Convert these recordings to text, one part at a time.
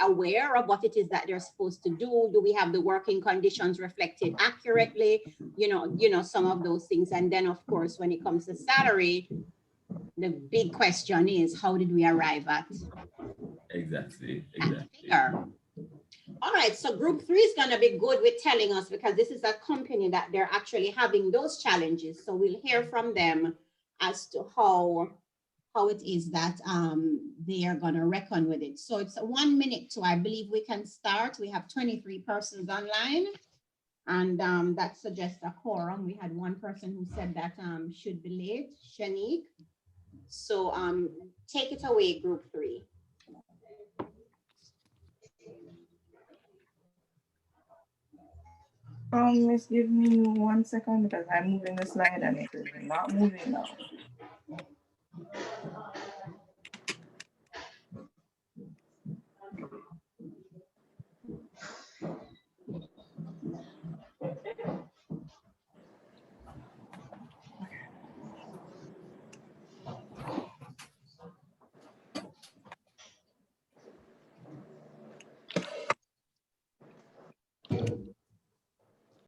aware of what it is that they're supposed to do? Do we have the working conditions reflected accurately? You know, some of those things. And then of course, when it comes to salary, the big question is, how did we arrive at exactly. figure? All right, so group 3 is going to be good with telling us, because this is a company that they're actually having those challenges. So we'll hear from them as to how it is that they are going to reckon with it. So it's 1 minute to, I believe we can start. We have 23 persons online, and that suggests a quorum. We had one person who said that should be late, Shanique. So take it away, group 3. Miss, give me 1 second because I'm moving the slide and it is not moving now.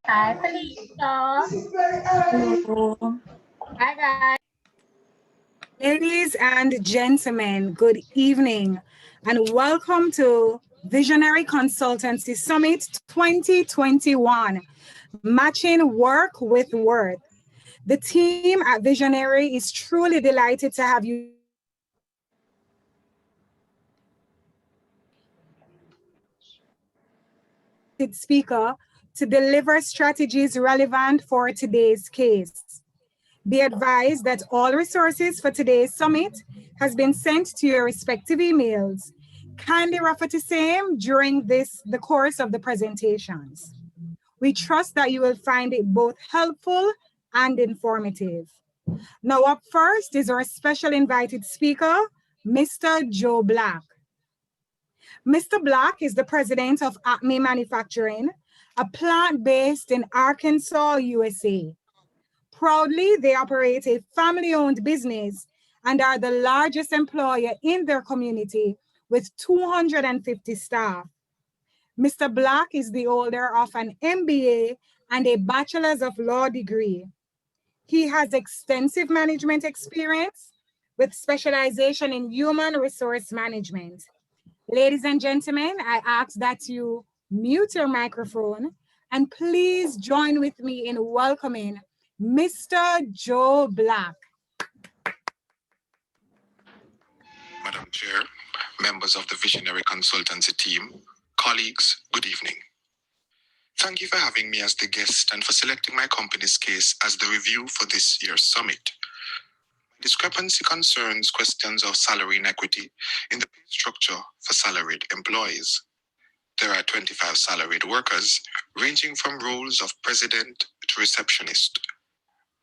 Hi, Felicia. Hello. Hi, guys. Ladies and gentlemen, good evening and welcome to Visionary Consultancy Summit 2021, Matching Work with Worth. The team at Visionary is truly delighted to have you speaker to deliver strategies relevant for today's case. Be advised that all resources for today's summit has been sent to your respective emails. Kindly refer to same during the course of the presentations. We trust that you will find it both helpful and informative. Now up first is our special invited speaker, Mr. Joe Black. Mr. Black is the president of Acme Manufacturing, a plant based in Arkansas, USA. Proudly, they operate a family-owned business and are the largest employer in their community with 250 staff. Mr. Black is the holder of an MBA and a Bachelor's of Law degree. He has extensive management experience with specialization in human resource management. Ladies and gentlemen, I ask that you mute your microphone and please join with me in welcoming Mr. Joe Black. Madam Chair, members of the Visionary Consultancy team, colleagues, good evening. Thank you for having me as the guest and for selecting my company's case as the review for this year's summit. Discrepancy concerns questions of salary inequity in the pay structure for salaried employees. There are 25 salaried workers, ranging from roles of president to receptionist.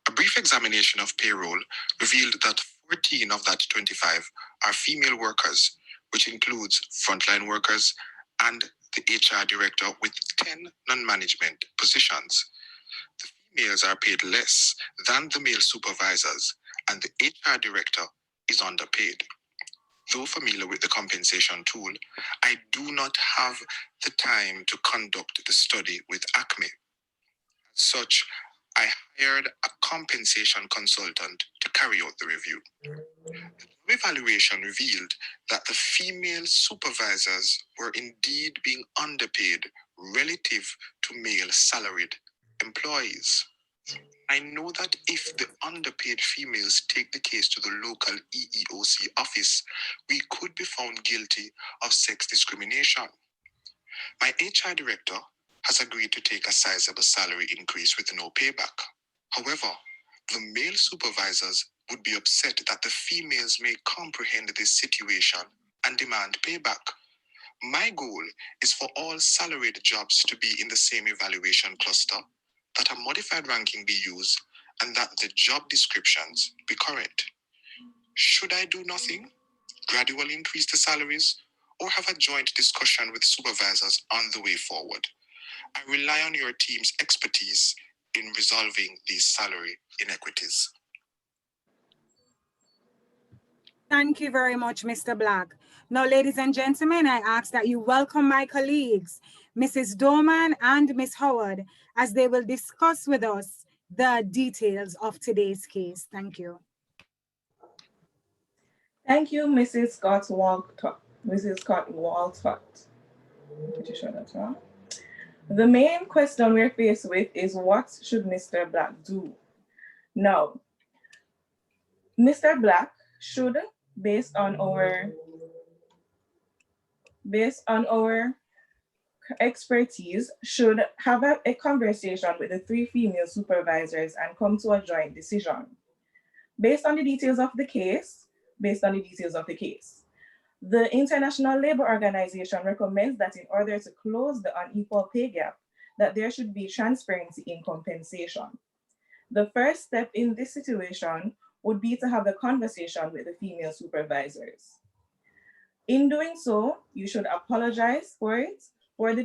A brief examination of payroll revealed that 14 of that 25 are female workers, which includes frontline workers and the HR director with 10 non-management positions. The females are paid less than the male supervisors, and the HR director is underpaid. Though familiar with the compensation tool, I do not have the time to conduct the study with Acme. As such, I hired a compensation consultant to carry out the review. The evaluation revealed that the female supervisors were indeed being underpaid relative to male salaried employees. I know that if the underpaid females take the case to the local EEOC office, we could be found guilty of sex discrimination. My HR director has agreed to take a sizable salary increase with no payback. However, the male supervisors would be upset that the females may comprehend this situation and demand payback. My goal is for all salaried jobs to be in the same evaluation cluster, that a modified ranking be used, and that the job descriptions be current. Should I do nothing, gradually increase the salaries, or have a joint discussion with supervisors on the way forward? I rely on your team's expertise in resolving these salary inequities. Thank you very much, Mr. Black. Now, ladies and gentlemen, I ask that you welcome my colleagues, Mrs. Dorman and Ms. Howard, as they will discuss with us the details of today's case. Thank you. Thank you, Mrs. Scott Walcott. Mrs. Scott Walcott. Pretty sure that's wrong. The main question we're faced with is, what should Mr. Black do? Now, Mr. Black should, based on our expertise, should have a conversation with the 3 female supervisors and come to a joint decision. Based on the details of the case, the International Labour Organization recommends that in order to close the unequal pay gap, that there should be transparency in compensation. The first step in this situation would be to have a conversation with the female supervisors. In doing so, you should apologize for the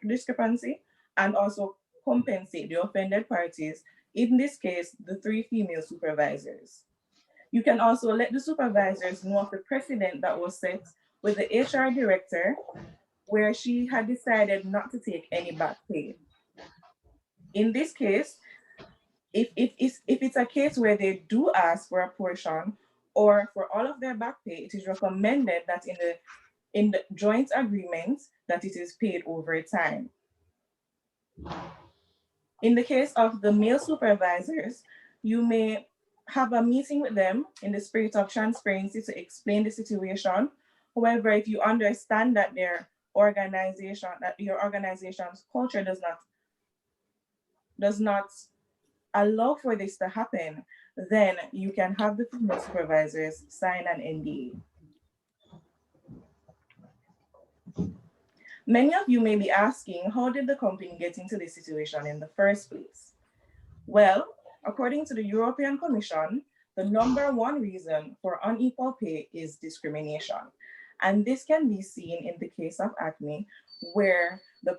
discrepancy, and also compensate the offended parties, in this case, the 3 female supervisors. You can also let the supervisors know of the precedent that was set with the HR director, where she had decided not to take any back pay. In this case, if it's a case where they do ask for a portion or for all of their back pay, it is recommended that in the joint agreement that it is paid over time. In the case of the male supervisors, you may have a meeting with them in the spirit of transparency to explain the situation. However, if you understand that your organization's culture does not allow for this to happen, then you can have the female supervisors sign an NDA. Many of you may be asking, how did the company get into this situation in the first place? Well, according to the European Commission, the nd1 reason for unequal pay is discrimination. And this can be seen in the case of Acme, where the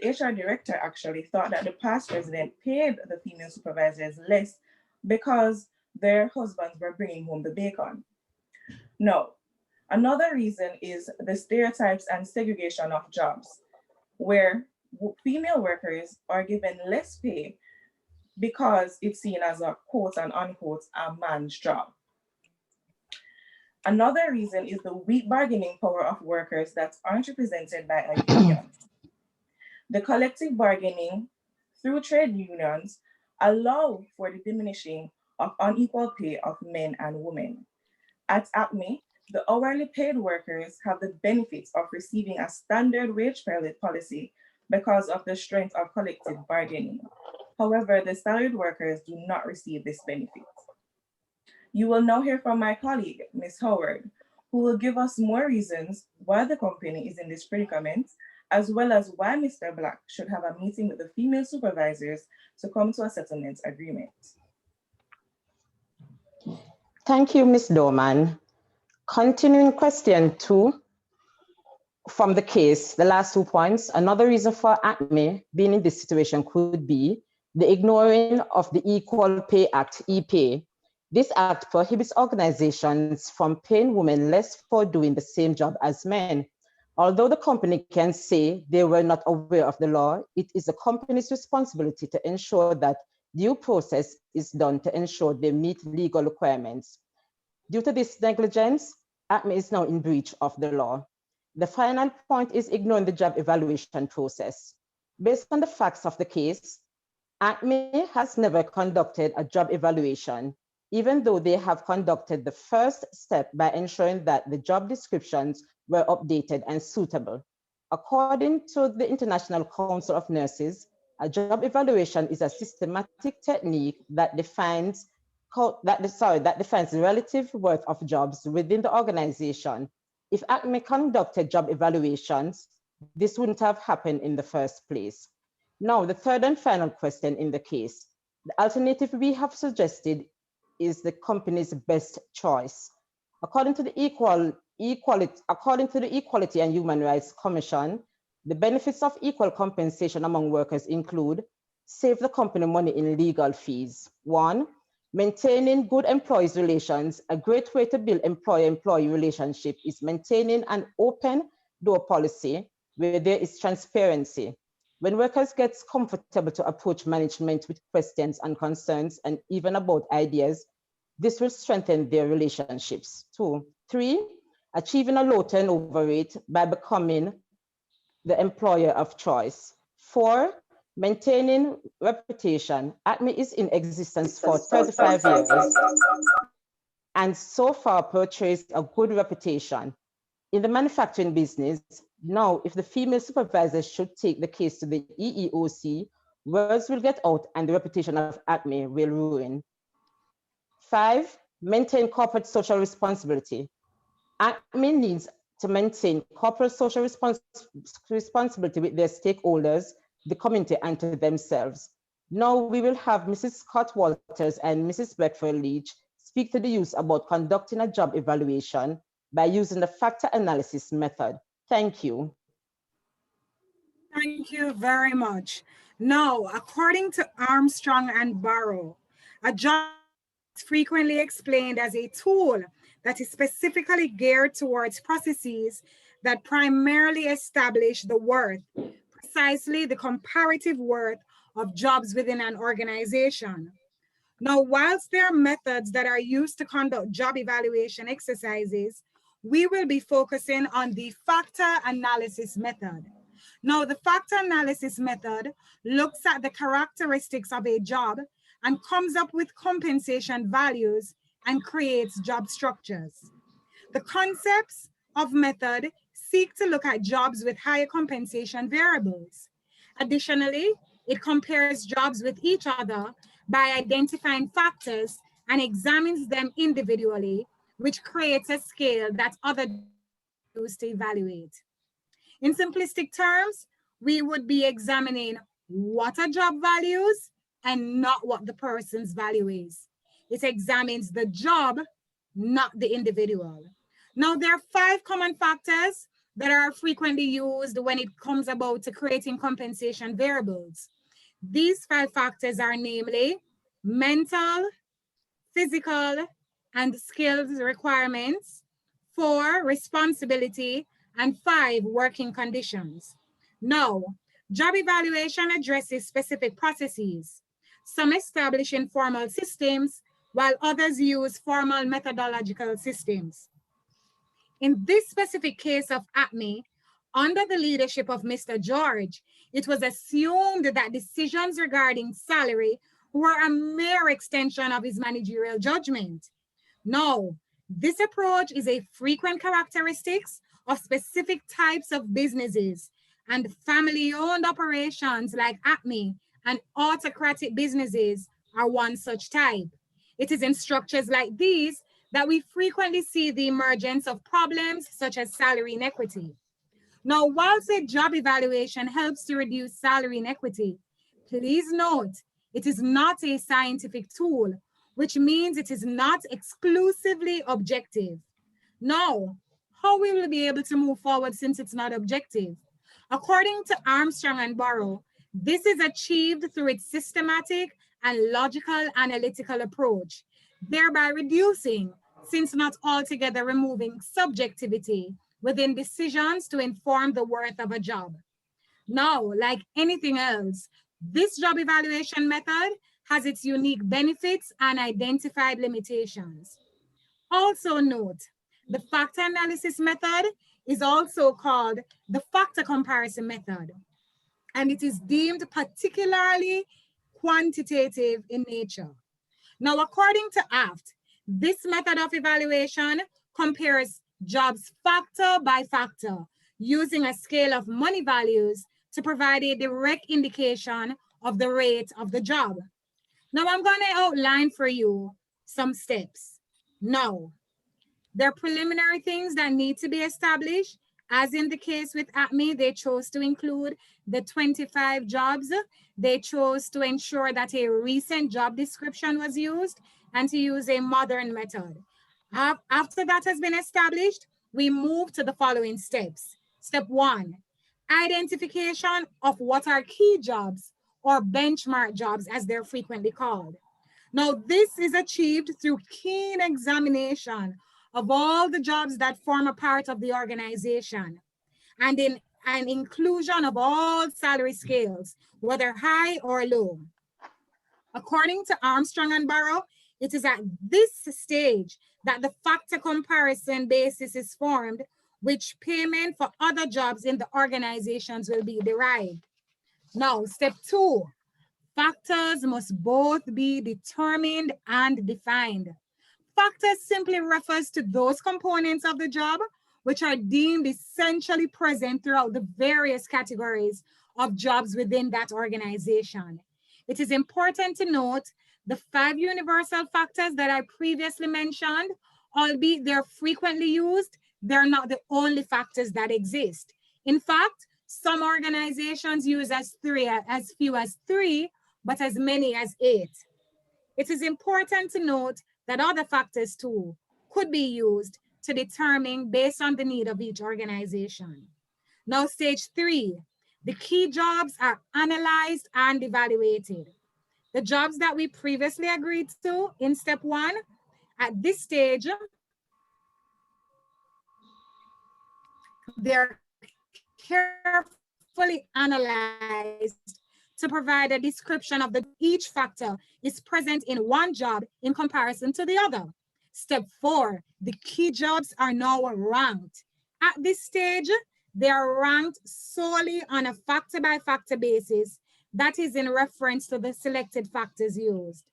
HR director actually thought that the past president paid the female supervisors less because their husbands were bringing home the bacon. No. Another reason is the stereotypes and segregation of jobs, where female workers are given less pay because it's seen as a quote and unquote a man's job. Another reason is the weak bargaining power of workers that aren't represented by a union. The collective bargaining through trade unions allow for the diminishing of unequal pay of men and women. At ACME, the hourly paid workers have the benefits of receiving a standard wage policy because of the strength of collective bargaining. However, the salaried workers do not receive this benefit. You will now hear from my colleague, Ms. Howard, who will give us more reasons why the company is in this predicament, as well as why Mr. Black should have a meeting with the female supervisors to come to a settlement agreement. Thank you, Ms. Dorman. Continuing question 2 from the case, the last 2 points, another reason for ACME being in this situation could be the ignoring of the Equal Pay Act, EPAY. This act prohibits organizations from paying women less for doing the same job as men. Although the company can say they were not aware of the law, it is the company's responsibility to ensure that due process is done to ensure they meet legal requirements. Due to this negligence, ACME is now in breach of the law. The final point is ignoring the job evaluation process. Based on the facts of the case, ACME has never conducted a job evaluation, even though they have conducted the first step by ensuring that the job descriptions were updated and suitable. According to the International Council of Nurses, a job evaluation is a systematic technique that defines the relative worth of jobs within the organization. If ACME conducted job evaluations, this wouldn't have happened in the first place. Now, the third and final question in the case. The alternative we have suggested is the company's best choice. According to the Equality and Human Rights Commission, the benefits of equal compensation among workers include: save the company money in legal fees. 1, Maintaining good employees relations, a great way to build employer-employee relationship is maintaining an open door policy where there is transparency. When workers get comfortable to approach management with questions and concerns and even about ideas, this will strengthen their relationships. 2. 3, achieving a low turnover rate by becoming the employer of choice. 4, maintaining reputation. ACME is in existence for 35 years and so far portrays a good reputation. In the manufacturing business, now if the female supervisor should take the case to the EEOC, words will get out and the reputation of ACME will ruin. 5, maintain corporate social responsibility. ACME needs to maintain corporate social responsibility with their stakeholders, the community, and to themselves. Now we will have Mrs. Scott Walters and Mrs. Bedford Leach speak to the youth about conducting a job evaluation by using the factor analysis method. Thank you. Thank you very much. Now, according to Armstrong and Barrow, a job is frequently explained as a tool that is specifically geared towards processes that primarily establish the worth, precisely the comparative worth of jobs within an organization. Now, whilst there are methods that are used to conduct job evaluation exercises, we will be focusing on the factor analysis method. Now, the factor analysis method looks at the characteristics of a job and comes up with compensation values and creates job structures. The concepts of method seek to look at jobs with higher compensation variables. Additionally, it compares jobs with each other by identifying factors and examines them individually, which creates a scale that other use to evaluate. In simplistic terms, we would be examining what a job values and not what the person's value is. It examines the job, not the individual. Now, there are 5 common factors that are frequently used when it comes about to creating compensation variables. These 5 factors are namely mental, physical, and skills requirements, 4, responsibility, and 5, working conditions. Now, job evaluation addresses specific processes. Some establish informal systems, while others use formal methodological systems. In this specific case of ACME, under the leadership of Mr. George, it was assumed that decisions regarding salary were a mere extension of his managerial judgment. No, this approach is a frequent characteristic of specific types of businesses, and family-owned operations like ACME and autocratic businesses are one such type. It is in structures like these that we frequently see the emergence of problems such as salary inequity. Now, whilst a job evaluation helps to reduce salary inequity, please note, it is not a scientific tool, which means it is not exclusively objective. Now, how we will be able to move forward since it's not objective? According to Armstrong and Barrow, this is achieved through its systematic and logical analytical approach, thereby reducing, since not altogether removing, subjectivity within decisions to inform the worth of a job. Now, like anything else, this job evaluation method has its unique benefits and identified limitations. Also note, the factor analysis method is also called the factor comparison method, and it is deemed particularly quantitative in nature. Now, according to AFT, this method of evaluation compares jobs factor by factor using a scale of money values to provide a direct indication of the rate of the job. Now, I'm going to outline for you some steps. Now, there are preliminary things that need to be established. As in the case with ACME, they chose to include the 25 jobs. They chose to ensure that a recent job description was used and to use a modern method. After that has been established, we move to the following steps. Step 1, identification of what are key jobs or benchmark jobs as they're frequently called. Now, this is achieved through keen examination of all the jobs that form a part of the organization, and in an inclusion of all salary scales, whether high or low. According to Armstrong and Barrow, it is at this stage that the factor comparison basis is formed, which payment for other jobs in the organizations will be derived. Now, step 2, factors must both be determined and defined. Factors simply refers to those components of the job which are deemed essentially present throughout the various categories of jobs within that organization. It is important to note the 5 universal factors that I previously mentioned, albeit they're frequently used, they're not the only factors that exist. In fact, some organizations use as few as 3, but as many as 8. It is important to note that other factors too could be used to determine based on the need of each organization. Now, stage 3, the key jobs are analyzed and evaluated. The jobs that we previously agreed to in step 1, at this stage, they're carefully analyzed to provide a description of each factor is present in one job in comparison to the other. Step 4, the key jobs are now ranked. At this stage, they are ranked solely on a factor-by-factor basis that is in reference to the selected factors used.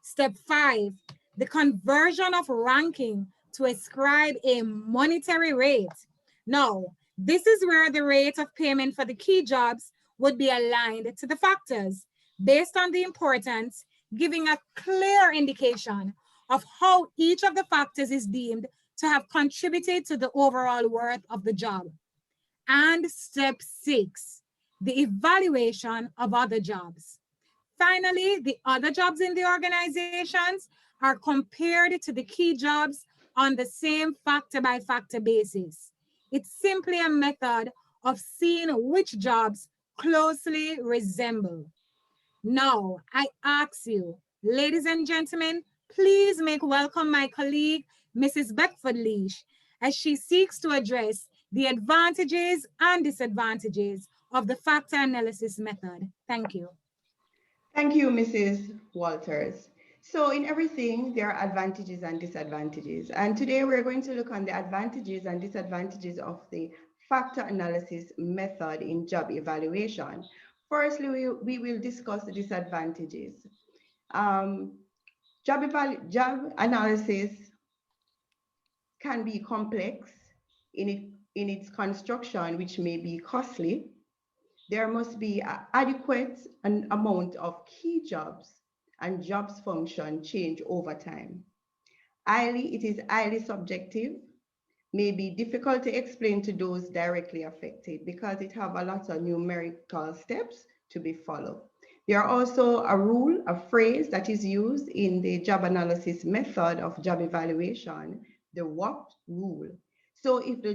Step 5, the conversion of ranking to ascribe a monetary rate. Now, this is where the rate of payment for the key jobs would be aligned to the factors based on the importance, giving a clear indication of how each of the factors is deemed to have contributed to the overall worth of the job. And step 6, the evaluation of other jobs. Finally, the other jobs in the organizations are compared to the key jobs on the same factor-by-factor basis. It's simply a method of seeing which jobs closely resemble. Now, I ask you, ladies and gentlemen, please make welcome my colleague, Mrs. Beckford-Leash, as she seeks to address the advantages and disadvantages of the factor analysis method. Thank you. Thank you, Mrs. Walters. So in everything, there are advantages and disadvantages. And today we're going to look on the advantages and disadvantages of the factor analysis method in job evaluation. Firstly, we will discuss the disadvantages. Job analysis can be complex in its construction, which may be costly. There must be an adequate amount of key jobs, and jobs function change over time. It is highly subjective, may be difficult to explain to those directly affected because it have a lot of numerical steps to be followed. There are also a phrase that is used in the job analysis method of job evaluation, the what rule. So if the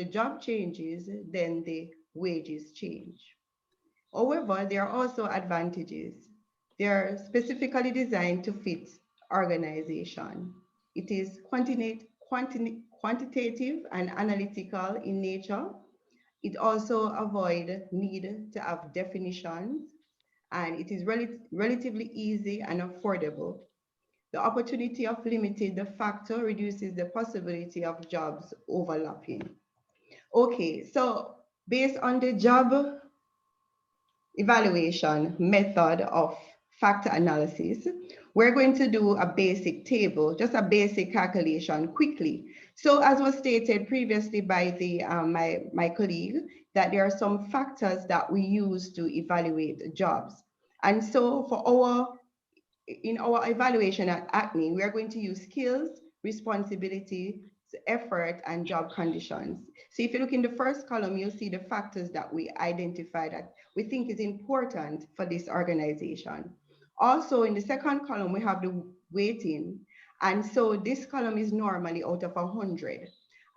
job changes, then the wages change. However, there are also advantages. They are specifically designed to fit organization. It is quantitative and analytical in nature. It also avoids need to have definitions, and it is relatively easy and affordable. The opportunity of limiting the factor reduces the possibility of jobs overlapping. Okay, so based on the job evaluation method of factor analysis, we're going to do a basic table, just a basic calculation quickly. So as was stated previously by my colleague, that there are some factors that we use to evaluate jobs. And so in our evaluation at ACME, we are going to use skills, responsibility, effort, and job conditions. So if you look in the first column, you'll see the factors that we identified that we think is important for this organization. Also in the second column, we have the weighting. And so this column is normally out of 100.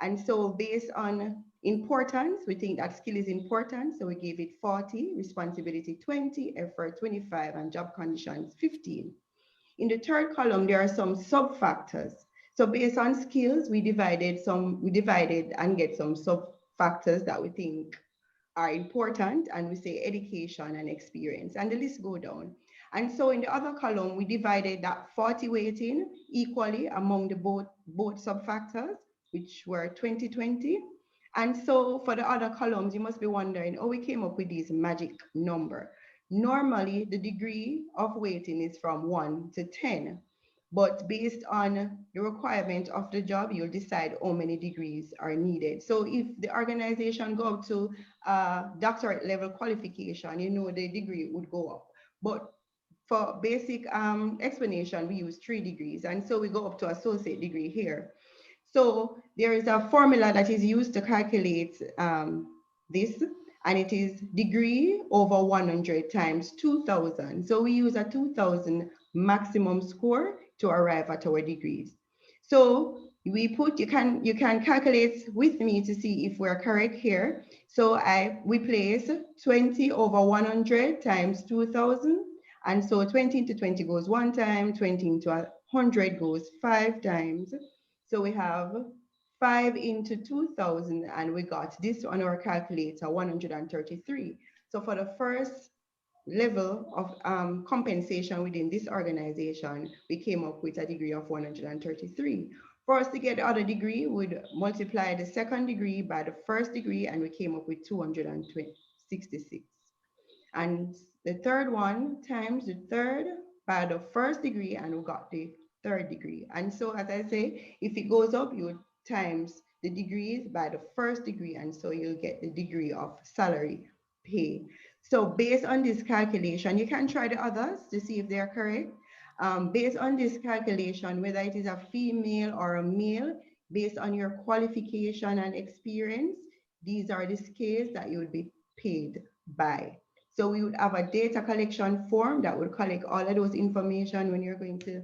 And so based on importance, we think that skill is important. So we give it 40, responsibility 20, effort 25, and job conditions 15. In the third column, there are some sub-factors. So based on skills, we divided and get some sub-factors that we think are important, and we say education and experience, and the list go down. And so in the other column, we divided that 40 weighting equally among the both sub-factors, which were 2020. And so for the other columns, you must be wondering, oh, we came up with this magic number. Normally, the degree of weighting is from 1 to 10. But based on the requirement of the job, you'll decide how many degrees are needed. So if the organization go up to doctorate level qualification, you know the degree would go up. But for basic explanation, we use 3 degrees. And so we go up to associate degree here. So there is a formula that is used to calculate this, and it is degree over 100 times 2000. So we use a 2000 maximum score to arrive at our degrees. So we put, you can calculate with me to see if we're correct here. So we place 20 over 100 times 2000. And so 20 into 20 goes 1 time, 20 into 100 goes 5 times. So we have 5 into 2000, and we got this on our calculator, 133. So for the first level of compensation within this organization, we came up with a degree of 133. For us to get the other degree, we'd multiply the second degree by the first degree, and we came up with 266. And the third one times the third by the first degree, and we got the third degree. And so, as I say, if it goes up, you times the degrees by the first degree, and so you'll get the degree of salary pay. So based on this calculation, you can try the others to see if they are correct. Based on this calculation, whether it is a female or a male, based on your qualification and experience, these are the scales that you would be paid by. So we would have a data collection form that would collect all of those information when you're going to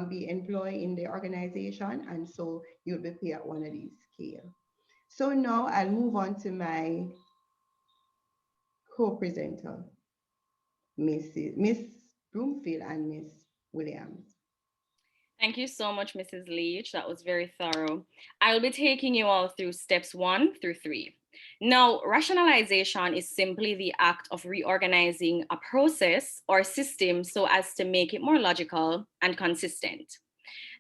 be employed in the organization. And so you'll be paid at one of these scales. So now I'll move on to my co-presenter, Miss Broomfield and Miss Williams. Thank you so much, Mrs. Leach. That was very thorough. I'll be taking you all through steps 1 through 3. Now, rationalization is simply the act of reorganizing a process or system so as to make it more logical and consistent.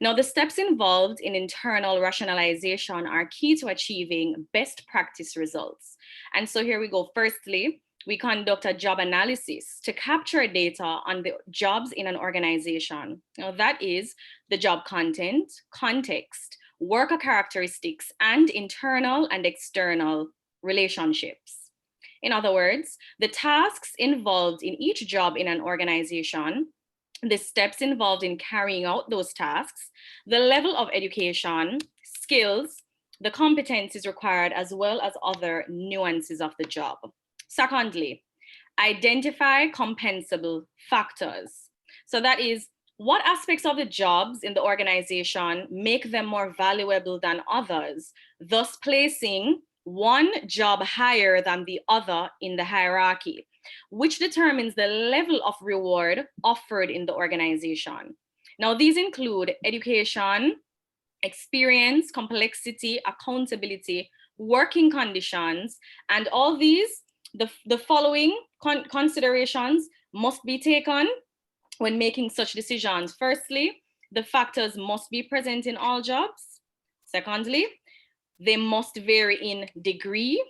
Now, the steps involved in internal rationalization are key to achieving best practice results. And so here we go. Firstly, we conduct a job analysis to capture data on the jobs in an organization. Now, that is the job content, context, worker characteristics, and internal and external relationships. In other words, the tasks involved in each job in an organization, the steps involved in carrying out those tasks, the level of education, skills, the competencies required, as well as other nuances of the job. Secondly, identify compensable factors. So that is, what aspects of the jobs in the organization make them more valuable than others, thus placing one job higher than the other in the hierarchy, which determines the level of reward offered in the organization. Now, these include education, experience, complexity, accountability, working conditions, and all these, the following considerations must be taken when making such decisions. Firstly, the factors must be present in all jobs. Secondly, they must vary in degree.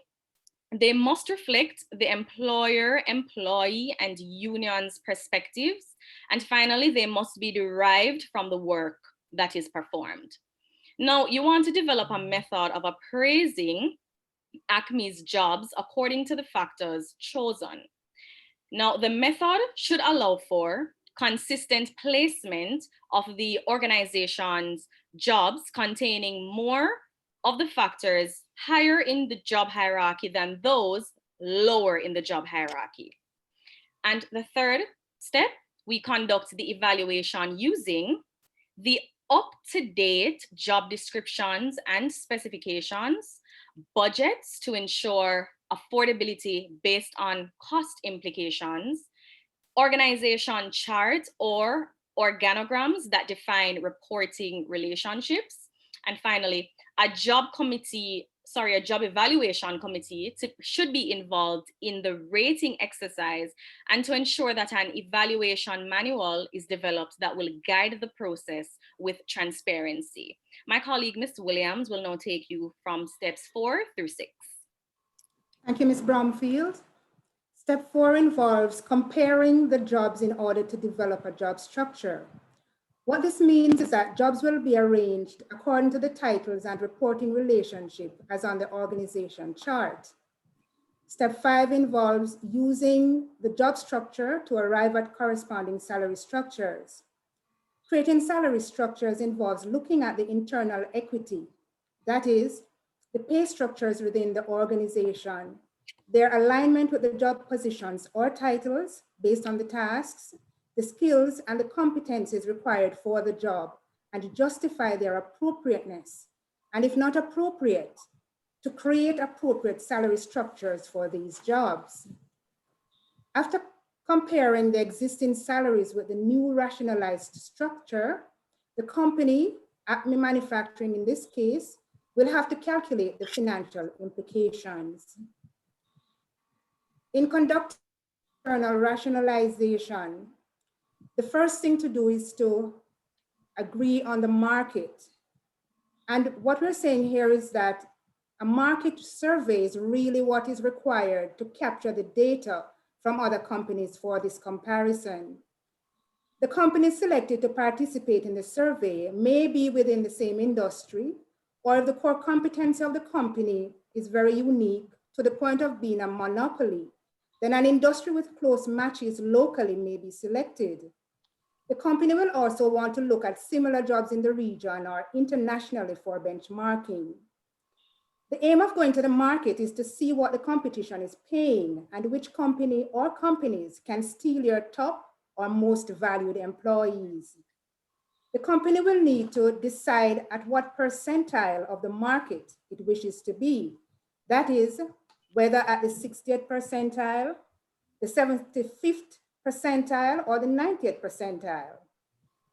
They must reflect the employer, employee, and union's perspectives. And finally, they must be derived from the work that is performed. Now, you want to develop a method of appraising ACME's jobs according to the factors chosen. Now, the method should allow for consistent placement of the organization's jobs containing more of the factors higher in the job hierarchy than those lower in the job hierarchy. And the third step, we conduct the evaluation using the up-to-date job descriptions and specifications, budgets to ensure affordability based on cost implications, organization chart or organograms that define reporting relationships. And finally, a job evaluation committee should be involved in the rating exercise and to ensure that an evaluation manual is developed that will guide the process with transparency. My colleague, Ms. Williams, will now take you from steps 4 through 6. Thank you, Ms. Bromfield. Step 4 involves comparing the jobs in order to develop a job structure. What this means is that jobs will be arranged according to the titles and reporting relationship as on the organization chart. Step 5 involves using the job structure to arrive at corresponding salary structures. Creating salary structures involves looking at the internal equity, that is, the pay structures within the organization, their alignment with the job positions or titles based on the tasks, the skills and the competencies required for the job, and justify their appropriateness, and if not appropriate, to create appropriate salary structures for these jobs. After comparing the existing salaries with the new rationalized structure, the company, Acme Manufacturing in this case, will have to calculate the financial implications. In conducting internal rationalization, the first thing to do is to agree on the market. And what we're saying here is that a market survey is really what is required to capture the data from other companies for this comparison. The companies selected to participate in the survey may be within the same industry, or if the core competency of the company is very unique to the point of being a monopoly, then an industry with close matches locally may be selected. The company will also want to look at similar jobs in the region or internationally for benchmarking. The aim of going to the market is to see what the competition is paying and which company or companies can steal your top or most valued employees. The company will need to decide at what percentile of the market it wishes to be. That is, whether at the 60th percentile, the 75th percentile, or the 90th percentile.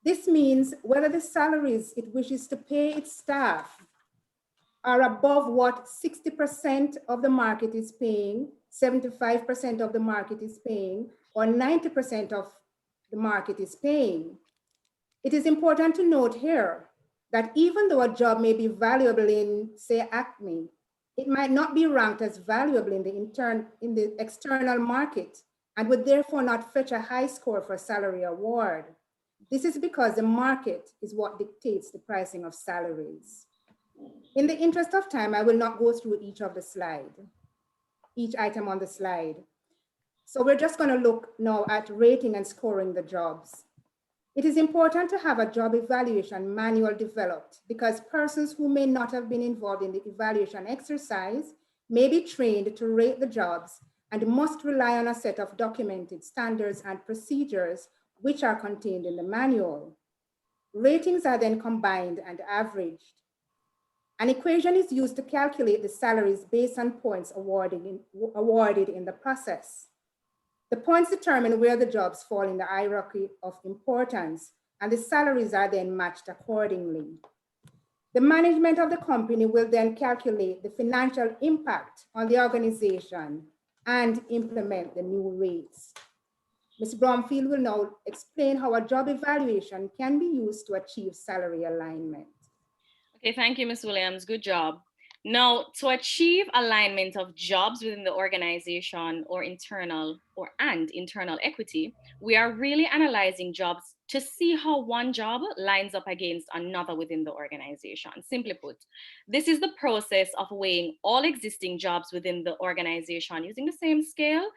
This means whether the salaries it wishes to pay its staff are above what 60% of the market is paying, 75% of the market is paying, or 90% of the market is paying. It is important to note here that even though a job may be valuable in, say, Acme, it might not be ranked as valuable in the external market and would therefore not fetch a high score for salary award. This is because the market is what dictates the pricing of salaries. In the interest of time, I will not go through each item on the slide. So we're just going to look now at rating and scoring the jobs. It is important to have a job evaluation manual developed because persons who may not have been involved in the evaluation exercise may be trained to rate the jobs and must rely on a set of documented standards and procedures which are contained in the manual. Ratings are then combined and averaged. An equation is used to calculate the salaries based on points awarded in the process. The points determine where the jobs fall in the hierarchy of importance, and the salaries are then matched accordingly. The management of the company will then calculate the financial impact on the organization and implement the new rates. Ms. Bromfield will now explain how a job evaluation can be used to achieve salary alignment. Okay, thank you, Ms. Williams. Good job. Now, to achieve alignment of jobs within the organization or internal equity, we are really analyzing jobs to see how one job lines up against another within the organization. Simply put, this is the process of weighing all existing jobs within the organization using the same scale,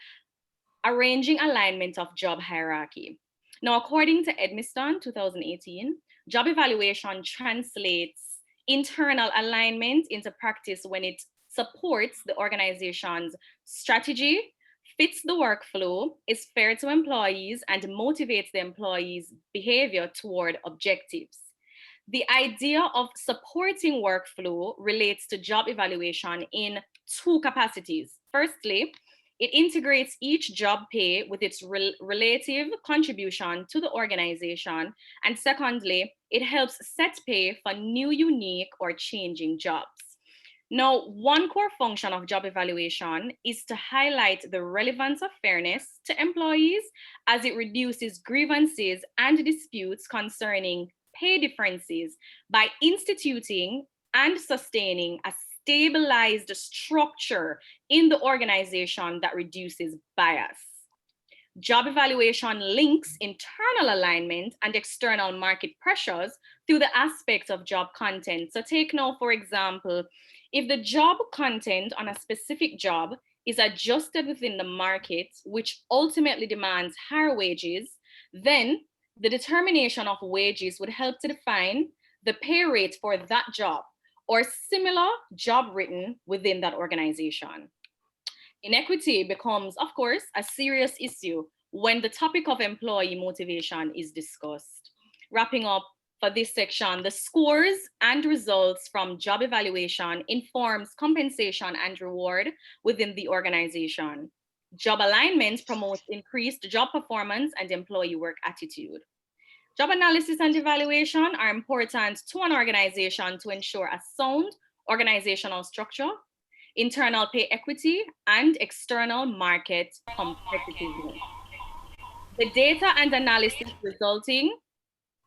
arranging alignment of job hierarchy. Now, according to Edmiston 2018, job evaluation translates internal alignment into practice when it supports the organization's strategy, fits the workflow, is fair to employees, and motivates the employees' behavior toward objectives. The idea of supporting workflow relates to job evaluation in two capacities. Firstly, It integrates each job pay with its relative contribution to the organization. And secondly, it helps set pay for new, unique, or changing jobs. Now, one core function of job evaluation is to highlight the relevance of fairness to employees as it reduces grievances and disputes concerning pay differences by instituting and sustaining a stabilized structure in the organization that reduces bias. Job evaluation links internal alignment and external market pressures through the aspects of job content. So take now, for example, if the job content on a specific job is adjusted within the market, which ultimately demands higher wages, then the determination of wages would help to define the pay rate for that job or similar job written within that organization. Inequity becomes, of course, a serious issue when the topic of employee motivation is discussed. Wrapping up for this section, the scores and results from job evaluation informs compensation and reward within the organization. Job alignment promotes increased job performance and employee work attitude. Job analysis and evaluation are important to an organization to ensure a sound organizational structure, internal pay equity, and external market competitiveness. The data and analysis resulting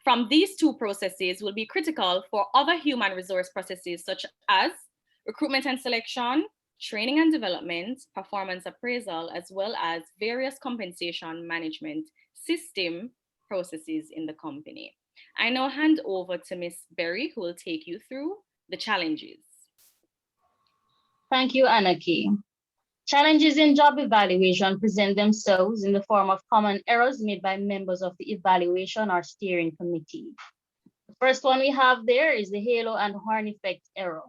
from these two processes will be critical for other human resource processes such as recruitment and selection, training and development, performance appraisal, as well as various compensation management system processes in the company. I now hand over to Ms. Berry, who will take you through the challenges. Thank you, Anaki. Challenges in job evaluation present themselves in the form of common errors made by members of the evaluation or steering committee. The first one we have there is the halo and horn effect error.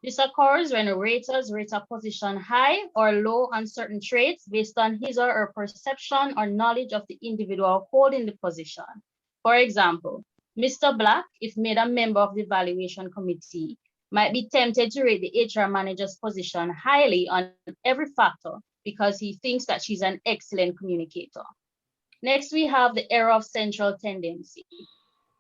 This occurs when raters rate a position high or low on certain traits based on his or her perception or knowledge of the individual holding the position. For example, Mr. Black, if made a member of the evaluation committee, might be tempted to rate the HR manager's position highly on every factor because he thinks that she's an excellent communicator. Next, we have the error of central tendency.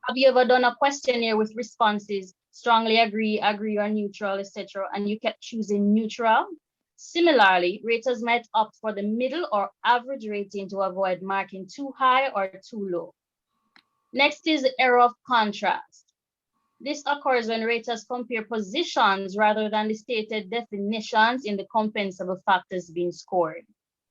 Have you ever done a questionnaire with responses strongly agree, agree, or neutral, etc., and you kept choosing neutral? Similarly, raters might opt for the middle or average rating to avoid marking too high or too low. Next is the error of contrast. This occurs when raters compare positions rather than the stated definitions in the compensable factors being scored.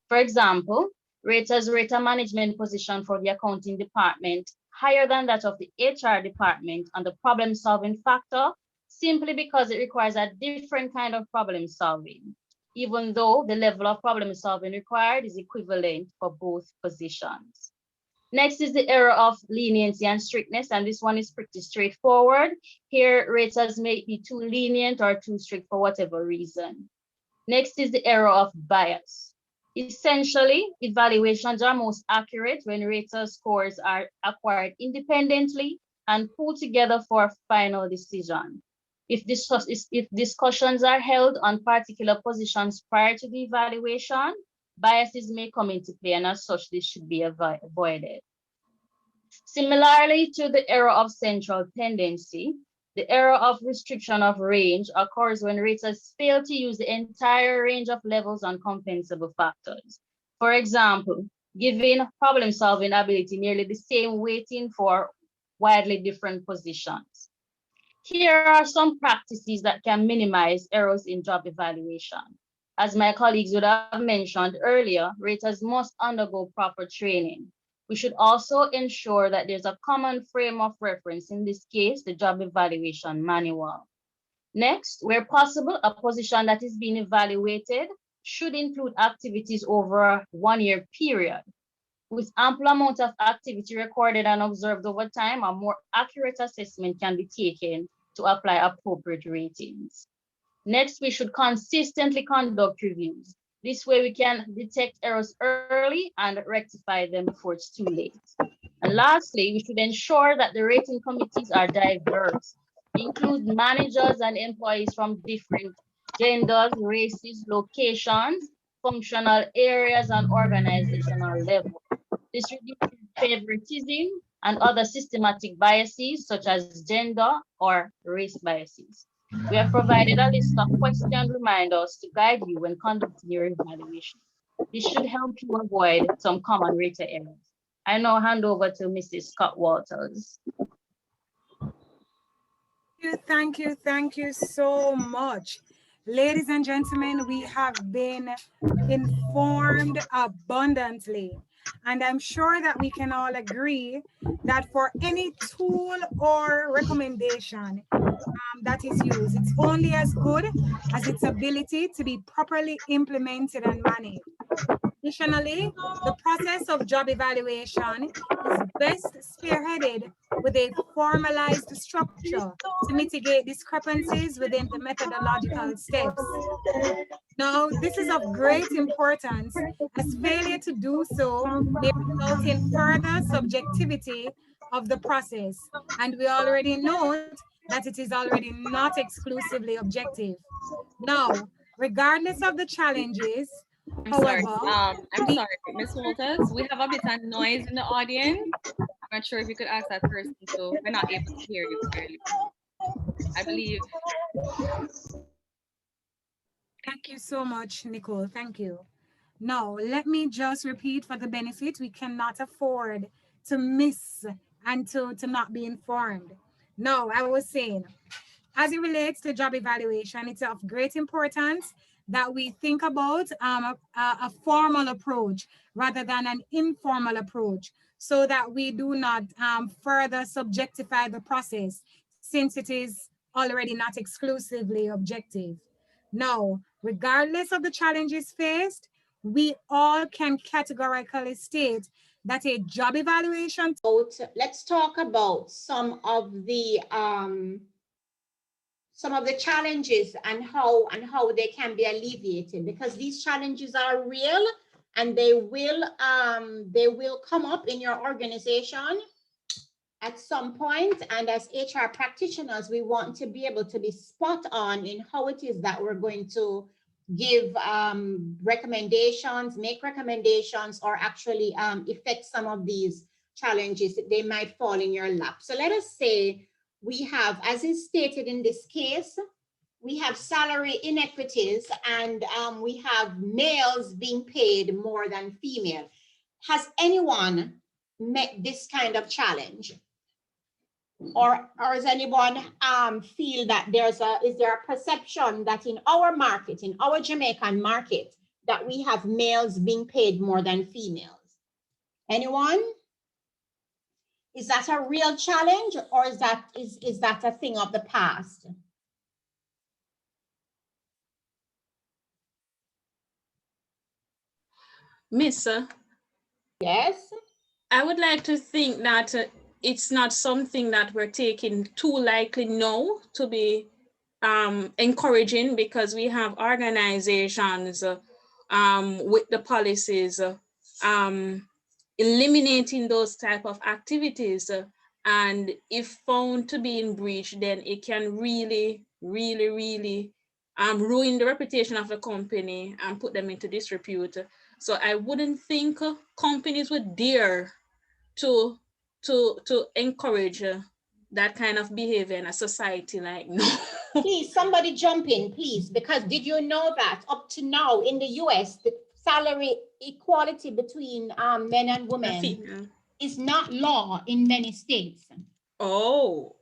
For example, raters rate a management position for the accounting department higher than that of the HR department on the problem-solving factor simply because it requires a different kind of problem solving, even though the level of problem solving required is equivalent for both positions. Next is the error of leniency and strictness, and this one is pretty straightforward. Here, raters may be too lenient or too strict for whatever reason. Next is the error of bias. Essentially, evaluations are most accurate when rater scores are acquired independently and pulled together for a final decision. If discussions are held on particular positions prior to the evaluation, biases may come into play, and as such, this should be avoided. Similarly to the error of central tendency, the error of restriction of range occurs when raters fail to use the entire range of levels on compensable factors. For example, giving problem-solving ability nearly the same weighting for widely different positions. Here are some practices that can minimize errors in job evaluation. As my colleagues would have mentioned earlier, raters must undergo proper training. We should also ensure that there's a common frame of reference, in this case, the job evaluation manual. Next, where possible, a position that is being evaluated should include activities over a 1-year period. With ample amount of activity recorded and observed over time, a more accurate assessment can be taken to apply appropriate ratings. Next, we should consistently conduct reviews. This way we can detect errors early and rectify them before it's too late. And lastly, we should ensure that the rating committees are diverse, include managers and employees from different genders, races, locations, functional areas, and organizational level. This reduces favoritism and other systematic biases such as gender or race biases. We have provided a list of question reminders to guide you when conducting your evaluation. This should help you avoid some common rater errors. I now hand over to Mrs. Scott Walters. Thank you so much. Ladies and gentlemen, we have been informed abundantly. And I'm sure that we can all agree that for any tool or recommendation that is used, it's only as good as its ability to be properly implemented and managed. Additionally, the process of job evaluation is best spearheaded with a formalized structure to mitigate discrepancies within the methodological steps. Now, this is of great importance as failure to do so may result in further subjectivity of the process. And we already note that it is already not exclusively objective. Now, regardless of the challenges, I'm sorry, Ms. Walters, we have a bit of noise in the audience. I'm not sure if you could ask that person, so we're not able to hear you clearly. I believe. Thank you so much, Nicole. Thank you. Now, let me just repeat for the benefit, we cannot afford to miss and to not be informed. No, I was saying, as it relates to job evaluation, it's of great importance that we think about a formal approach rather than an informal approach so that we do not further subjectify the process since it is already not exclusively objective. Now, regardless of the challenges faced, we all can categorically state that a job evaluation. Let's talk about some of the challenges and how they can be alleviated, because these challenges are real and they will come up in your organization at some point. And as HR practitioners, we want to be able to be spot on in how it is that we're going to give recommendations, make recommendations, or actually effect some of these challenges. They might fall in your lap. So let us say we have, as is stated in this case, we have salary inequities and we have males being paid more than female. Has anyone met this kind of challenge? Or does anyone feel that is there a perception that in our market, in our Jamaican market, that we have males being paid more than females? Anyone? Is that a real challenge, or is that a thing of the past? Miss? Yes? I would like to think that it's not something that we're taking too lightly now to be encouraging, because we have organizations with the policies eliminating those type of activities. And if found to be in breach, then it can really, really, really ruin the reputation of the company and put them into disrepute. So I wouldn't think companies would dare to encourage that kind of behavior in a society like no. Please, somebody jump in, please, because did you know that up to now in the US, the salary equality between men and women is not law in many states? Oh.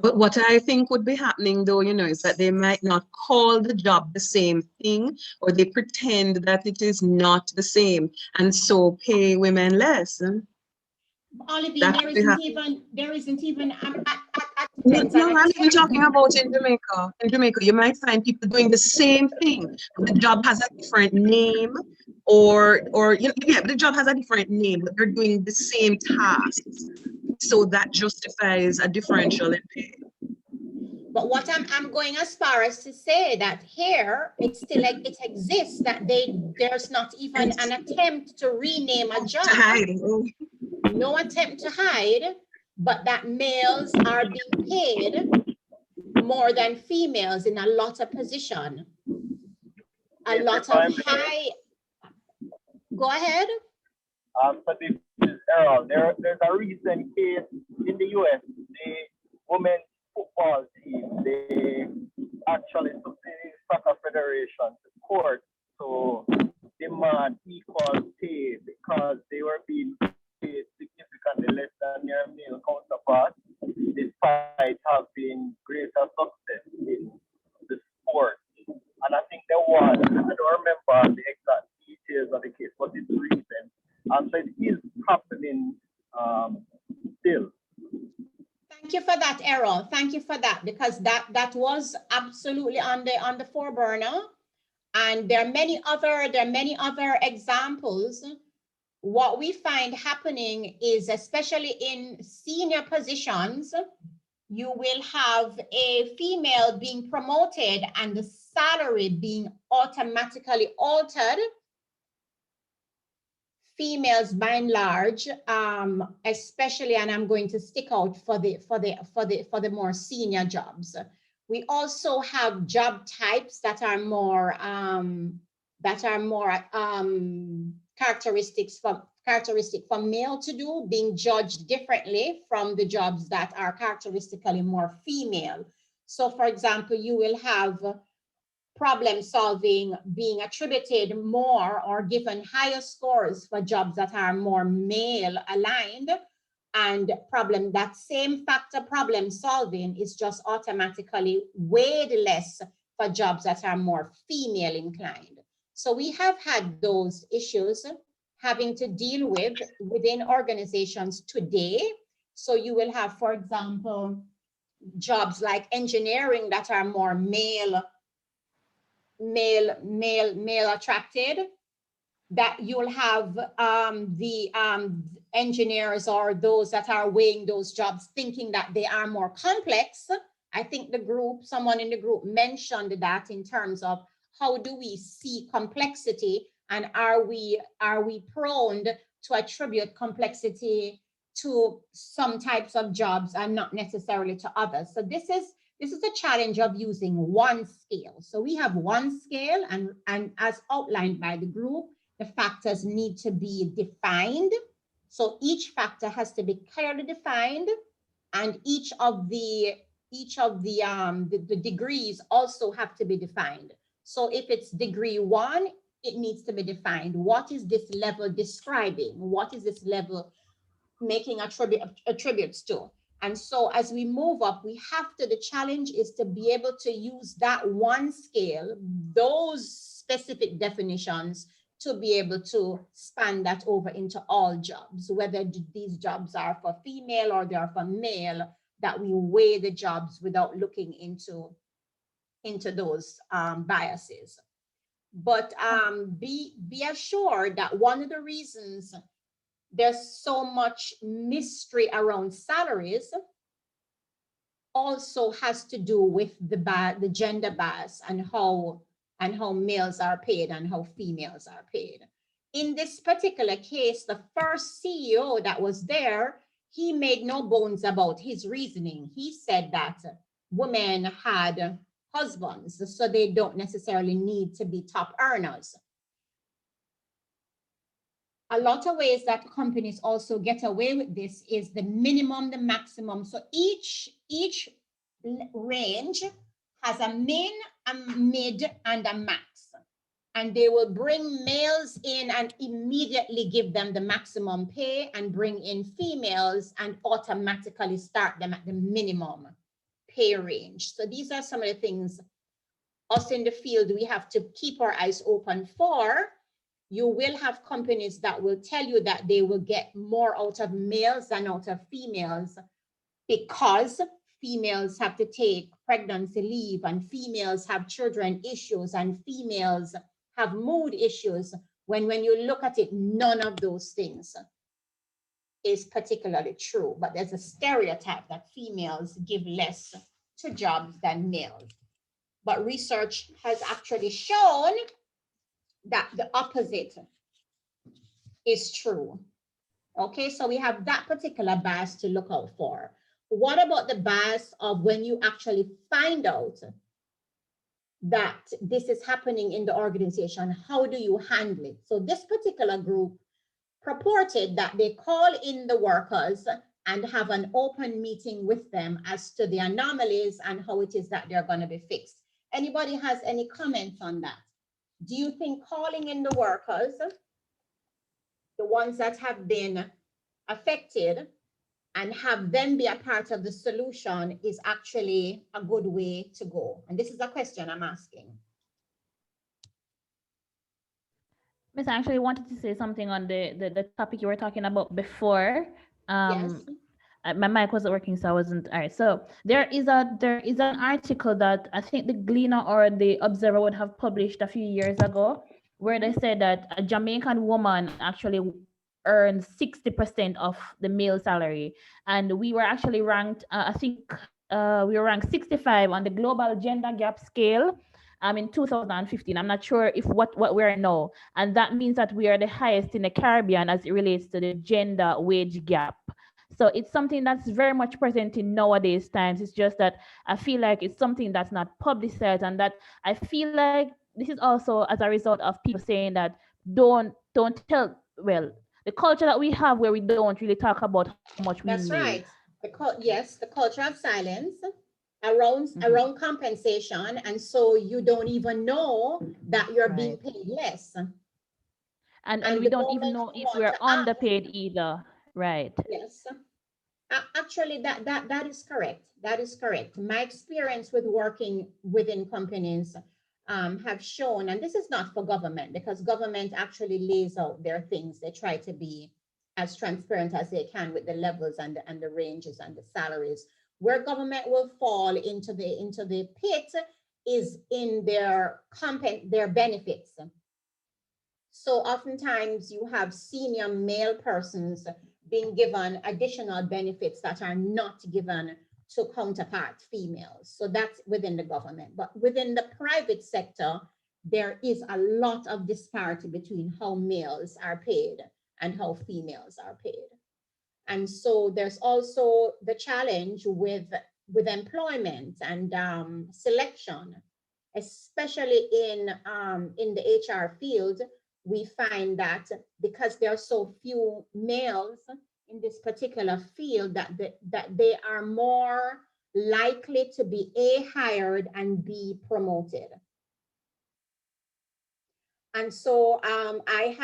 But what I think would be happening though, is that they might not call the job the same thing, or they pretend that it is not the same, and so pay women less. Olivia, there isn't even no, I'm even talking about in Jamaica. In Jamaica, you might find people doing the same thing. The job has a different name, or the job has a different name, but they're doing the same tasks. So that justifies a differential in pay. But what I'm going as far as to say that here it's still like it exists, that there's not even an attempt to rename a job. No attempt to hide, but that males are being paid more than females in a lot of positions. A a lot of high, go ahead. So this is Errol. There's a recent case in the US. The women's football team, they actually took the soccer federation to court to demand equal pay because they were being paid significantly less than their male counterparts, despite having greater success in the sport. And I think there was, I don't remember the exact details of the case, but it's recent. So it is happening still. Thank you for that, Errol. Thank you for that, because that was absolutely on the foreburner. And there are many other examples. What we find happening is, especially in senior positions, you will have a female being promoted and the salary being automatically altered. Females, by and large, especially, and I'm going to stick out for the more senior jobs. We also have job types that are more characteristic for male to do, being judged differently from the jobs that are characteristically more female. So, for example, you will have problem solving being attributed more or given higher scores for jobs that are more male aligned, and that same factor problem solving is just automatically weighed less for jobs that are more female inclined. So we have had those issues having to deal with within organizations today. So you will have, for example, jobs like engineering that are more male attracted, that you'll have the engineers or those that are weighing those jobs thinking that they are more complex. I think someone in the group mentioned that in terms of how do we see complexity, and are we prone to attribute complexity to some types of jobs and not necessarily to others. So this is a challenge of using one scale. So we have one scale, and as outlined by the group, the factors need to be defined. So each factor has to be clearly defined, and each of the degrees also have to be defined. So if it's degree 1, it needs to be defined. What is this level describing? What is this level making attributes to? And so as we move up, the challenge is to be able to use that one scale, those specific definitions, to be able to span that over into all jobs, whether these jobs are for female or they are for male, that we weigh the jobs without looking into those biases. But be assured that one of the reasons there's so much mystery around salaries also has to do with the gender bias and how males are paid and how females are paid. In this particular case, the first CEO that was there, he made no bones about his reasoning. He said that women had husbands, so they don't necessarily need to be top earners. A lot of ways that companies also get away with this is the minimum, the maximum. So each range has a min, a mid, and a max. And they will bring males in and immediately give them the maximum pay, and bring in females and automatically start them at the minimum pay range. So these are some of the things us in the field we have to keep our eyes open for. You will have companies that will tell you that they will get more out of males than out of females, because females have to take pregnancy leave, and females have children issues, and females have mood issues, when you look at it, none of those things is particularly true. But there's a stereotype that females give less to jobs than males. But research has actually shown that the opposite is true. Okay, so we have that particular bias to look out for. What about the bias of when you actually find out that this is happening in the organization, how do you handle it? So this particular group purported that they call in the workers and have an open meeting with them as to the anomalies and how it is that they're going to be fixed. Anybody has any comments on that? Do you think calling in the workers, the ones that have been affected, and have them be a part of the solution is actually a good way to go? And this is a question I'm asking. Miss, I actually wanted to say something on the topic you were talking about before. Yes. My mic wasn't working, so I wasn't. All right. So there is an article that I think the Gleaner or the Observer would have published a few years ago, where they said that a Jamaican woman actually earns 60% of the male salary, and we were actually ranked. I think we were ranked 65 on the global gender gap scale. In 2015. I'm not sure if what we're now, and that means that we are the highest in the Caribbean as it relates to the gender wage gap. So it's something that's very much present in nowadays times. It's just that I feel like it's something that's not publicized, and that I feel like this is also as a result of people saying that don't tell, well, the culture that we have where we don't really talk about how much we That's make. right. Yes, the culture of silence around compensation, and so you don't even know that you're being paid less. And we don't even know if we're underpaid either. Right. Yes. Actually, that is correct. That is correct. My experience with working within companies have shown, and this is not for government, because government actually lays out their things. They try to be as transparent as they can with the levels and the ranges and the salaries. Where government will fall into the pit is in their benefits. So oftentimes you have senior male persons being given additional benefits that are not given to counterpart females. So that's within the government. But within the private sector, there is a lot of disparity between how males are paid and how females are paid. And so there's also the challenge with employment and selection, especially in the HR field. We find that because there are so few males in this particular field, that they are more likely to be hired and be promoted. And so I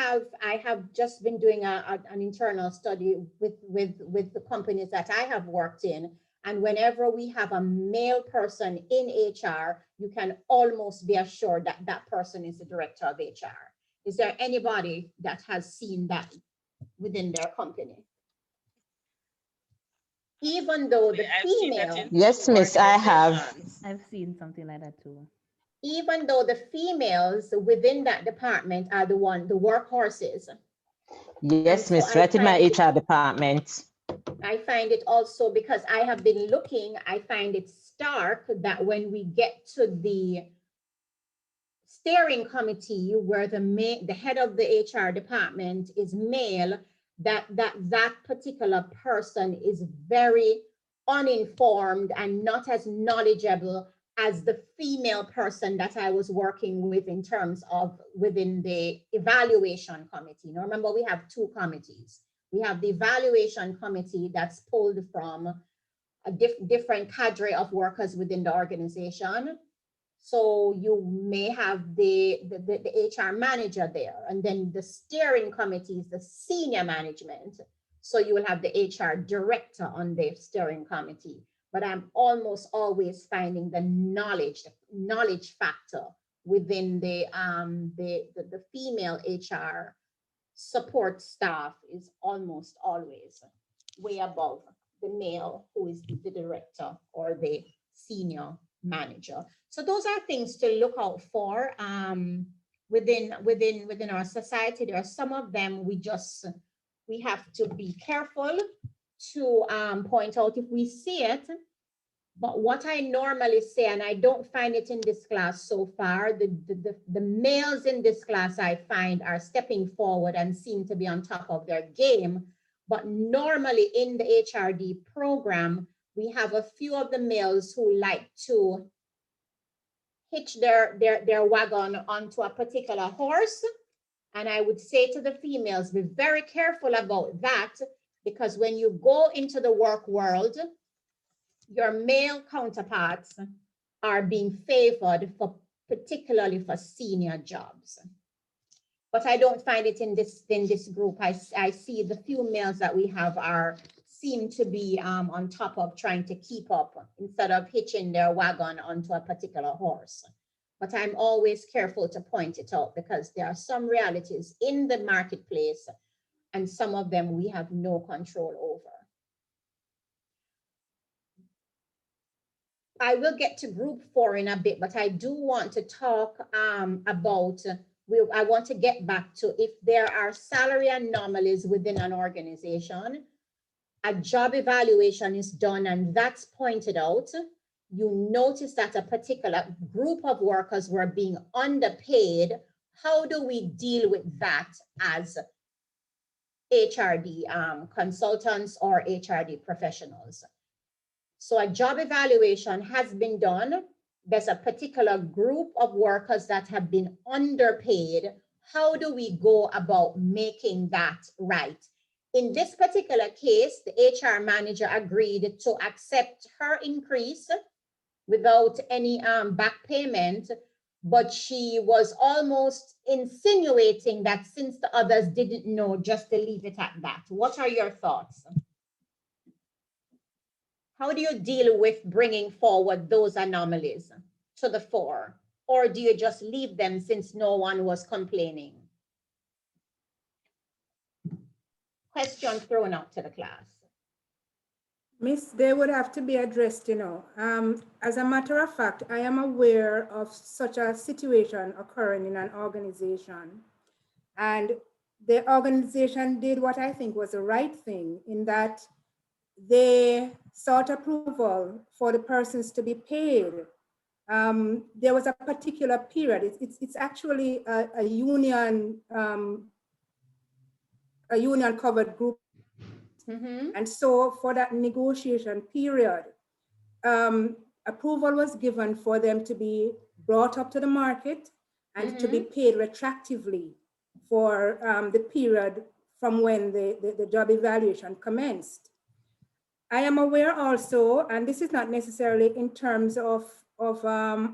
have just been doing an internal study with the companies that I have worked in. And whenever we have a male person in HR, you can almost be assured that that person is the director of HR. Is there anybody that has seen that within their company? Even though the female. Yes, Miss, I have. I've seen something like that too. Even though the females within that department are the workhorses. Yes, Miss, right in my HR department. I find it also, because I have been looking, I find it stark that when we get to the steering committee where the head of the HR department is male, that particular person is very uninformed and not as knowledgeable as the female person that I was working with in terms of within the evaluation committee. Now remember, we have two committees. We have the evaluation committee that's pulled from a different cadre of workers within the organization. So you may have the HR manager there, and then the steering committee is the senior management. So you will have the HR director on the steering committee. But I'm almost always finding the knowledge factor within the female HR support staff is almost always way above the male who is the director or the senior manager. So those are things to look out for within our society. There are some of them we have to be careful to point out if we see it. But what I normally say, and I don't find it in this class so far, the males in this class I find are stepping forward and seem to be on top of their game. But normally in the HRD program, we have a few of the males who like to hitch their wagon onto a particular horse. And I would say to the females, be very careful about that, because when you go into the work world, your male counterparts are being favored for, particularly for senior jobs. But I don't find it in this group. I see the few males that we have seem to be on top of trying to keep up instead of hitching their wagon onto a particular horse. But I'm always careful to point it out, because there are some realities in the marketplace and some of them we have no control over. I will get to group 4 in a bit, but I do want to talk about, I want to get back to if there are salary anomalies within an organization, a job evaluation is done and that's pointed out. You notice that a particular group of workers were being underpaid. How do we deal with that as HRD consultants or HRD professionals? So a job evaluation has been done. There's a particular group of workers that have been underpaid. How do we go about making that right? In this particular case, the HR manager agreed to accept her increase without any back payment, but she was almost insinuating that since the others didn't know, just to leave it at that. What are your thoughts? How do you deal with bringing forward those anomalies to the fore? Or do you just leave them since no one was complaining? Question thrown out to the class. Miss, they would have to be addressed, you know. As a matter of fact, I am aware of such a situation occurring in an organization. And the organization did what I think was the right thing, in that they sought approval for the persons to be paid. There was a particular period. It's actually a union covered group. And so for that negotiation period, approval was given for them to be brought up to the market and to be paid retroactively for the period from when the job evaluation commenced. I am aware also, and this is not necessarily in terms of a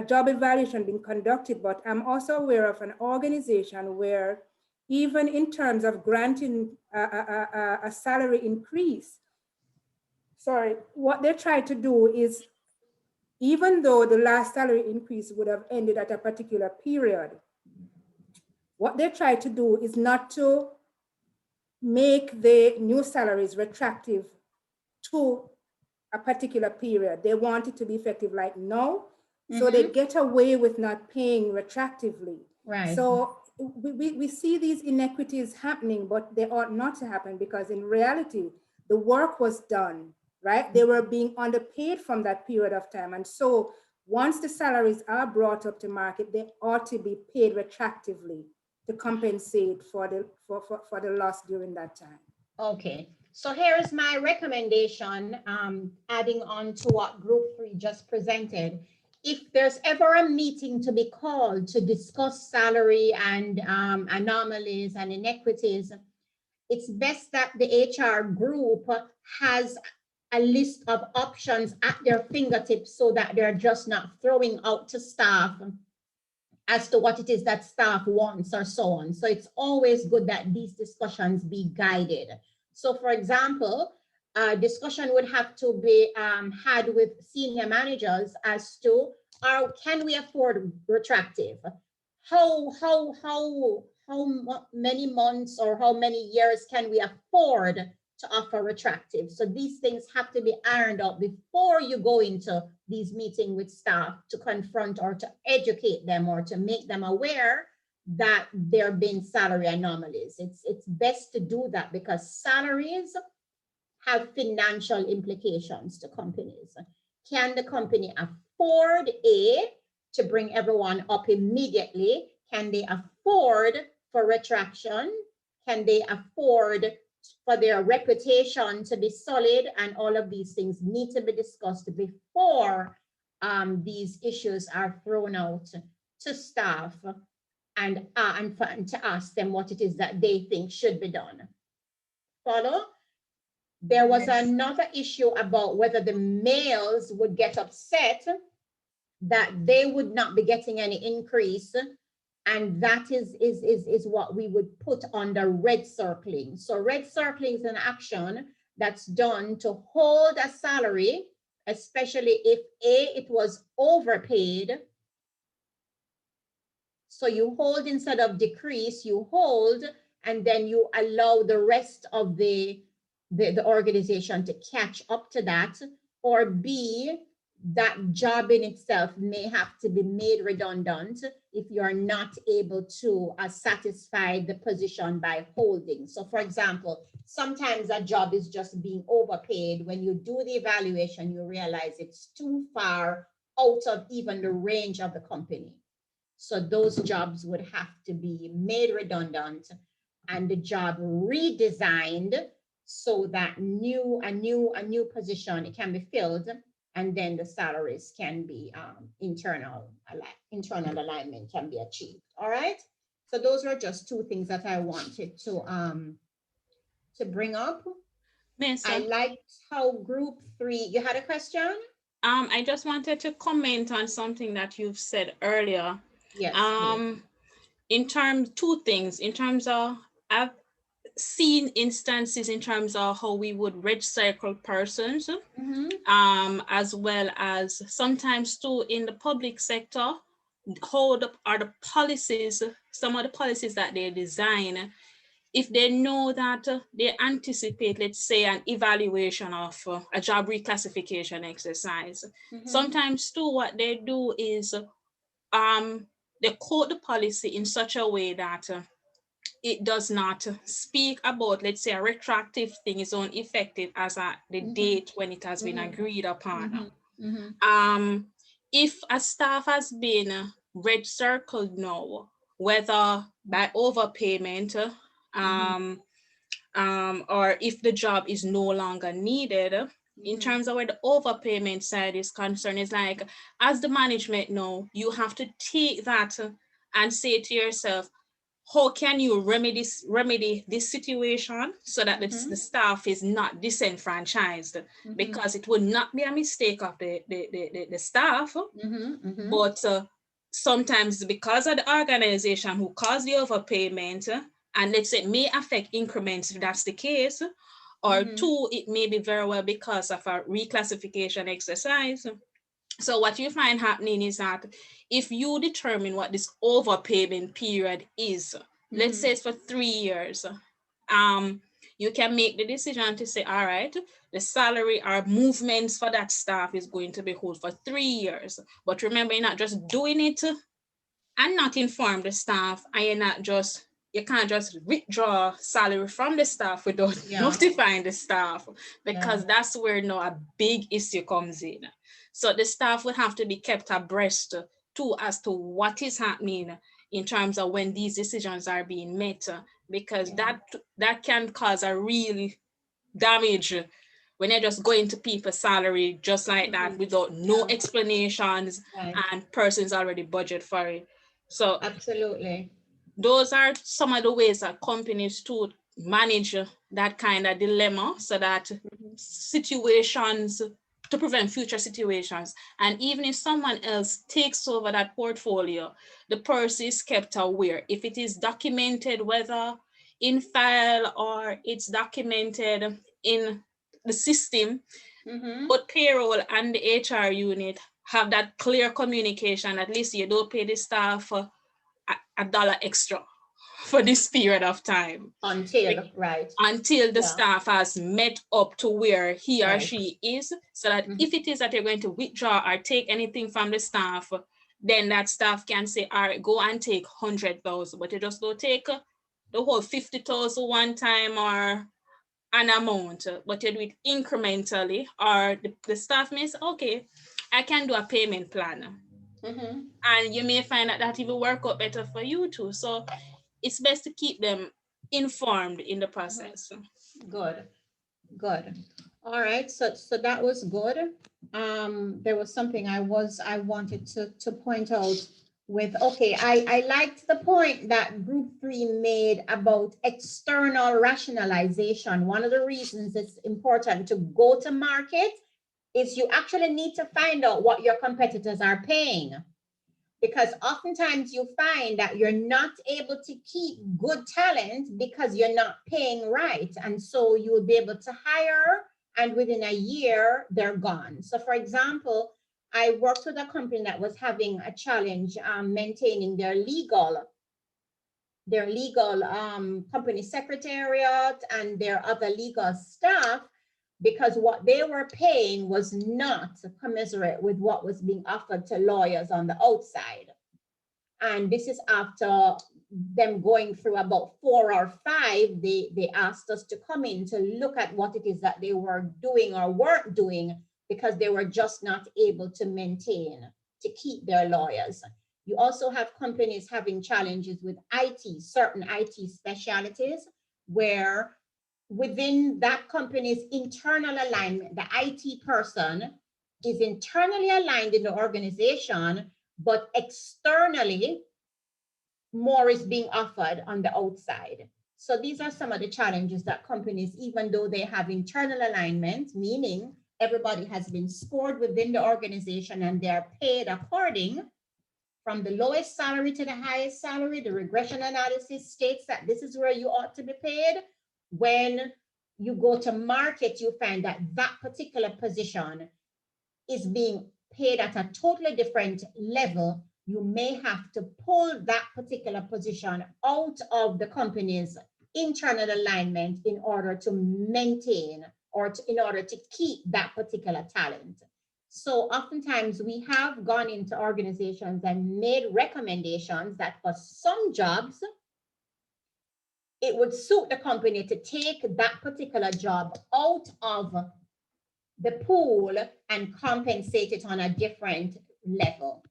job evaluation being conducted, but I'm also aware of an organization where even in terms of granting a salary increase, what they try to do is, even though the last salary increase would have ended at a particular period, what they try to do is not to make the new salaries retroactive to a particular period. They want it to be effective like now, so they get away with not paying retroactively. Right. So we see these inequities happening, but they ought not to happen, because in reality, the work was done, right? They were being underpaid from that period of time. And so once the salaries are brought up to market, they ought to be paid retroactively to compensate for the loss during that time. Okay, so here is my recommendation, adding on to what Group 3 just presented. If there's ever a meeting to be called to discuss salary and anomalies and inequities, it's best that the HR group has a list of options at their fingertips, so that they're just not throwing out to staff as to what it is that staff wants or so on. So it's always good that these discussions be guided. So for example, discussion would have to be had with senior managers as to, can we afford retroactive? How many months or how many years can we afford to offer retroactive? So these things have to be ironed out before you go into these meetings with staff to confront or to educate them or to make them aware that there have been salary anomalies. It's best to do that, because salaries have financial implications to companies. Can the company afford to bring everyone up immediately? Can they afford for retraction? Can they afford for their reputation to be solid? And all of these things need to be discussed before these issues are thrown out to staff and to ask them what it is that they think should be done. Follow? There was another issue about whether the males would get upset that they would not be getting any increase. And that is what we would put under red circling. So red circling is an action that's done to hold a salary, especially if it was overpaid. So you hold instead of decrease, you hold, and then you allow the rest of the organization to catch up to that. Or B, that job in itself may have to be made redundant if you are not able to satisfy the position by holding. So for example, sometimes a job is just being overpaid. When you do the evaluation, you realize it's too far out of even the range of the company. So those jobs would have to be made redundant and the job redesigned so that a new position, it can be filled, and then the salaries can be internal alignment can be achieved. All right. So those were just two things that I wanted to bring up. I liked how group 3, you had a question? I just wanted to comment on something that you've said earlier. Yes. In terms, two things, in terms of, I've seen instances in terms of how we would red circle persons, as well as sometimes too in the public sector, hold up are the policies, some of the policies that they design, if they know that they anticipate, let's say, an evaluation of a job reclassification exercise. Sometimes too, what they do is they code the policy in such a way that it does not speak about, let's say, a retroactive thing is only effective as at the date when it has been agreed upon. If a staff has been red circled now, whether by overpayment or if the job is no longer needed, in terms of where the overpayment side is concerned, it's like, as the management know, you have to take that and say to yourself, how can you remedy this situation so that the staff is not disenfranchised? Because it would not be a mistake of the staff, but sometimes because of the organization who caused the overpayment, and let's say it may affect increments if that's the case, or two, it may be very well because of a reclassification exercise. So what you find happening is that if you determine what this overpayment period is, let's say it's for 3 years, you can make the decision to say, all right, the salary or movements for that staff is going to be held for 3 years. But remember, you're not just doing it and not inform the staff, and you can't just withdraw salary from the staff without notifying the staff, because that's where a big issue comes in. So the staff would have to be kept abreast too as to what is happening in terms of when these decisions are being met, because that can cause a real damage when you're just going to people's salary just like that without no explanations and persons already budget for it. So absolutely, those are some of the ways that companies to manage that kind of dilemma, so that situations, to prevent future situations. And even if someone else takes over that portfolio, the person is kept aware. If it is documented, whether in file or it's documented in the system, but payroll and the HR unit have that clear communication. At least you don't pay the staff $1 extra for this period of time until the staff has met up to where he or she is, so that if it is that you're going to withdraw or take anything from the staff, then that staff can say, all right, go and take 100,000, but you just don't take the whole 50,000 one time or an amount, but you do it incrementally, or the staff may say, okay, I can do a payment plan. And you may find that even work out better for you too. So it's best to keep them informed in the process. Good. All right, so that was good. There was something I wanted to point out with, okay, I liked the point that group 3 made about external rationalization. One of the reasons it's important to go to market is you actually need to find out what your competitors are paying. Because oftentimes you find that you're not able to keep good talent because you're not paying right. And so you will be able to hire, and within a year, they're gone. So for example, I worked with a company that was having a challenge maintaining their legal company secretariat and their other legal staff, because what they were paying was not commensurate with what was being offered to lawyers on the outside. And this is after them going through about 4 or 5, they asked us to come in to look at what it is that they were doing or weren't doing, because they were just not able to maintain, to keep their lawyers. You also have companies having challenges with IT, certain IT specialties, where within that company's internal alignment, the IT person is internally aligned in the organization, but externally, more is being offered on the outside. So these are some of the challenges that companies, even though they have internal alignment, meaning everybody has been scored within the organization and they're paid according, from the lowest salary to the highest salary, the regression analysis states that this is where you ought to be paid. When you go to market, you find that that particular position is being paid at a totally different level. You may have to pull that particular position out of the company's internal alignment in order to maintain or in order to keep that particular talent. So oftentimes we have gone into organizations and made recommendations that for some jobs, it would suit the company to take that particular job out of the pool and compensate it on a different level,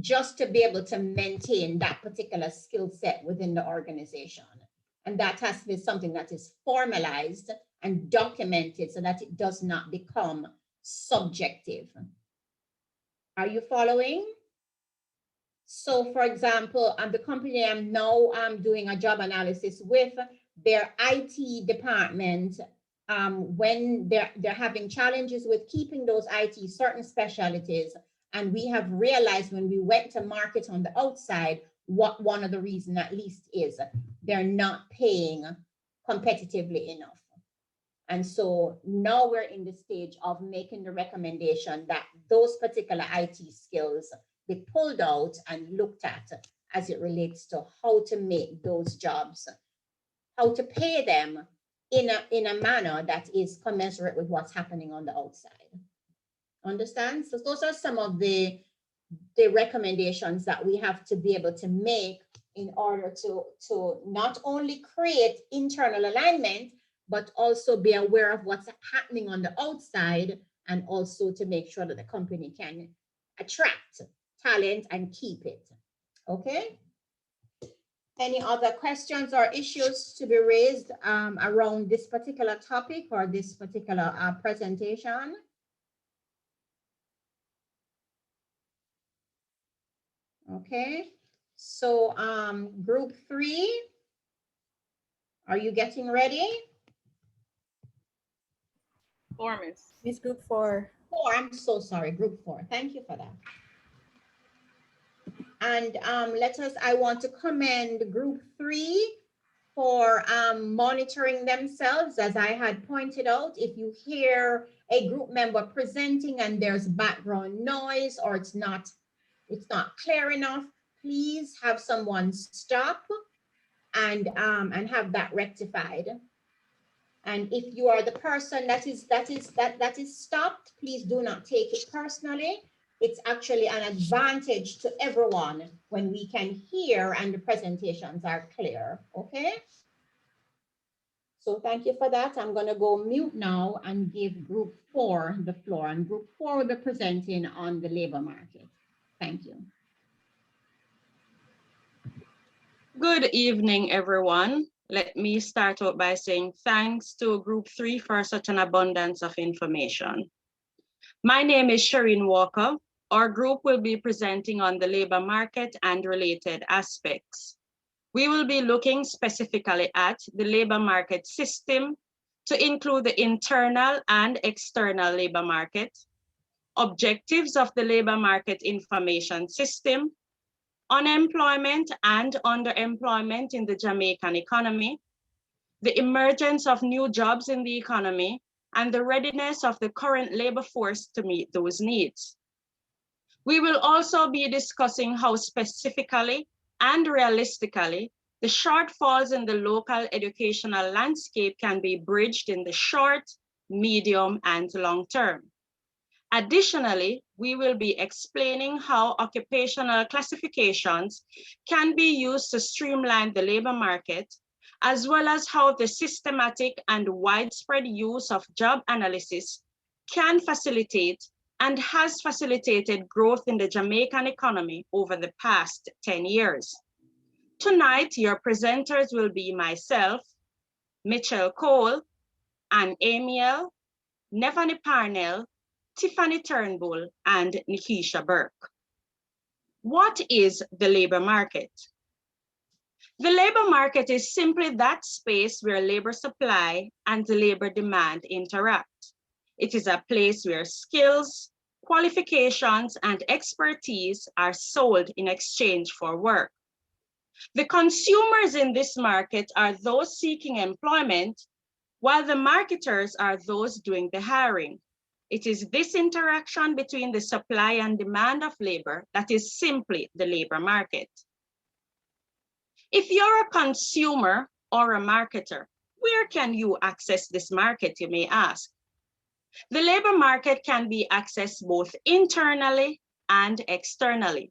just to be able to maintain that particular skill set within the organization. And that has to be something that is formalized and documented so that it does not become subjective. Are you following? So for example, the company I'm now doing a job analysis with, their IT department, when they're having challenges with keeping those IT certain specialties, and we have realized when we went to market on the outside, what one of the reasons at least is they're not paying competitively enough. And so now we're in the stage of making the recommendation that those particular IT skills be pulled out and looked at as it relates to how to make those jobs, how to pay them in a manner that is commensurate with what's happening on the outside. Understand? So those are some of the recommendations that we have to be able to make in order to not only create internal alignment, but also be aware of what's happening on the outside, and also to make sure that the company can attract talent and keep it. Okay? Any other questions or issues to be raised around this particular topic or this particular presentation? Okay, so group 3, are you getting ready? 4, Miss. Miss Group 4. 4, I'm so sorry, group 4. Thank you for that. And I want to commend group 3 for monitoring themselves. As I had pointed out, if you hear a group member presenting and there's background noise or it's not clear enough, please have someone stop and have that rectified. And if you are the person that is stopped, please do not take it personally. It's actually an advantage to everyone when we can hear and the presentations are clear, okay? So thank you for that. I'm gonna go mute now and give group 4 the floor, and group 4 will be presenting on the labor market. Thank you. Good evening, everyone. Let me start out by saying thanks to Group 3 for such an abundance of information. My name is Shireen Walker. Our group will be presenting on the labor market and related aspects. We will be looking specifically at the labor market system to include the internal and external labor market, objectives of the labor market information system, unemployment and underemployment in the Jamaican economy, the emergence of new jobs in the economy, and the readiness of the current labor force to meet those needs. We will also be discussing how specifically and realistically the shortfalls in the local educational landscape can be bridged in the short, medium, and long term. Additionally, we will be explaining how occupational classifications can be used to streamline the labor market, as well as how the systematic and widespread use of job analysis can facilitate and has facilitated growth in the Jamaican economy over the past 10 years. Tonight, your presenters will be myself, Michelle Cole, Ann Amiel, Nevani Parnell, Tiffany Turnbull, and Nikisha Burke. What is the labor market? The labor market is simply that space where labor supply and the labor demand interact. It is a place where skills, qualifications, and expertise are sold in exchange for work. The consumers in this market are those seeking employment, while the marketers are those doing the hiring. It is this interaction between the supply and demand of labor that is simply the labor market. If you're a consumer or a marketer, where can you access this market, you may ask? The labor market can be accessed both internally and externally.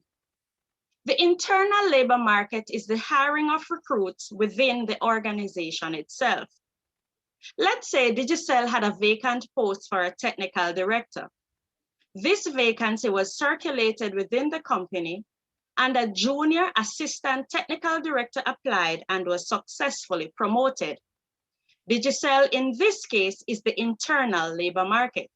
The internal labor market is the hiring of recruits within the organization itself. Let's say Digicel had a vacant post for a technical director. This vacancy was circulated within the company, and a junior assistant technical director applied and was successfully promoted. Digicel in this case is the internal labor market.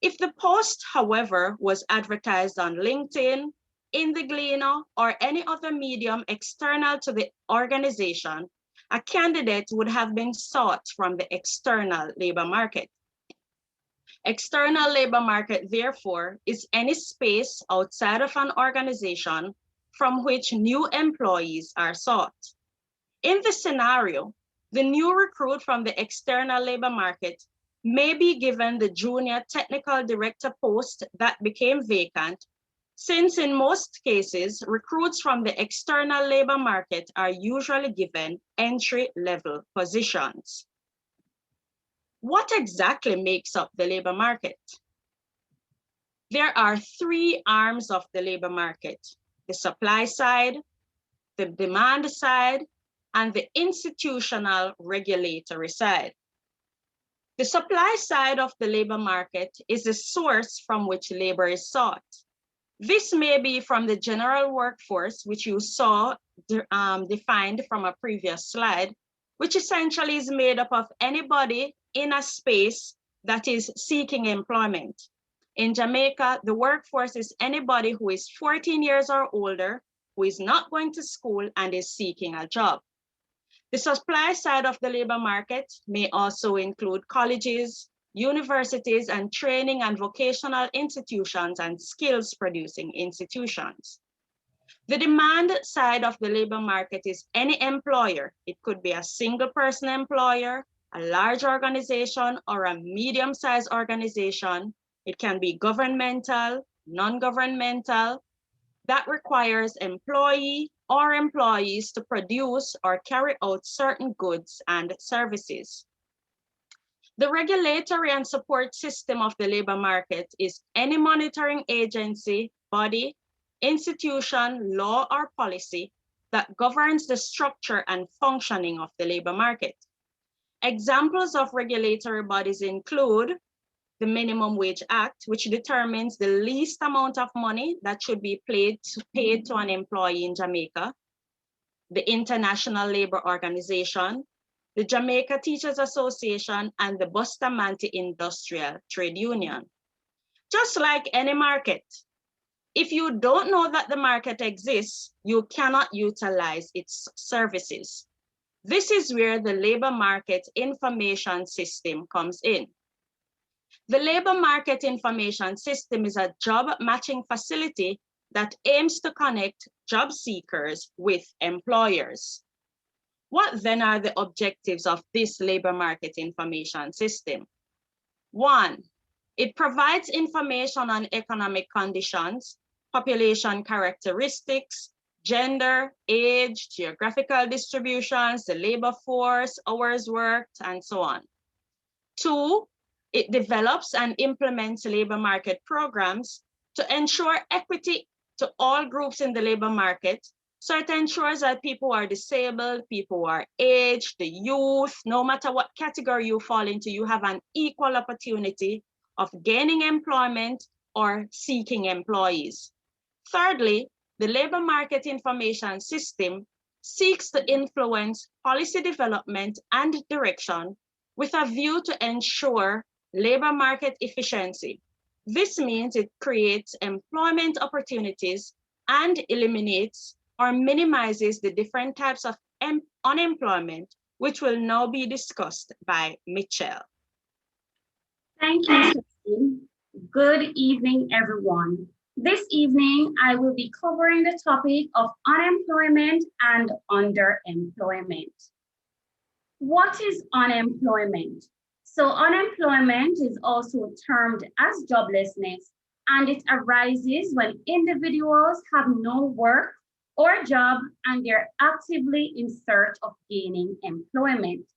If the post, however, was advertised on LinkedIn, in the Gleaner, or any other medium external to the organization, a candidate would have been sought from the external labor market. External labor market, therefore, is any space outside of an organization from which new employees are sought. In this scenario, the new recruit from the external labor market may be given the junior technical director post that became vacant, since in most cases, recruits from the external labor market are usually given entry-level positions. What exactly makes up the labor market? There are three arms of the labor market: the supply side, the demand side, and the institutional regulatory side. The supply side of the labor market is the source from which labor is sought. This may be from the general workforce, which you saw defined from a previous slide, which essentially is made up of anybody in a space that is seeking employment. In Jamaica, the workforce is anybody who is 14 years or older, who is not going to school and is seeking a job. The supply side of the labor market may also include colleges, universities, and training and vocational institutions and skills producing institutions. The demand side of the labor market is any employer. It could be a single person employer, a large organization, or a medium-sized organization. It can be governmental, non-governmental, that requires employee or employees to produce or carry out certain goods and services. The regulatory and support system of the labor market is any monitoring agency, body, institution, law, or policy that governs the structure and functioning of the labor market. Examples of regulatory bodies include the Minimum Wage Act, which determines the least amount of money that should be paid to an employee in Jamaica. the International Labor Organization, the Jamaica Teachers Association, and the Bustamante Industrial Trade Union. Just like any market, if you don't know that the market exists, you cannot utilize its services. This is where the labor market information system comes in. The labor market information system is a job matching facility that aims to connect job seekers with employers. What then are the objectives of this labor market information system? 1, it provides information on economic conditions, population characteristics, gender, age, geographical distributions, the labor force, hours worked, and so on. 2, it develops and implements labor market programs to ensure equity to all groups in the labor market. So it ensures that people who are disabled, people who are aged, the youth, no matter what category you fall into, you have an equal opportunity of gaining employment or seeking employees. Thirdly, the labor market information system seeks to influence policy development and direction with a view to ensure labor market efficiency. This means it creates employment opportunities and eliminates or minimizes the different types of unemployment, which will now be discussed by Michelle. Thank you, Christine. Good evening, everyone. This evening, I will be covering the topic of unemployment and underemployment. What is unemployment? So unemployment is also termed as joblessness, and it arises when individuals have no work or job and they're actively in search of gaining employment.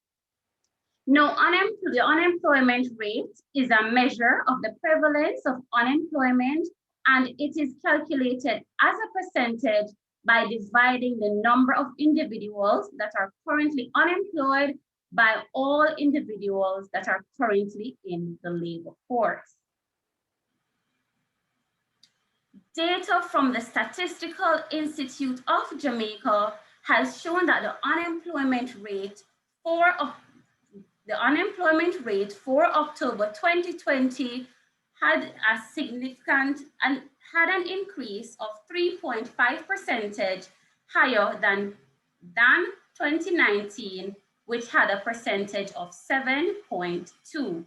Now, the unemployment rate is a measure of the prevalence of unemployment, and it is calculated as a percentage by dividing the number of individuals that are currently unemployed by all individuals that are currently in the labor force. Data from the Statistical Institute of Jamaica has shown that the unemployment rate for October 2020 had a significant and had an increase of 3.5% higher than 2019, which had a percentage of 7.2.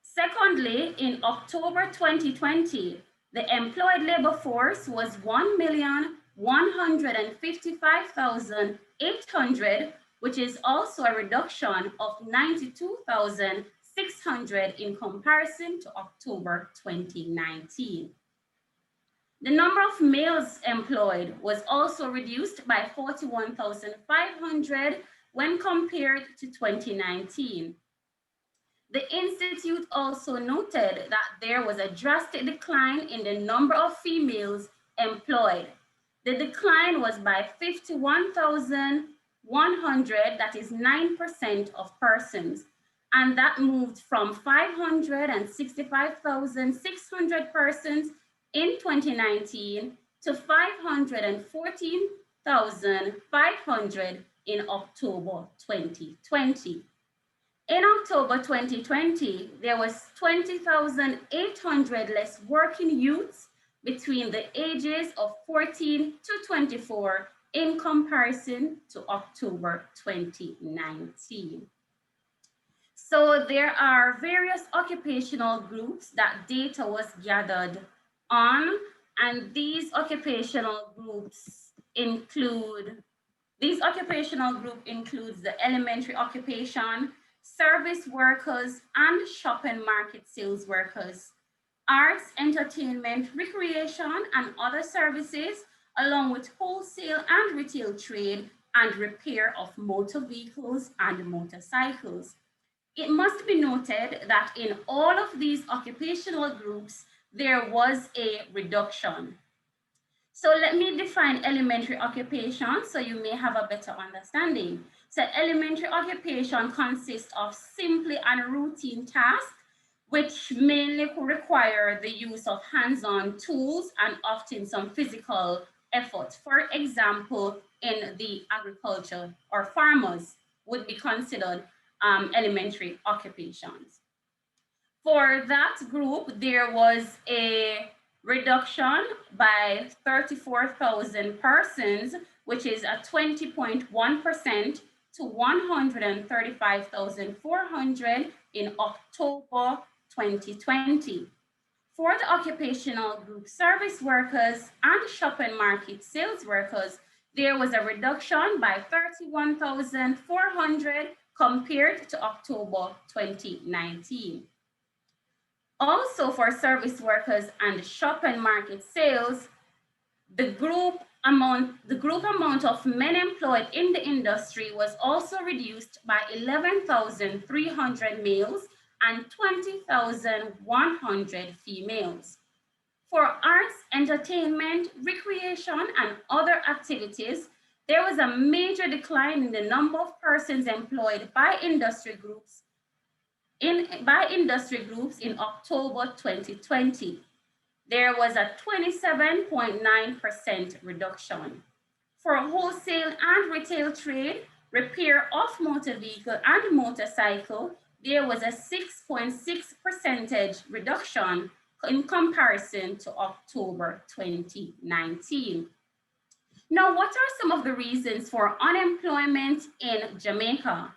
Secondly, in October 2020, the employed labor force was 1,155,800, which is also a reduction of 92,600 in comparison to October 2019. The number of males employed was also reduced by 41,500 when compared to 2019. The Institute also noted that there was a drastic decline in the number of females employed. The decline was by 51,100, that is 9% of persons, and that moved from 565,600 persons in 2019 to 514,500 in October 2020. In October 2020, there was 20,800 less working youths between the ages of 14 to 24 in comparison to October 2019. So there are various occupational groups that data was gathered on, and these occupational groups includes the elementary occupation, service workers, and shop and market sales workers, arts, entertainment, recreation, and other services, along with wholesale and retail trade and repair of motor vehicles and motorcycles. It must be noted that in all of these occupational groups, there was a reduction. So let me define elementary occupation so you may have a better understanding. So elementary occupation consists of simply and routine tasks, which mainly require the use of hands-on tools and often some physical effort. For example, in the agriculture or farmers would be considered elementary occupations. For that group, there was a reduction by 34,000 persons, which is a 20.1% to 135,400 in October 2020. For the occupational group service workers and shop and market sales workers, there was a reduction by 31,400 compared to October 2019. Also for service workers and shop and market sales, the group amount of men employed in the industry was also reduced by 11,300 males and 20,100 females. For arts, entertainment, recreation, and other activities, there was a major decline in the number of persons employed by industry groups in October 2020. There was a 27.9% reduction. For wholesale and retail trade, repair of motor vehicle and motorcycle, there was a 6.6% reduction in comparison to October 2019. Now, what are some of the reasons for unemployment in Jamaica?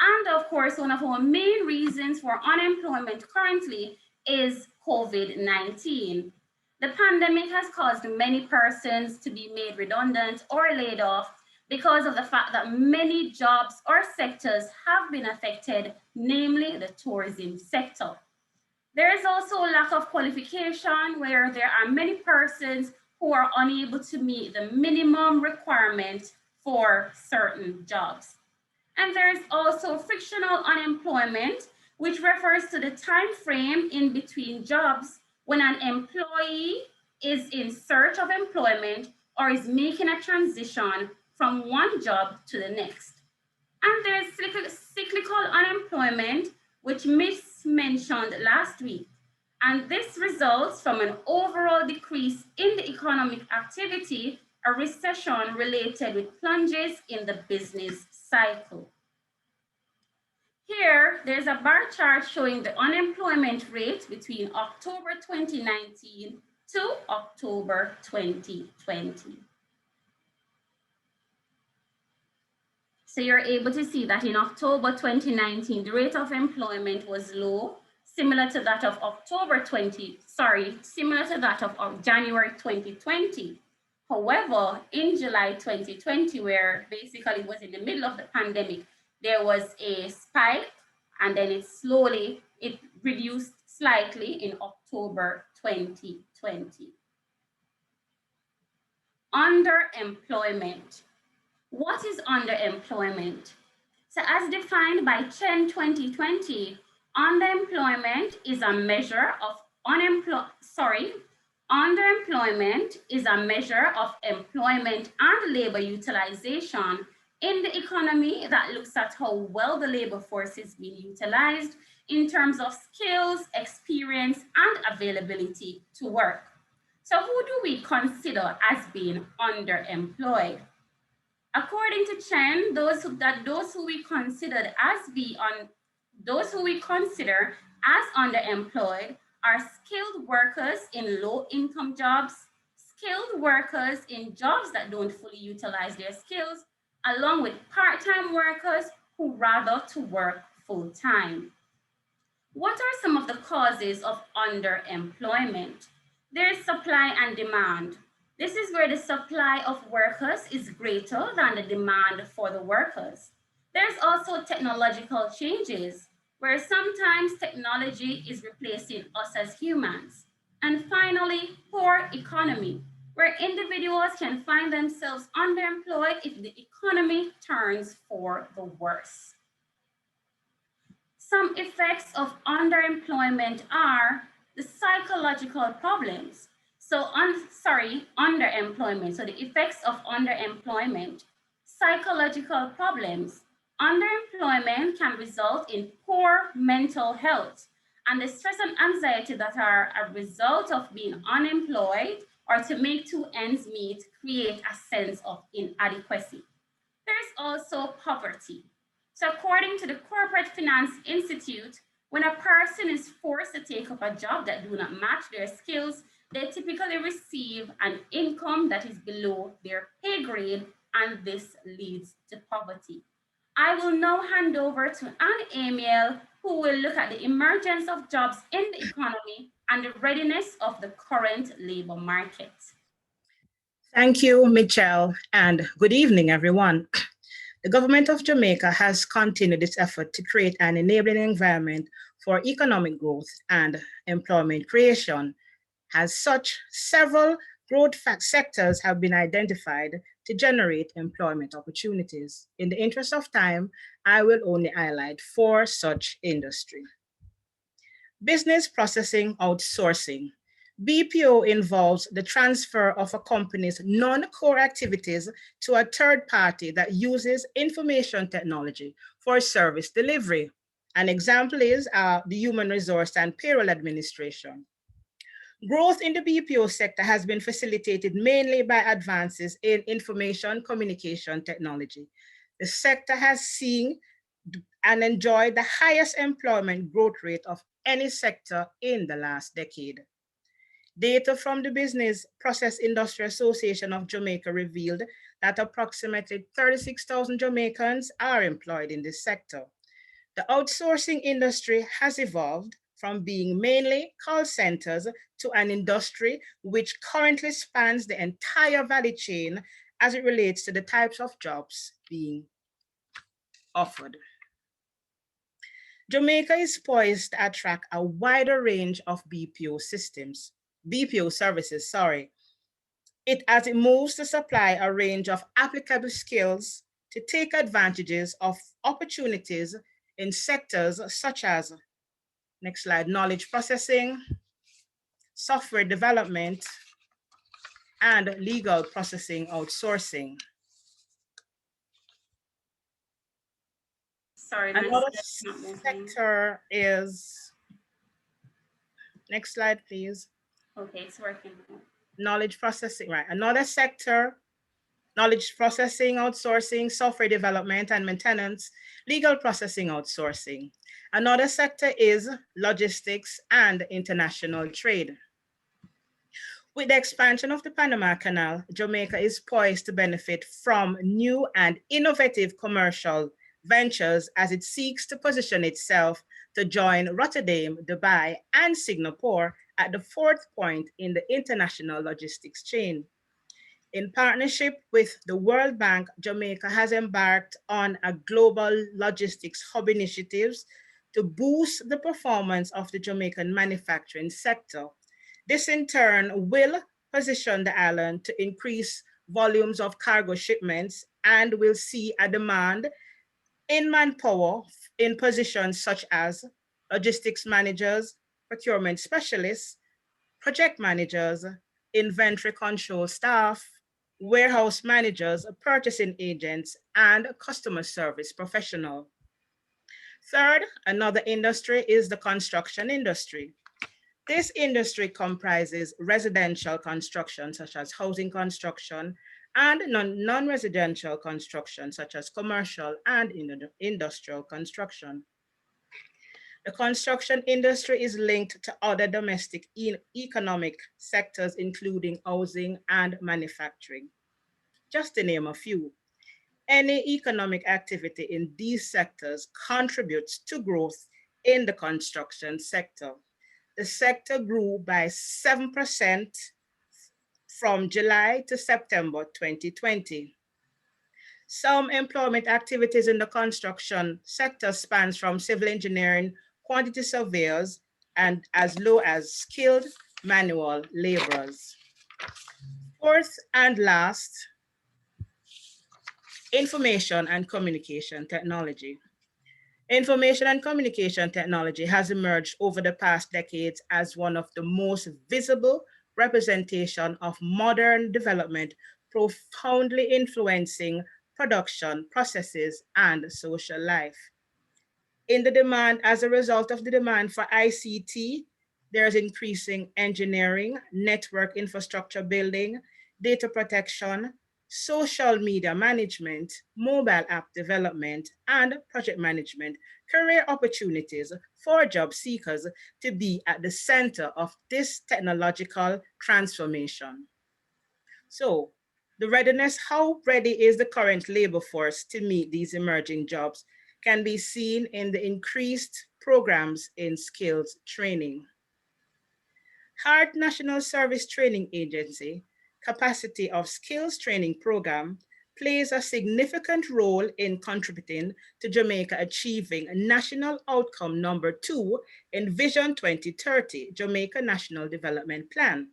And of course, one of our main reasons for unemployment currently is COVID-19. The pandemic has caused many persons to be made redundant or laid off because of the fact that many jobs or sectors have been affected, namely the tourism sector. There is also a lack of qualification where there are many persons who are unable to meet the minimum requirement for certain jobs. And there is also frictional unemployment, which refers to the time frame in between jobs when an employee is in search of employment or is making a transition from one job to the next. And there's cyclical unemployment, which Miss mentioned last week. And this results from an overall decrease in the economic activity, a recession related with plunges in the business cycle. Here, there's a bar chart showing the unemployment rate between October 2019 to October 2020. So you're able to see that in October 2019, the rate of employment was low, similar to that of January 2020. However, in July 2020, where basically it was in the middle of the pandemic, there was a spike and then it reduced slightly in October 2020. Underemployment. What is underemployment? So as defined by Chen 2020, underemployment is a measure of underemployment is a measure of employment and labor utilization in the economy that looks at how well the labor force is being utilized in terms of skills, experience, and availability to work. So who do we consider as being underemployed? According to Chen, those who we consider as underemployed are skilled workers in low-income jobs, skilled workers in jobs that don't fully utilize their skills, along with part-time workers who rather to work full-time. What are some of the causes of underemployment? There's supply and demand. This is where the supply of workers is greater than the demand for the workers. There's also technological changes, where sometimes technology is replacing us as humans. And finally, poor economy, where individuals can find themselves underemployed if the economy turns for the worse. Some effects of underemployment are the psychological problems. Underemployment. So the effects of underemployment, psychological problems. Underemployment can result in poor mental health, and the stress and anxiety that are a result of being unemployed or to make two ends meet create a sense of inadequacy. There is also poverty. So according to the Corporate Finance Institute, when a person is forced to take up a job that do not match their skills, they typically receive an income that is below their pay grade, and this leads to poverty. I will now hand over to Anne Amiel, who will look at the emergence of jobs in the economy and the readiness of the current labor market. Thank you, Michelle, and good evening, everyone. The government of Jamaica has continued its effort to create an enabling environment for economic growth and employment creation. As such, several growth sectors have been identified to generate employment opportunities. In the interest of time, I will only highlight 4 such industries. Business processing outsourcing. BPO involves the transfer of a company's non-core activities to a third party that uses information technology for service delivery. An example is the Human Resource and Payroll Administration. Growth in the BPO sector has been facilitated mainly by advances in information communication technology. The sector has seen and enjoyed the highest employment growth rate of any sector in the last decade. Data from the Business Process Industry Association of Jamaica revealed that approximately 36,000 Jamaicans are employed in this sector. The outsourcing industry has evolved from being mainly call centers to an industry which currently spans the entire value chain as it relates to the types of jobs being offered. Jamaica is poised to attract a wider range of BPO services. As it moves to supply a range of applicable skills to take advantages of opportunities in sectors such as, next slide, knowledge processing, software development, and legal processing outsourcing. Sorry, another sector is, next slide, please. Okay, it's working. Knowledge processing, right. Another sector, knowledge processing outsourcing, software development and maintenance, legal processing outsourcing. Another sector is logistics and international trade. With the expansion of the Panama Canal, Jamaica is poised to benefit from new and innovative commercial ventures as it seeks to position itself to join Rotterdam, Dubai, and Singapore at the 4th point in the international logistics chain. In partnership with the World Bank, Jamaica has embarked on a global logistics hub initiatives to boost the performance of the Jamaican manufacturing sector. This in turn will position the island to increase volumes of cargo shipments and will see a demand in manpower in positions such as logistics managers, procurement specialists, project managers, inventory control staff, warehouse managers, purchasing agents, and customer service professional. Third, another industry is the construction industry. This industry comprises residential construction, such as housing construction, and non-residential construction, such as commercial and industrial construction. The construction industry is linked to other domestic economic sectors, including housing and manufacturing, just to name a few. Any economic activity in these sectors contributes to growth in the construction sector. The sector grew by 7% from July to September 2020. Some employment activities in the construction sector spans from civil engineering, quantity surveyors, and as low as skilled manual laborers. Fourth and last, information and communication technology. Information and communication technology has emerged over the past decades as one of the most visible representation of modern development, profoundly influencing production, processes, and social life. As a result of the demand for ICT, There's increasing engineering, network infrastructure building, data protection, social media management, mobile app development, and project management, career opportunities for job seekers to be at the center of this technological transformation. So, the readiness, how ready is the current labor force to meet these emerging jobs, can be seen in the increased programs in skills training. HART National Service Training Agency Capacity of Skills Training Program plays a significant role in contributing to Jamaica achieving national outcome number 2 in Vision 2030, Jamaica National Development Plan.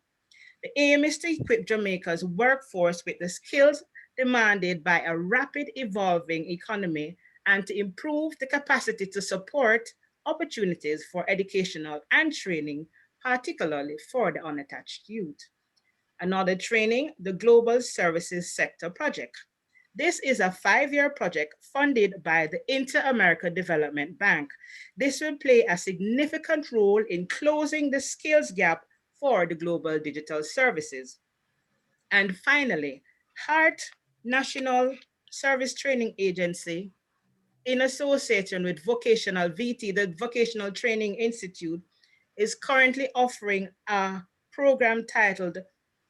The aim is to equip Jamaica's workforce with the skills demanded by a rapid evolving economy and to improve the capacity to support opportunities for educational and training, particularly for the unattached youth. Another training, the Global Services Sector Project. This is a 5-year project funded by the Inter-America Development Bank. This will play a significant role in closing the skills gap for the global digital services. And finally, HART National Service Training Agency, in association with Vocational VT, the Vocational Training Institute, is currently offering a program titled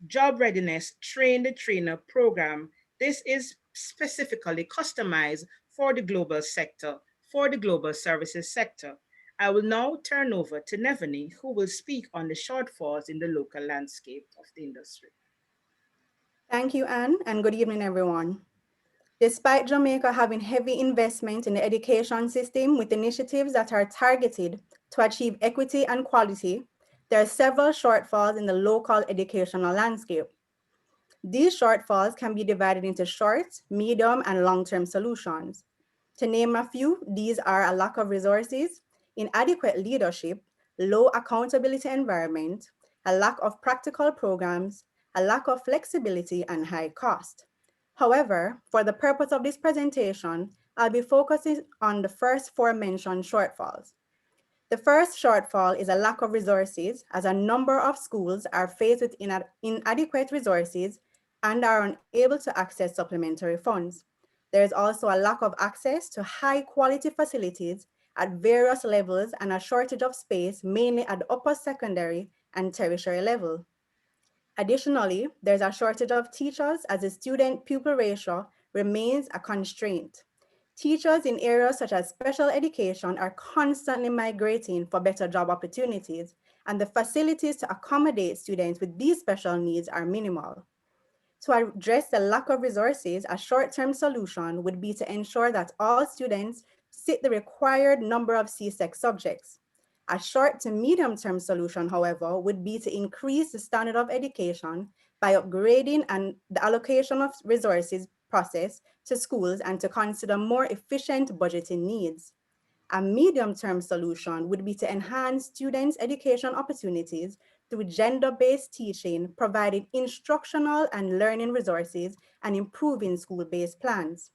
Job Readiness Train the Trainer Program. This is specifically customized for the global sector, for the global services sector. I will now turn over to Nevani, who will speak on the shortfalls in the local landscape of the industry. Thank you, Anne, and good evening, everyone. Despite Jamaica having heavy investment in the education system with initiatives that are targeted to achieve equity and quality, there are several shortfalls in the local educational landscape. These shortfalls can be divided into short, medium, and long-term solutions. To name a few, these are a lack of resources, inadequate leadership, low accountability environment, a lack of practical programs, a lack of flexibility, and high cost. However, for the purpose of this presentation, I'll be focusing on the first 4 mentioned shortfalls. The first shortfall is a lack of resources, as a number of schools are faced with inadequate resources and are unable to access supplementary funds. There is also a lack of access to high-quality facilities at various levels and a shortage of space, mainly at the upper secondary and tertiary level. Additionally, there's a shortage of teachers as the student-pupil ratio remains a constraint. Teachers in areas such as special education are constantly migrating for better job opportunities, and the facilities to accommodate students with these special needs are minimal. To address the lack of resources, a short-term solution would be to ensure that all students sit the required number of CSEC subjects. A short to medium-term solution, however, would be to increase the standard of education by upgrading and the allocation of resources process to schools and to consider more efficient budgeting needs. A medium-term solution would be to enhance students' education opportunities through gender-based teaching, providing instructional and learning resources, and improving school-based plans.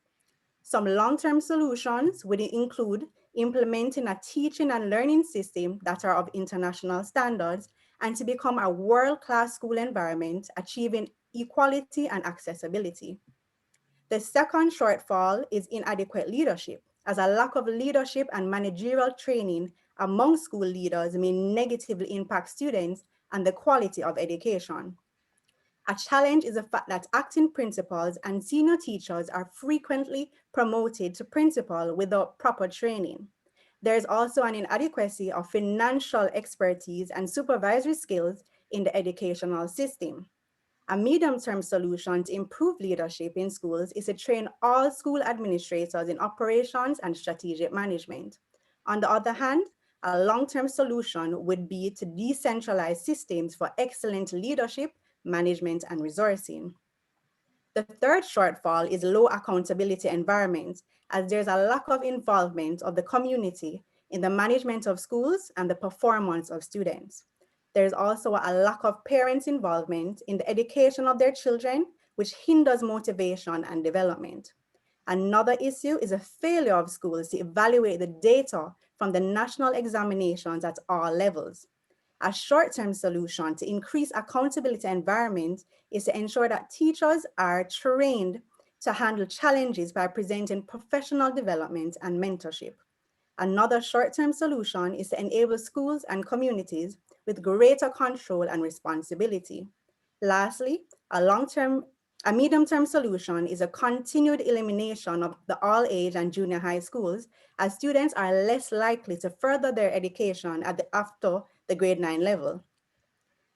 Some long-term solutions would include implementing a teaching and learning system that are of international standards and to become a world-class school environment, achieving equality and accessibility. The second shortfall is inadequate leadership, as a lack of leadership and managerial training among school leaders may negatively impact students and the quality of education. A challenge is the fact that acting principals and senior teachers are frequently promoted to principal without proper training. There is also an inadequacy of financial expertise and supervisory skills in the educational system. A medium-term solution to improve leadership in schools is to train all school administrators in operations and strategic management. On the other hand, a long-term solution would be to decentralize systems for excellent leadership, management, and resourcing. The third shortfall is low accountability environments, as there's a lack of involvement of the community in the management of schools and the performance of students. There's also a lack of parents' involvement in the education of their children, which hinders motivation and development. Another issue is a failure of schools to evaluate the data from the national examinations at all levels. A short-term solution to increase accountability environment is to ensure that teachers are trained to handle challenges by presenting professional development and mentorship. Another short-term solution is to enable schools and communities with greater control and responsibility. Lastly, a medium-term solution is a continued elimination of the all-age and junior high schools, as students are less likely to further their education after the grade 9 level.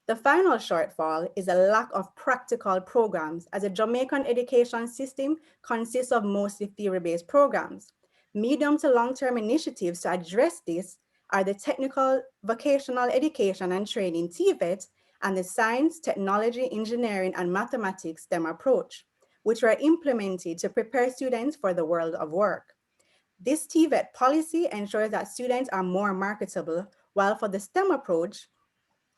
The final shortfall is a lack of practical programs, as a Jamaican education system consists of mostly theory-based programs. Medium to long-term initiatives to address this are the Technical Vocational Education and Training TVET and the Science, Technology, Engineering, and Mathematics STEM approach, which were implemented to prepare students for the world of work. This TVET policy ensures that students are more marketable, while for the STEM approach,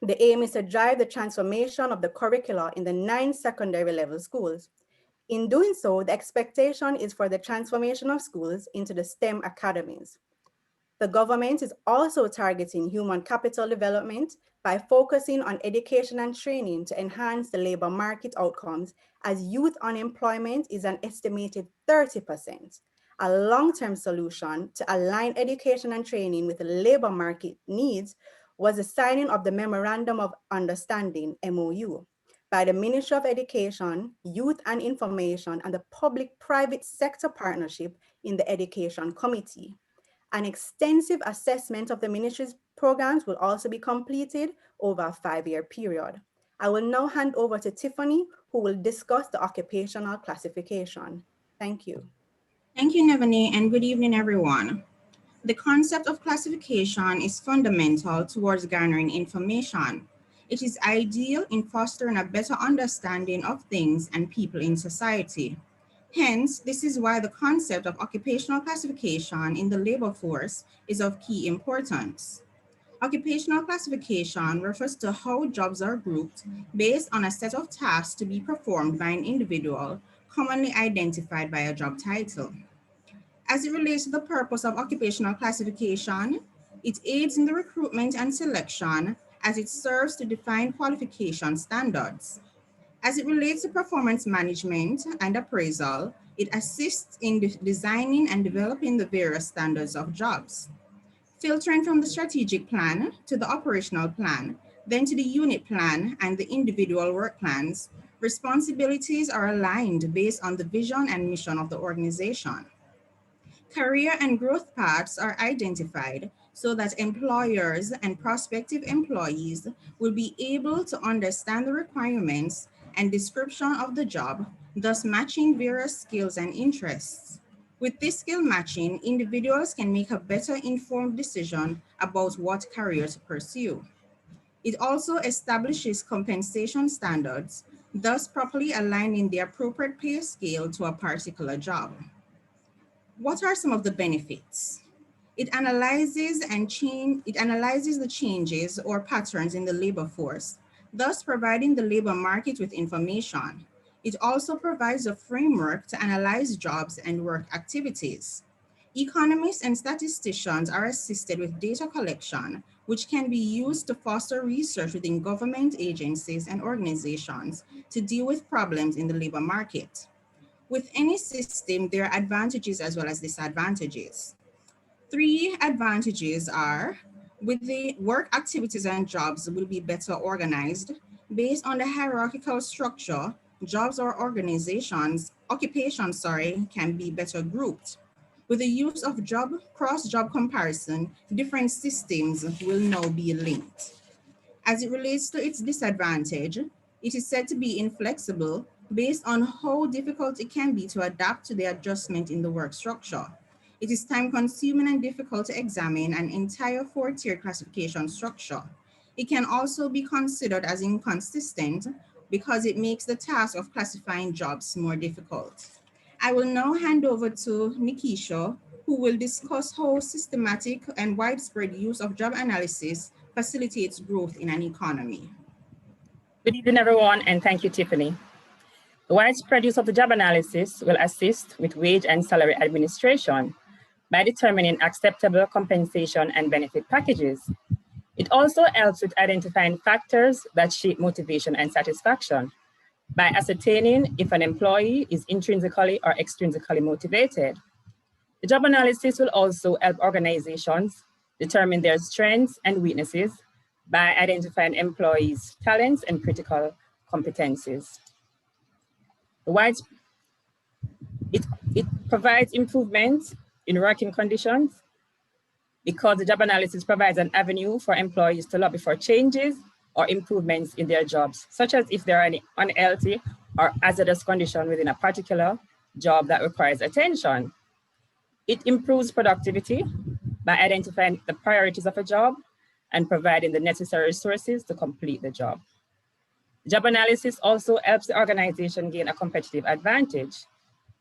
the aim is to drive the transformation of the curricula in the 9 secondary level schools. In doing so, the expectation is for the transformation of schools into the STEM academies. The government is also targeting human capital development by focusing on education and training to enhance the labor market outcomes, as youth unemployment is an estimated 30%. A long-term solution to align education and training with the labor market needs was the signing of the Memorandum of Understanding, MOU, by the Ministry of Education, Youth and Information, and the Public-Private Sector Partnership in the Education Committee. An extensive assessment of the ministry's programs will also be completed over a 5-year period. I will now hand over to Tiffany, who will discuss the occupational classification. Thank you. Thank you, Nevani, and good evening, everyone. The concept of classification is fundamental towards garnering information. It is ideal in fostering a better understanding of things and people in society. Hence, this is why the concept of occupational classification in the labor force is of key importance. Occupational classification refers to how jobs are grouped based on a set of tasks to be performed by an individual, commonly identified by a job title. As it relates to the purpose of occupational classification, it aids in the recruitment and selection as it serves to define qualification standards. As it relates to performance management and appraisal, it assists in designing and developing the various standards of jobs. Filtering from the strategic plan to the operational plan, then to the unit plan and the individual work plans, responsibilities are aligned based on the vision and mission of the organization. Career and growth paths are identified so that employers and prospective employees will be able to understand the requirements and description of the job, thus matching various skills and interests. With this skill matching, individuals can make a better informed decision about what career to pursue. It also establishes compensation standards, thus properly aligning the appropriate pay scale to a particular job. What are some of the benefits? It analyzes the changes or patterns in the labor force, thus providing the labor market with information. It also provides a framework to analyze jobs and work activities. Economists and statisticians are assisted with data collection, which can be used to foster research within government agencies and organizations to deal with problems in the labor market. With any system, there are advantages as well as disadvantages. 3 advantages are, with the work activities and jobs will be better organized. Based on the hierarchical structure, jobs or occupations can be better grouped. With the use of cross-job comparison, different systems will now be linked. As it relates to its disadvantage, it is said to be inflexible based on how difficult it can be to adapt to the adjustment in the work structure. It is time-consuming and difficult to examine an entire 4-tier classification structure. It can also be considered as inconsistent because it makes the task of classifying jobs more difficult. I will now hand over to Nikisha, who will discuss how systematic and widespread use of job analysis facilitates growth in an economy. Good evening, everyone, and thank you, Tiffany. The widespread use of the job analysis will assist with wage and salary administration by determining acceptable compensation and benefit packages. It also helps with identifying factors that shape motivation and satisfaction by ascertaining if an employee is intrinsically or extrinsically motivated. The job analysis will also help organizations determine their strengths and weaknesses by identifying employees' talents and critical competencies. It provides improvements in working conditions because the job analysis provides an avenue for employees to lobby for changes or improvements in their jobs, such as if there are any unhealthy or hazardous condition within a particular job that requires attention. It improves productivity by identifying the priorities of a job and providing the necessary resources to complete the job. Job analysis also helps the organization gain a competitive advantage.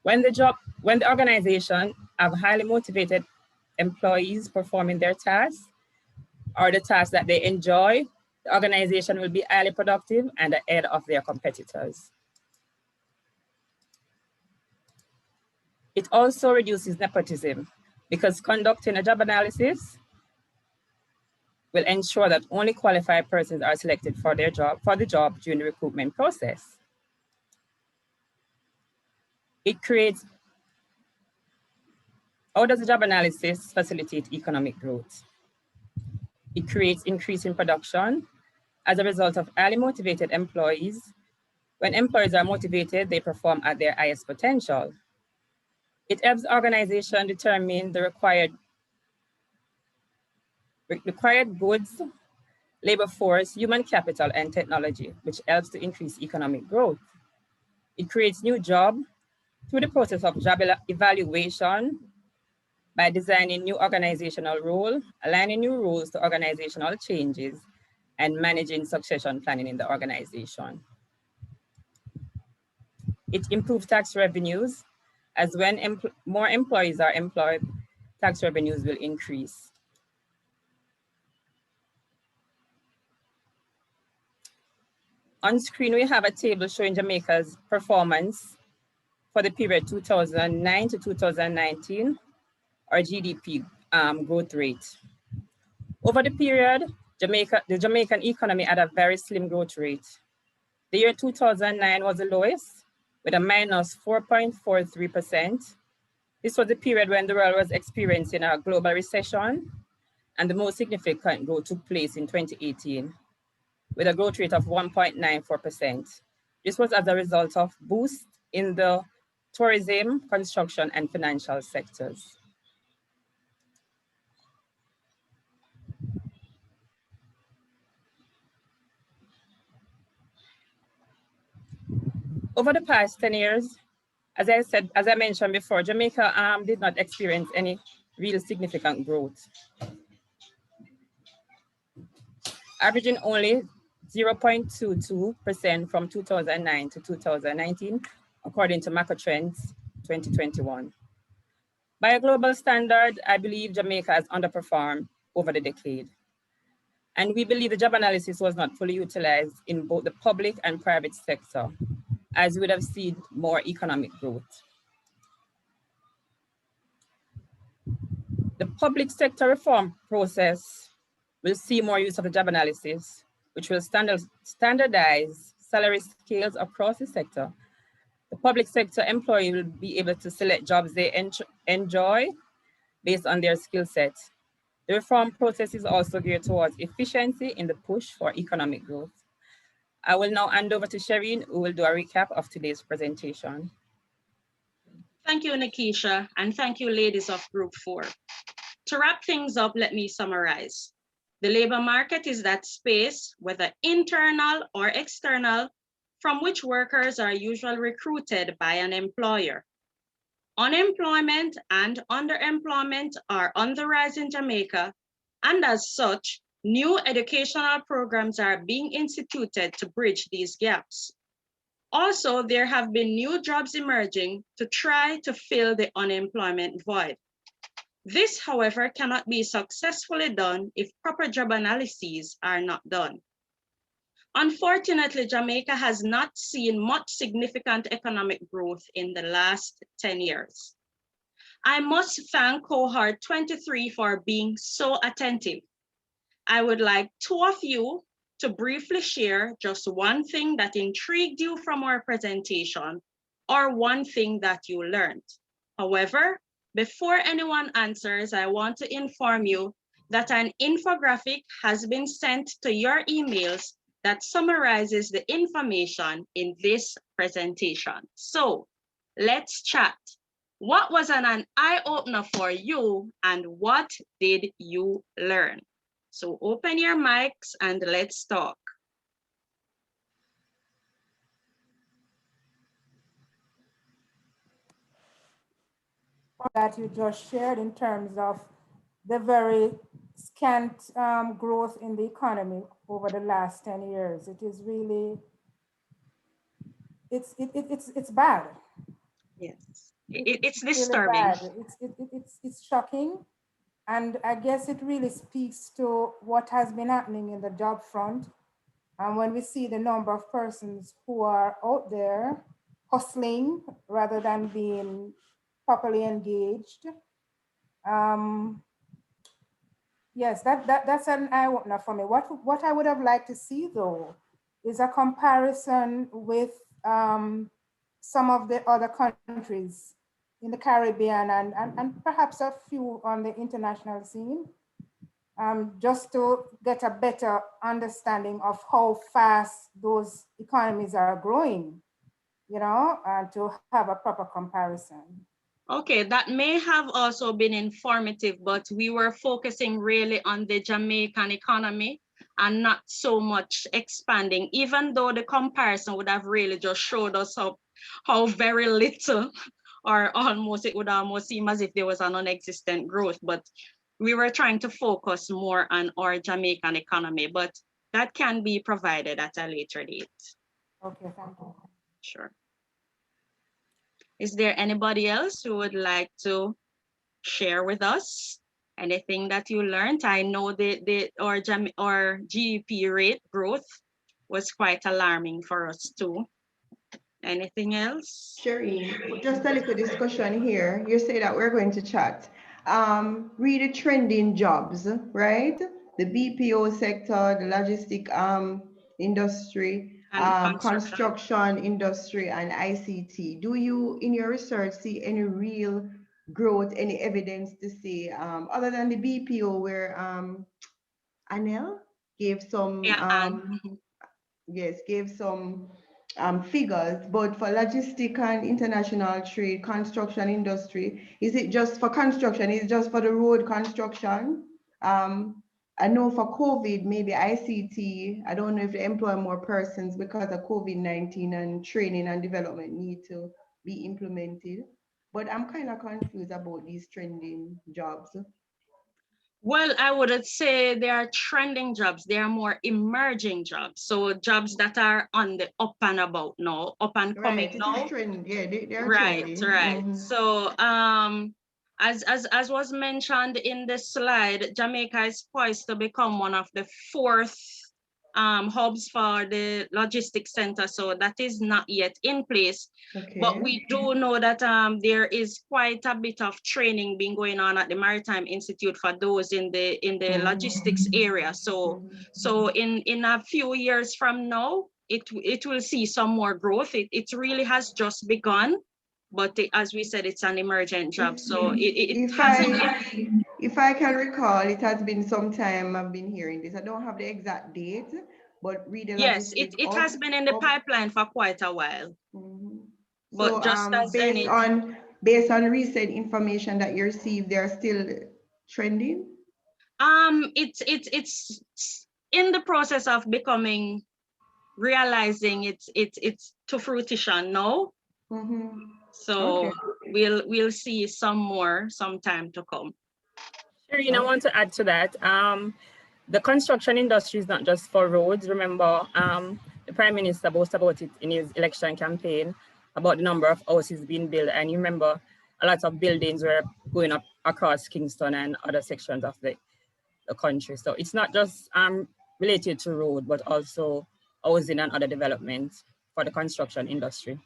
When the organization have highly motivated employees performing their tasks or the tasks that they enjoy, the organization will be highly productive and ahead of their competitors. It also reduces nepotism because conducting a job analysis will ensure that only qualified persons are selected for the job during the recruitment process. How does the job analysis facilitate economic growth? It creates increase in production as a result of highly motivated employees. When employees are motivated, they perform at their highest potential. It helps the organization determine the required goods, labor force, human capital, and technology, which helps to increase economic growth. It creates new jobs through the process of job evaluation by designing new organizational role, aligning new roles to organizational changes, and managing succession planning in the organization. It improves tax revenues, as when more employees are employed, tax revenues will increase. On screen, we have a table showing Jamaica's performance for the period 2009 to 2019, or GDP growth rate. Over the period, the Jamaican economy had a very slim growth rate. The year 2009 was the lowest, with a minus 4.43%. This was the period when the world was experiencing a global recession, and the most significant growth took place in 2018, with a growth rate of 1.94%. This was as a result of boost in the tourism, construction, and financial sectors. Over the past 10 years, as I mentioned before, Jamaica did not experience any real significant growth, averaging only 0.22% from 2009 to 2019, according to Macrotrends 2021. By a global standard, I believe Jamaica has underperformed over the decade. And we believe the job analysis was not fully utilized in both the public and private sector, as we would have seen more economic growth. The public sector reform process will see more use of the job analysis, which will standardize salary scales across the sector. The public sector employee will be able to select jobs they enjoy based on their skill set. The reform process is also geared towards efficiency in the push for economic growth. I will now hand over to Shireen, who will do a recap of today's presentation. Thank you, Nikisha, and thank you, ladies of Group 4. To wrap things up, let me summarize. The labor market is that space, whether internal or external, from which workers are usually recruited by an employer. Unemployment and underemployment are on the rise in Jamaica, and as such, new educational programs are being instituted to bridge these gaps. Also, there have been new jobs emerging to try to fill the unemployment void. This, however, cannot be successfully done if proper job analyses are not done. Unfortunately, Jamaica has not seen much significant economic growth in the last 10 years. I must thank cohort 23 for being so attentive. I would like two of you to briefly share just one thing that intrigued you from our presentation or one thing that you learned. However, before anyone answers, I want to inform you that an infographic has been sent to your emails that summarizes the information in this presentation. So let's chat. What was an eye-opener for you and what did you learn? So open your mics and let's talk. That you just shared in terms of the very scant growth in the economy over the last 10 years. It is really, it's bad. Yes, it's really disturbing. bad. It's shocking. And I guess it really speaks to what has been happening in the job front. And when we see the number of persons who are out there hustling rather than being properly engaged, yes, that's an eye-opener for me. What I would have liked to see, though, is a comparison with some of the other countries in the Caribbean and perhaps a few on the international scene, just to get a better understanding of how fast those economies are growing, you know, and to have a proper comparison. Okay, that may have also been informative, but we were focusing really on the Jamaican economy and not so much expanding, even though the comparison would have really just showed us how very little or almost, it would almost seem as if there was a non-existent growth, but we were trying to focus more on our Jamaican economy, but that can be provided at a later date. Okay, thank you. Sure. Is there anybody else who would like to share with us anything that you learned? I know our GDP rate growth was quite alarming for us too. Anything else? Sherry, just a little discussion here. You say that we're going to chat. Read the trending jobs, right? The BPO sector, the logistic industry, construction industry, and ICT. Do you, in your research, see any real growth, any evidence to say, other than the BPO where Anel gave some, yes, gave some figures, but for logistic and international trade, construction industry, is it just for construction? Is it just for the road construction? I know for COVID, maybe ICT, I don't know if they employ more persons because of COVID-19 and training and development need to be implemented. But I'm kind of confused about these trending jobs. Well, I wouldn't say they are trending jobs. They are more emerging jobs. So jobs that are on the up and about now, up and coming now. It is trend. Yeah, they are right, trending. right. So as was mentioned in the slide, Jamaica is poised to become one of the fourth hubs for the logistics center. So that is not yet in place. Okay. But we do know that there is quite a bit of training being going on at the Maritime Institute for those in the logistics area. So in a few years from now, it will see some more growth. It really has just begun. But as we said, it's an emergent job. So if I can recall, it has been some time I've been hearing this. I don't have the exact date, but reading. Yes, it has been in the pipeline for quite a while. But so, just as based on recent information that you received, they're still trending. It's in the process of realizing it's to fruition now. So we'll see some more sometime to come. Shereen, I want to add to that. The construction industry is not just for roads. Remember, the Prime Minister boasted about it in his election campaign, about the number of houses being built. And you remember a lot of buildings were going up across Kingston and other sections of the country. So it's not just related to road, but also housing and other developments for the construction industry.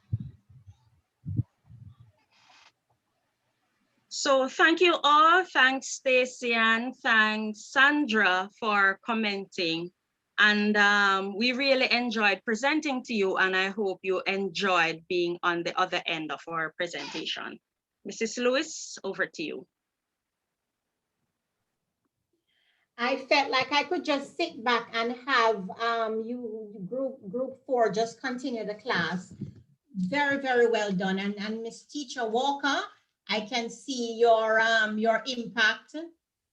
So thank you all. Thanks, Stacy, and thanks, Sandra, for commenting. And we really enjoyed presenting to you, and I hope you enjoyed being on the other end of our presentation. Mrs. Lewis, over to you. I felt like I could just sit back and have group 4 just continue the class. Very, very well done. And Miss Teacher Walker, I can see your impact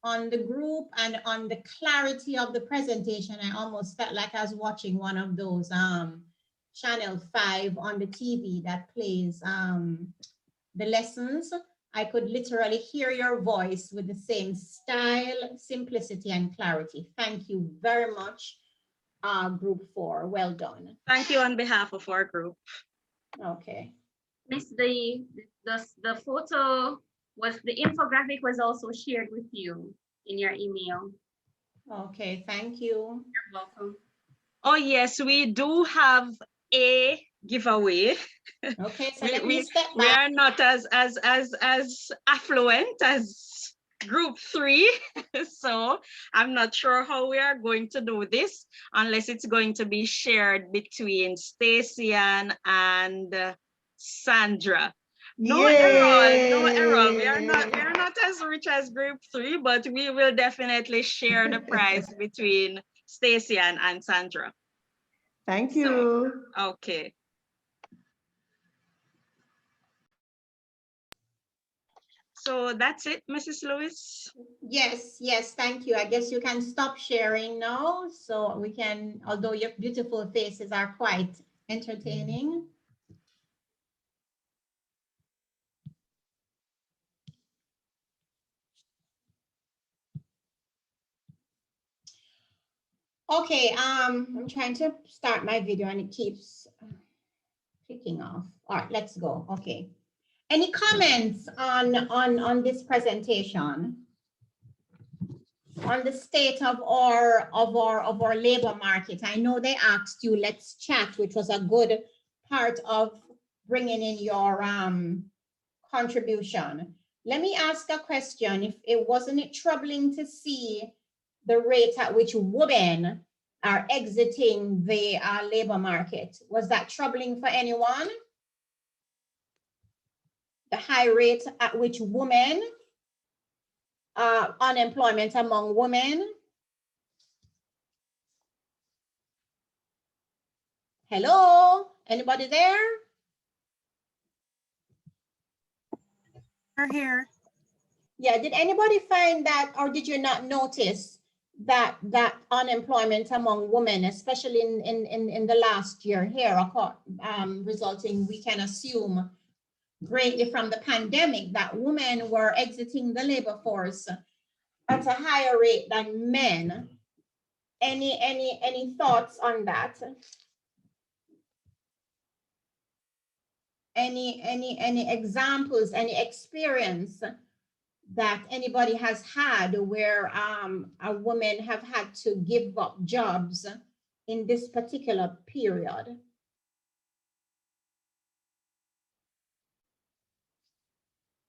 on the group and on the clarity of the presentation. I almost felt like I was watching one of those Channel 5 on the TV that plays the lessons. I could literally hear your voice with the same style, simplicity, and clarity. Thank you very much, Group 4. Well done. Thank you on behalf of our group. Okay. Miss, the photo was, the infographic was also shared with you in your email. Okay, thank you. You're welcome. Oh yes, we do have a giveaway. Okay, so we are not as affluent as group 3, so I'm not sure how we are going to do this unless it's going to be shared between Stacy and Sandra. No error. We are not as rich as group 3, but we will definitely share the prize between Stacy and Sandra. Thank you. So, okay. So that's it, Mrs. Lewis? Yes, thank you. I guess you can stop sharing now so we can, although your beautiful faces are quite entertaining. Okay, I'm trying to start my video and it keeps clicking off. All right, let's go. Okay. Any comments on this presentation? On the state of our labor market? I know they asked you, let's chat, which was a good part of bringing in your contribution. Let me ask a question. If it wasn't troubling to see the rate at which women are exiting the labor market, was that troubling for anyone? The high rate at which women, unemployment among women. Hello, anybody there? We're here. Yeah, did anybody find that, or did you not notice that unemployment among women, especially in the last year here, resulting, we can assume, greatly from the pandemic, that women were exiting the labor force at a higher rate than men? Any thoughts on that? Any examples, any experience that anybody has had where a woman have had to give up jobs in this particular period?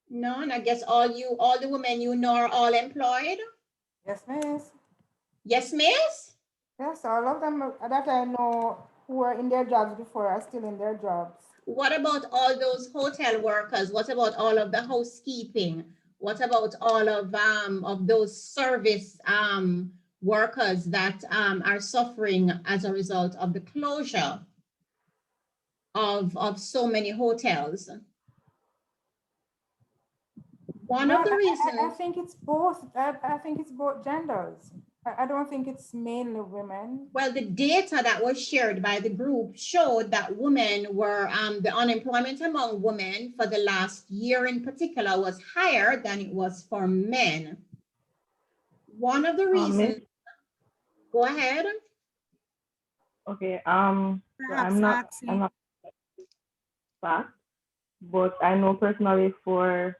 None. I guess all the women you know are all employed? Yes, miss. Yes, miss? Yes, all of them that I know who were in their jobs before are still in their jobs. What about all those hotel workers? What about all of the housekeeping? What about all of those service workers that are suffering as a result of the closure of so many hotels? One of the reasons I think it's both. I think it's both genders. I don't think it's mainly women. Well, the data that was shared by the group showed that women were, the unemployment among women for the last year in particular was higher than it was for men. One of the reasons, go ahead. Okay, so I'm not fact, but I know personally for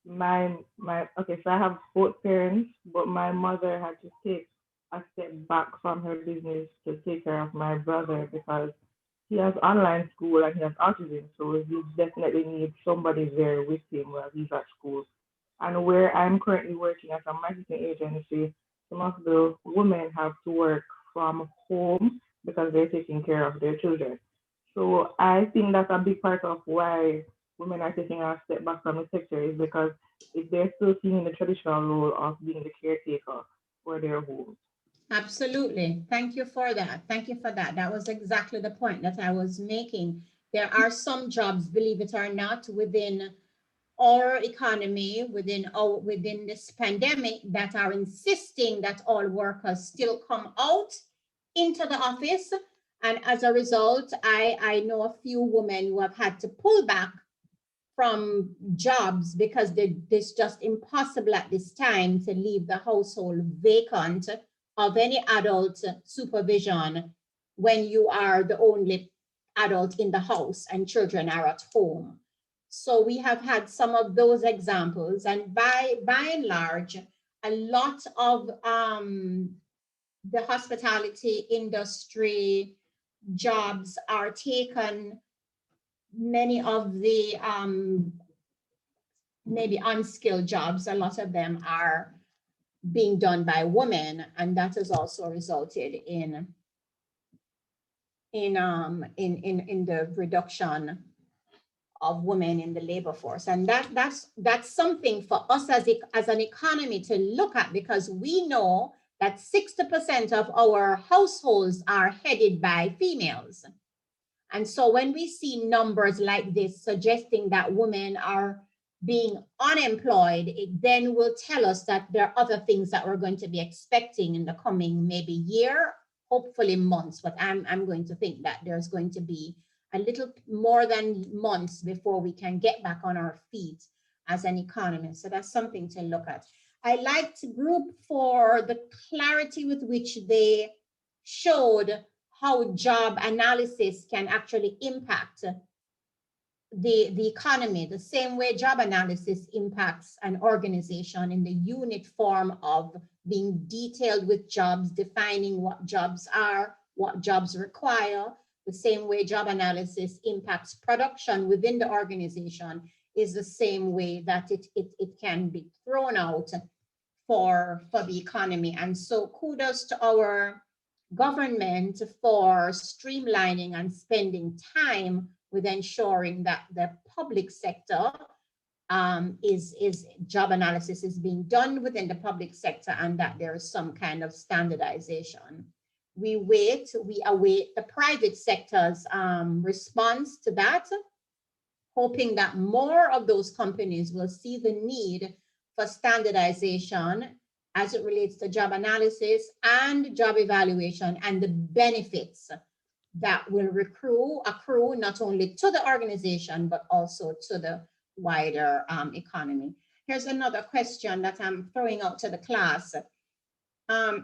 okay, so I have both parents, but my mother had to take a step back from her business to take care of my brother because he has online school and he has autism, so he definitely needs somebody there with him while he's at school. And where I'm currently working as a marketing agency, some of the women have to work from home because they're taking care of their children. So I think that's a big part of why women are taking a step back from the sector is because if they're still seeing the traditional role of being the caretaker for their homes. Absolutely. Thank you for that. Thank you for that. That was exactly the point that I was making. There are some jobs, believe it or not, within our economy, within this pandemic, that are insisting that all workers still come out into the office. And as a result, I know a few women who have had to pull back from jobs because it's just impossible at this time to leave the household vacant of any adult supervision when you are the only adult in the house and children are at home. So we have had some of those examples, and by and large, a lot of the hospitality industry jobs are taken. Many of the maybe unskilled jobs, a lot of them are being done by women, and that has also resulted in the reduction of women in the labor force. And that's something for us as an economy to look at, because we know that 60% of our households are headed by females. And so when we see numbers like this suggesting that women are being unemployed, it then will tell us that there are other things that we're going to be expecting in the coming maybe year, hopefully months, but I'm going to think that there's going to be a little more than months before we can get back on our feet as an economy. So that's something to look at. I liked Group 4 the clarity with which they showed how job analysis can actually impact the economy, the same way job analysis impacts an organization in the unit form of being detailed with jobs, defining what jobs are, what jobs require. The same way job analysis impacts production within the organization is the same way that it can be thrown out for the economy. And so kudos to our government for streamlining and spending time with ensuring that the public sector is job analysis is being done within the public sector, and that there is some kind of standardization. We await the private sector's response to that, hoping that more of those companies will see the need for standardization as it relates to job analysis and job evaluation, and the benefits that will accrue not only to the organization, but also to the wider economy. Here's another question that I'm throwing out to the class.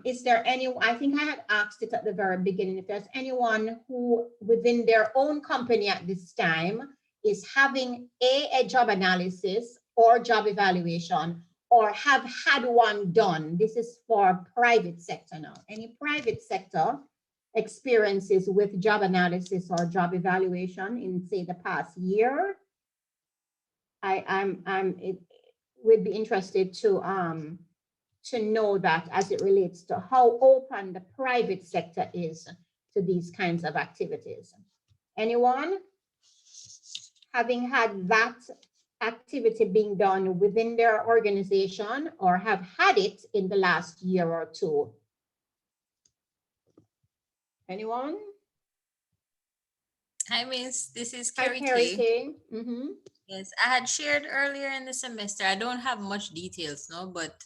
Is there I think I had asked it at the very beginning, if there's anyone who within their own company at this time is having a job analysis or job evaluation, or have had one done. This is for private sector now. Any private sector experiences with job analysis or job evaluation in, say, the past year? We'd be interested to know that as it relates to how open the private sector is to these kinds of activities. Anyone having had that activity being done within their organization or have had it in the last year or two? Anyone? Hi, Miss. This is Hi, Carrie Carrie K. K. Mm-hmm. Yes, I had shared earlier in the semester. I don't have much details, no, but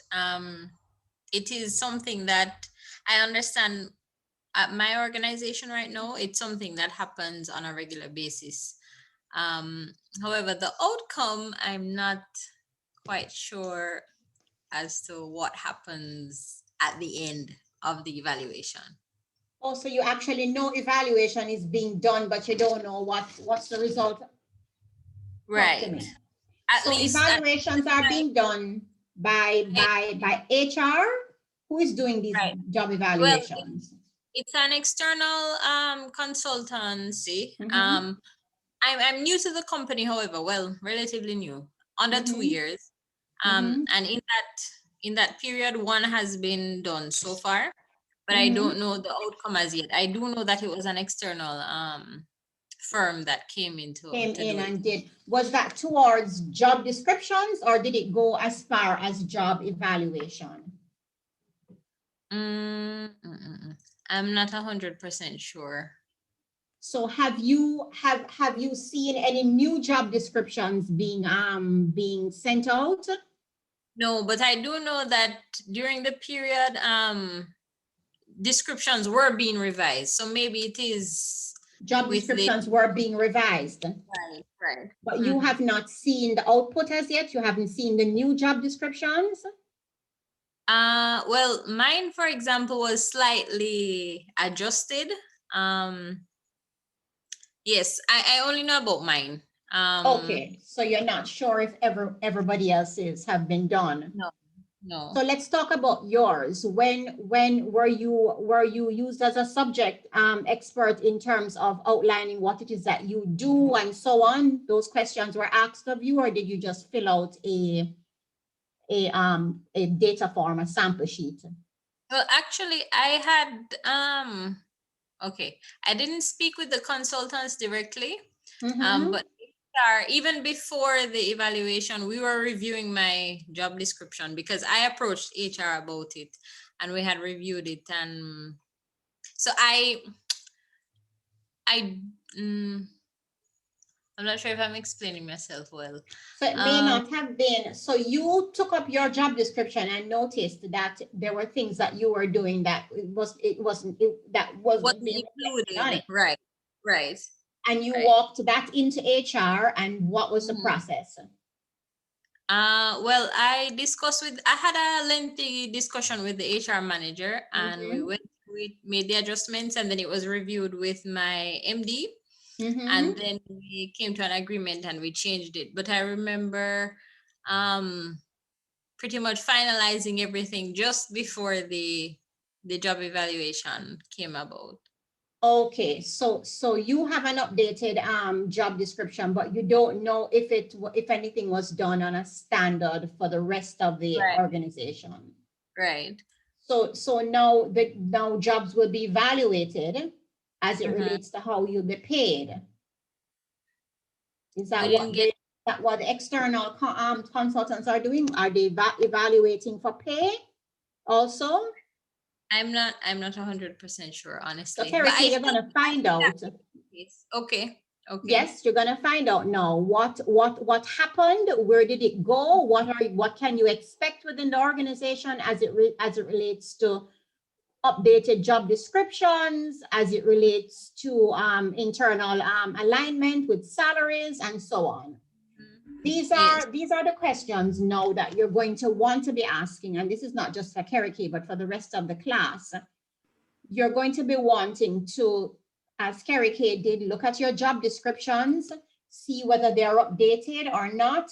it is something that I understand at my organization right now. It's something that happens on a regular basis. However, the outcome, I'm not quite sure as to what happens at the end of the evaluation. Oh, so you actually know evaluation is being done, but you don't know what's the result? Right. So evaluations are being done by HR? Who is doing these job evaluations? Well, it's an external consultancy. I'm new to the company, however, well, relatively new, under 2 years. Mm-hmm. And in that period, one has been done so far, but I don't know the outcome as yet. I do know that it was an external firm that came in and did. Was that towards job descriptions, or did it go as far as job evaluation? I'm not 100% sure. So have you seen any new job descriptions being sent out? No, but I do know that during the period descriptions were being revised. So maybe it is job descriptions were being revised. Right. But you have not seen the output as yet? You haven't seen the new job descriptions? Well, mine, for example, was slightly adjusted. Yes, I only know about mine. Okay, so you're not sure if everybody else's have been done? No. So let's talk about yours. When were you used as a subject expert in terms of outlining what it is that you do and so on? Those questions were asked of you, or did you just fill out a data form, a sample sheet? Well, actually, I had okay, I didn't speak with the consultants directly, but even before the evaluation, we were reviewing my job description because I approached HR about it and we had reviewed it. And so I'm not sure if I'm explaining myself well. So it may not have been. So you took up your job description and noticed that there were things that you were doing that wasn't being included on it. Right. And you walked that into HR, and what was the process? Well, I had a lengthy discussion with the HR manager, and we made the adjustments, and then it was reviewed with my MD. And then we came to an agreement and we changed it. But I remember pretty much finalizing everything just before the job evaluation came about. Okay, so you have an updated job description, but you don't know if anything was done on a standard for the rest of the organization. Right. So now jobs will be evaluated as it relates to how you'll be paid. Is that what the external consultants are doing? Are they evaluating for pay also? I'm not 100% sure, honestly. So Kerry, you're gonna find out. Okay. Yes, you're gonna find out now what happened, where did it go, what can you expect within the organization as it relates to updated job descriptions, as it relates to internal alignment with salaries and so on. These are the questions now that you're going to want to be asking, and this is not just for Kerry, but for the rest of the class. You're going to be wanting to, as Kerry did, look at your job descriptions, see whether they're updated or not.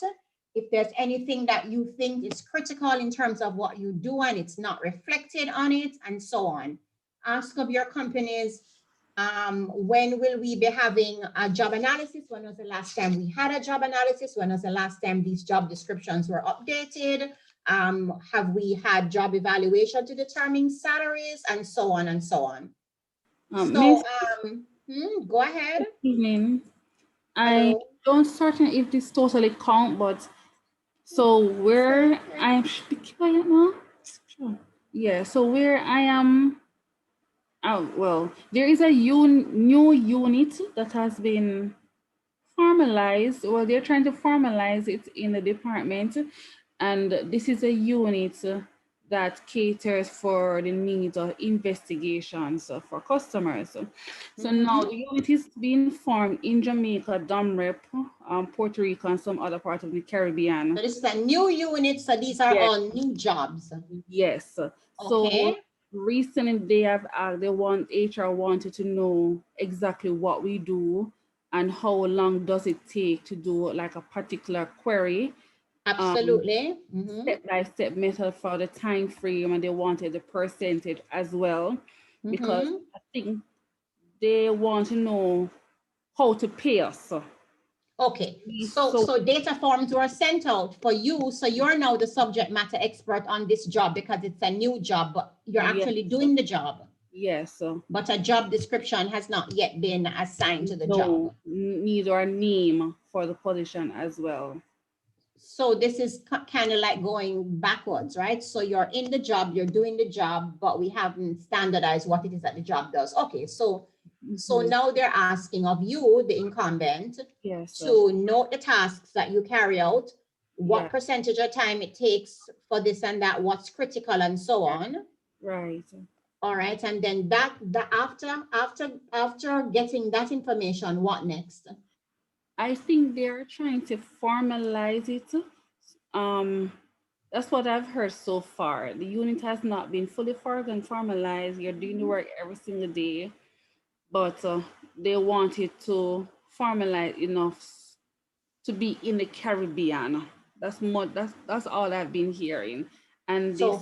If there's anything that you think is critical in terms of what you do and it's not reflected on it, and so on. Ask of your companies, when will we be having a job analysis? When was the last time we had a job analysis? When was the last time these job descriptions were updated? Have we had job evaluation to determine salaries, and so on and so on? Go ahead. Evening. I don't certain if this totally count, but so where I'm quiet now. Sure. Yeah. So where I am. Well, there is a new unit that has been formalized. Well, they're trying to formalize it in the department, and this is a unit that caters for the needs of investigations for customers. So now the unit is being formed in Jamaica, Dumrep, Puerto Rico, and some other part of the Caribbean. So this is a new unit, so these are all new jobs. Yes. So recently HR wanted to know exactly what we do and how long does it take to do like a particular query. Absolutely. Step-by-step method for the time frame, and they wanted the percentage as well, because I think they want to know how to pay us. Okay, so data forms were sent out for you, so you're now the subject matter expert on this job because it's a new job, but you're actually doing the job. Yes. But a job description has not yet been assigned to the No, job. neither a name for the position as well. So this is kind of like going backwards, right? So you're in the job, you're doing the job, but we haven't standardized what it is that the job does. Okay, so now they're asking of you, the incumbent, to note the tasks that you carry out, what percentage of time it takes for this and that, what's critical and so on. Right. All right, and then after getting that information, what next? I think they're trying to formalize it. That's what I've heard so far. The unit has not been fully formalized. You're doing the work every single day, but they want it to formalize enough to be in the Caribbean. That's all I've been hearing. And so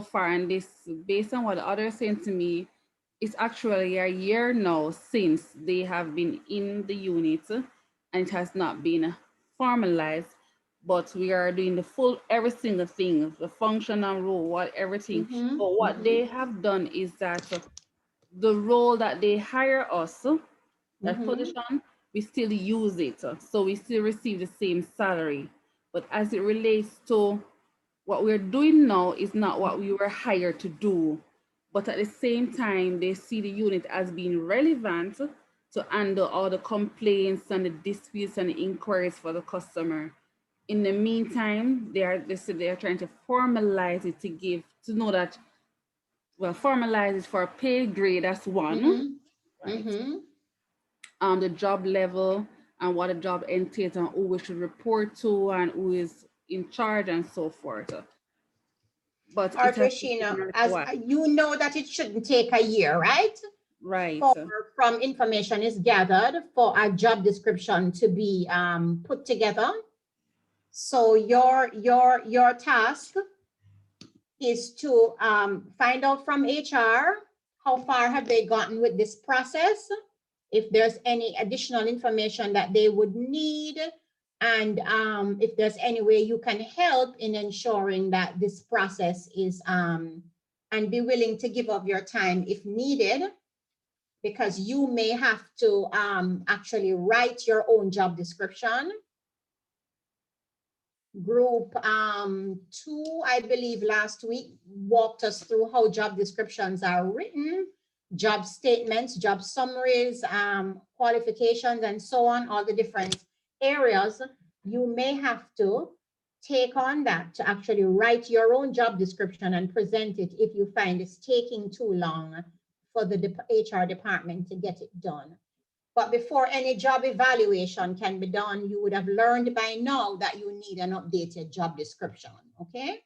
far, and this, based on what others saying to me, it's actually a year now since they have been in the unit, and it has not been formalized. But we are doing the full every single thing, the functional role, everything. But what they have done is that the role that they hire us, that position, we still use it. So we still receive the same salary. But as it relates to what we're doing now is not what we were hired to do. But at the same time, they see the unit as being relevant to handle all the complaints and the disputes and the inquiries for the customer. In the meantime, they are trying to formalize it to know that, well, formalize it for a pay grade, that's one. Right. The job level and what a job entails and who we should report to and who is in charge and so forth. But Artashina, as you know that it shouldn't take a year, right? Right. From information is gathered for a job description to be put together. So your task is to find out from HR how far have they gotten with this process, if there's any additional information that they would need, and if there's any way you can help in ensuring that this process is, and be willing to give up your time if needed, because you may have to actually write your own job description. Group 2, I believe last week, walked us through how job descriptions are written, job statements, job summaries, qualifications, and so on, all the different areas. You may have to take on that to actually write your own job description and present it if you find it's taking too long for the HR department to get it done. But before any job evaluation can be done, you would have learned by now that you need an updated job description, okay?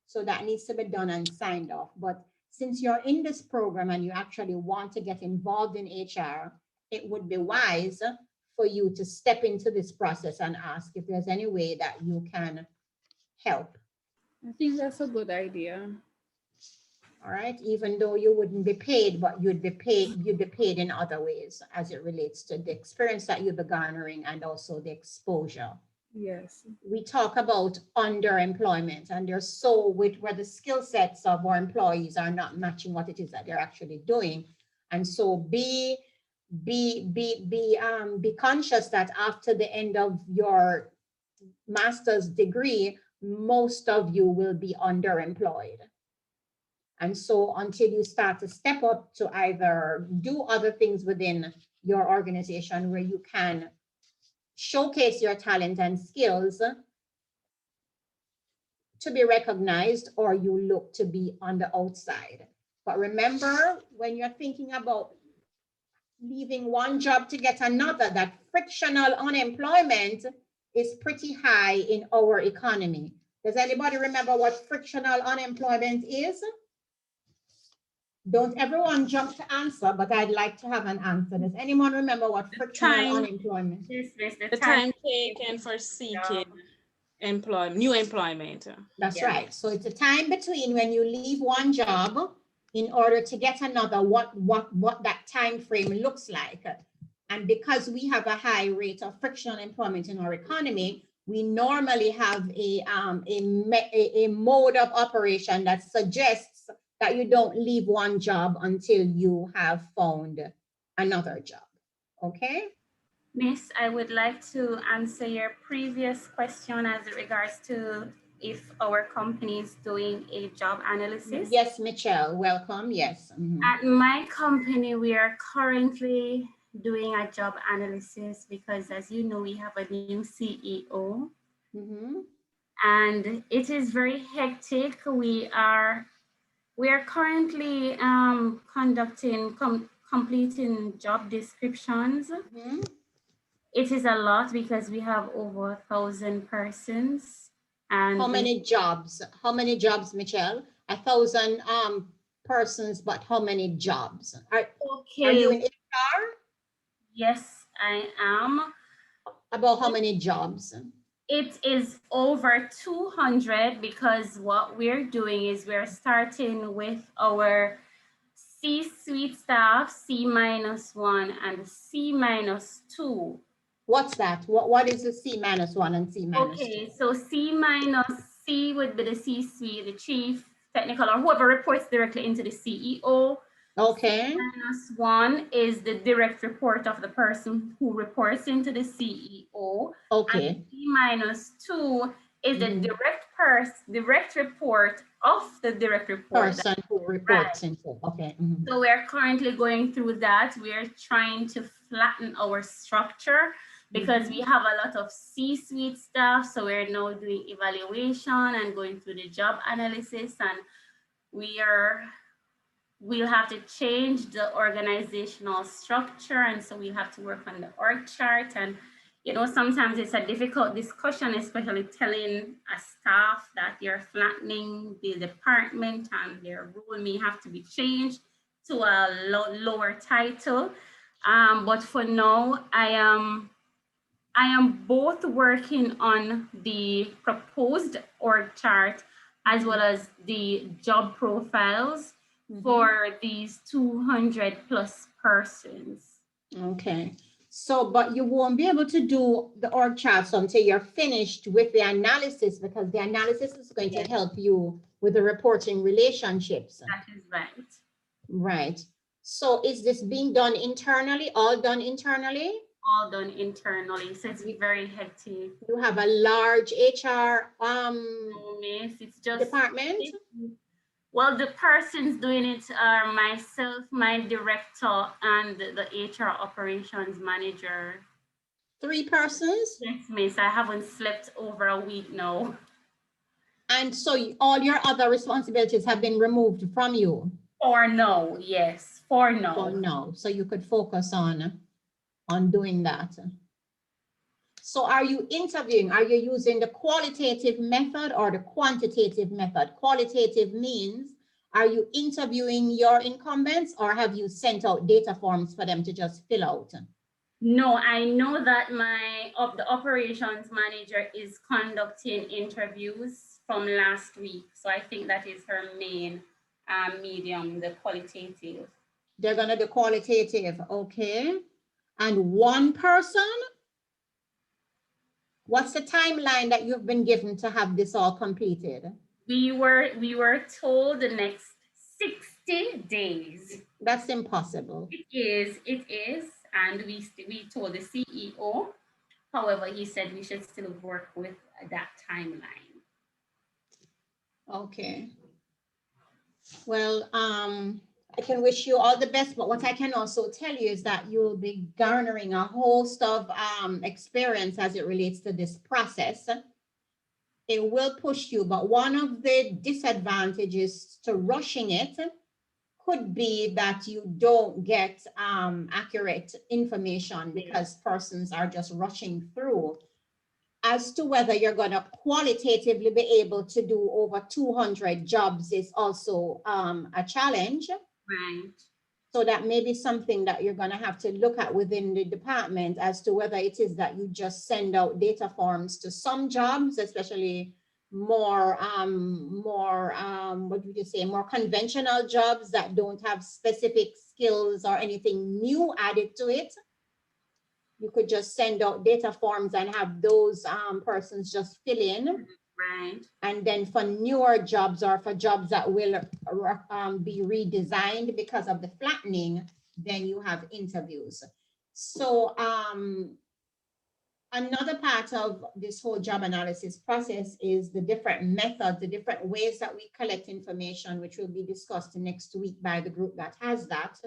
So that needs to be done and signed off. But since you're in this program and you actually want to get involved in HR, it would be wise for you to step into this process and ask if there's any way that you can help. I think that's a good idea. All right, even though you wouldn't be paid, but you'd be paid in other ways as it relates to the experience that you'll be garnering and also the exposure. Yes. We talk about underemployment, and there's so where the skill sets of our employees are not matching what it is that they're actually doing. And so be conscious that after the end of your master's degree, most of you will be underemployed. And so until you start to step up to either do other things within your organization where you can showcase your talent and skills to be recognized, or you look to be on the outside. But remember, when you're thinking about leaving one job to get another, that frictional unemployment is pretty high in our economy. Does anybody remember what frictional unemployment is? Don't everyone jump to answer, but I'd like to have an answer. Does anyone remember what frictional unemployment is? The time taken for seeking new employment. That's right. So it's a time between when you leave one job in order to get another, what that time frame looks like. And because we have a high rate of frictional employment in our economy, we normally have a mode of operation that suggests that you don't leave one job until you have found another job. Okay? Miss, I would like to answer your previous question as it regards to if our company is doing a job analysis. Yes, Michelle, welcome. Yes. At my company, we are currently doing a job analysis because, as you know, we have a new CEO. And it is very hectic. We are currently completing job descriptions. It is a lot because we have over 1,000 persons. And how many jobs? How many jobs, Michelle? 1,000 persons, but how many jobs? Are you in HR? Yes, I am. About how many jobs? It is over 200 because what we're doing is we're starting with our C-suite staff, C-1 and C-2. What's that? What is the C-1 and C-2? Okay, so C would be the C-suite, the chief technical or whoever reports directly into the CEO. Okay. C-1 is the direct report of the person who reports into the CEO. Okay. And C-2 is the direct report of the direct report. Person who reports into. Okay. So we're currently going through that. We're trying to flatten our structure because we have a lot of C-suite staff. So we're now doing evaluation and going through the job analysis, and we'll have to change the organizational structure. And so we have to work on the org chart. And, you know, sometimes it's a difficult discussion, especially telling a staff that you're flattening the department and their role may have to be changed to a lower title. But for now, I am both working on the proposed org chart as well as the job profiles for these 200 plus persons. Okay. So, but you won't be able to do the org charts until you're finished with the analysis, because the analysis is going to help you with the reporting relationships. That is right. Right. So is this being done internally, all done internally? All done internally. So it's very hectic. You have a large HR Miss, it's just department? Well, the persons doing it are myself, my director, and the HR operations manager. 3 persons? Yes, miss. I haven't slept over a week now. And so all your other responsibilities have been removed from you? For now, yes. For now. For now. So you could focus on doing that. So are you interviewing? Are you using the qualitative method or the quantitative method? Qualitative means, are you interviewing your incumbents or have you sent out data forms for them to just fill out? No, I know that the operations manager is conducting interviews from last week. So I think that is her main medium, the qualitative. They're gonna do qualitative, okay. And 1 person? What's the timeline that you've been given to have this all completed? We were told the next 60 days. That's impossible. It is. And we told the CEO. However, he said we should still work with that timeline. Okay. Well, I can wish you all the best, but what I can also tell you is that you'll be garnering a host of experience as it relates to this process. It will push you, but one of the disadvantages to rushing it could be that you don't get accurate information because persons are just rushing through. As to whether you're going to qualitatively be able to do over 200 jobs is also a challenge. Right. So that may be something that you're going to have to look at within the department as to whether it is that you just send out data forms to some jobs, especially more what would you say, more conventional jobs that don't have specific skills or anything new added to it, You could just send out data forms and have those persons just fill in. Right. And then for newer jobs or for jobs that will be redesigned because of the flattening, then you have interviews. So another part of this whole job analysis process is the different methods, the different ways that we collect information, which will be discussed next week by the group that has that.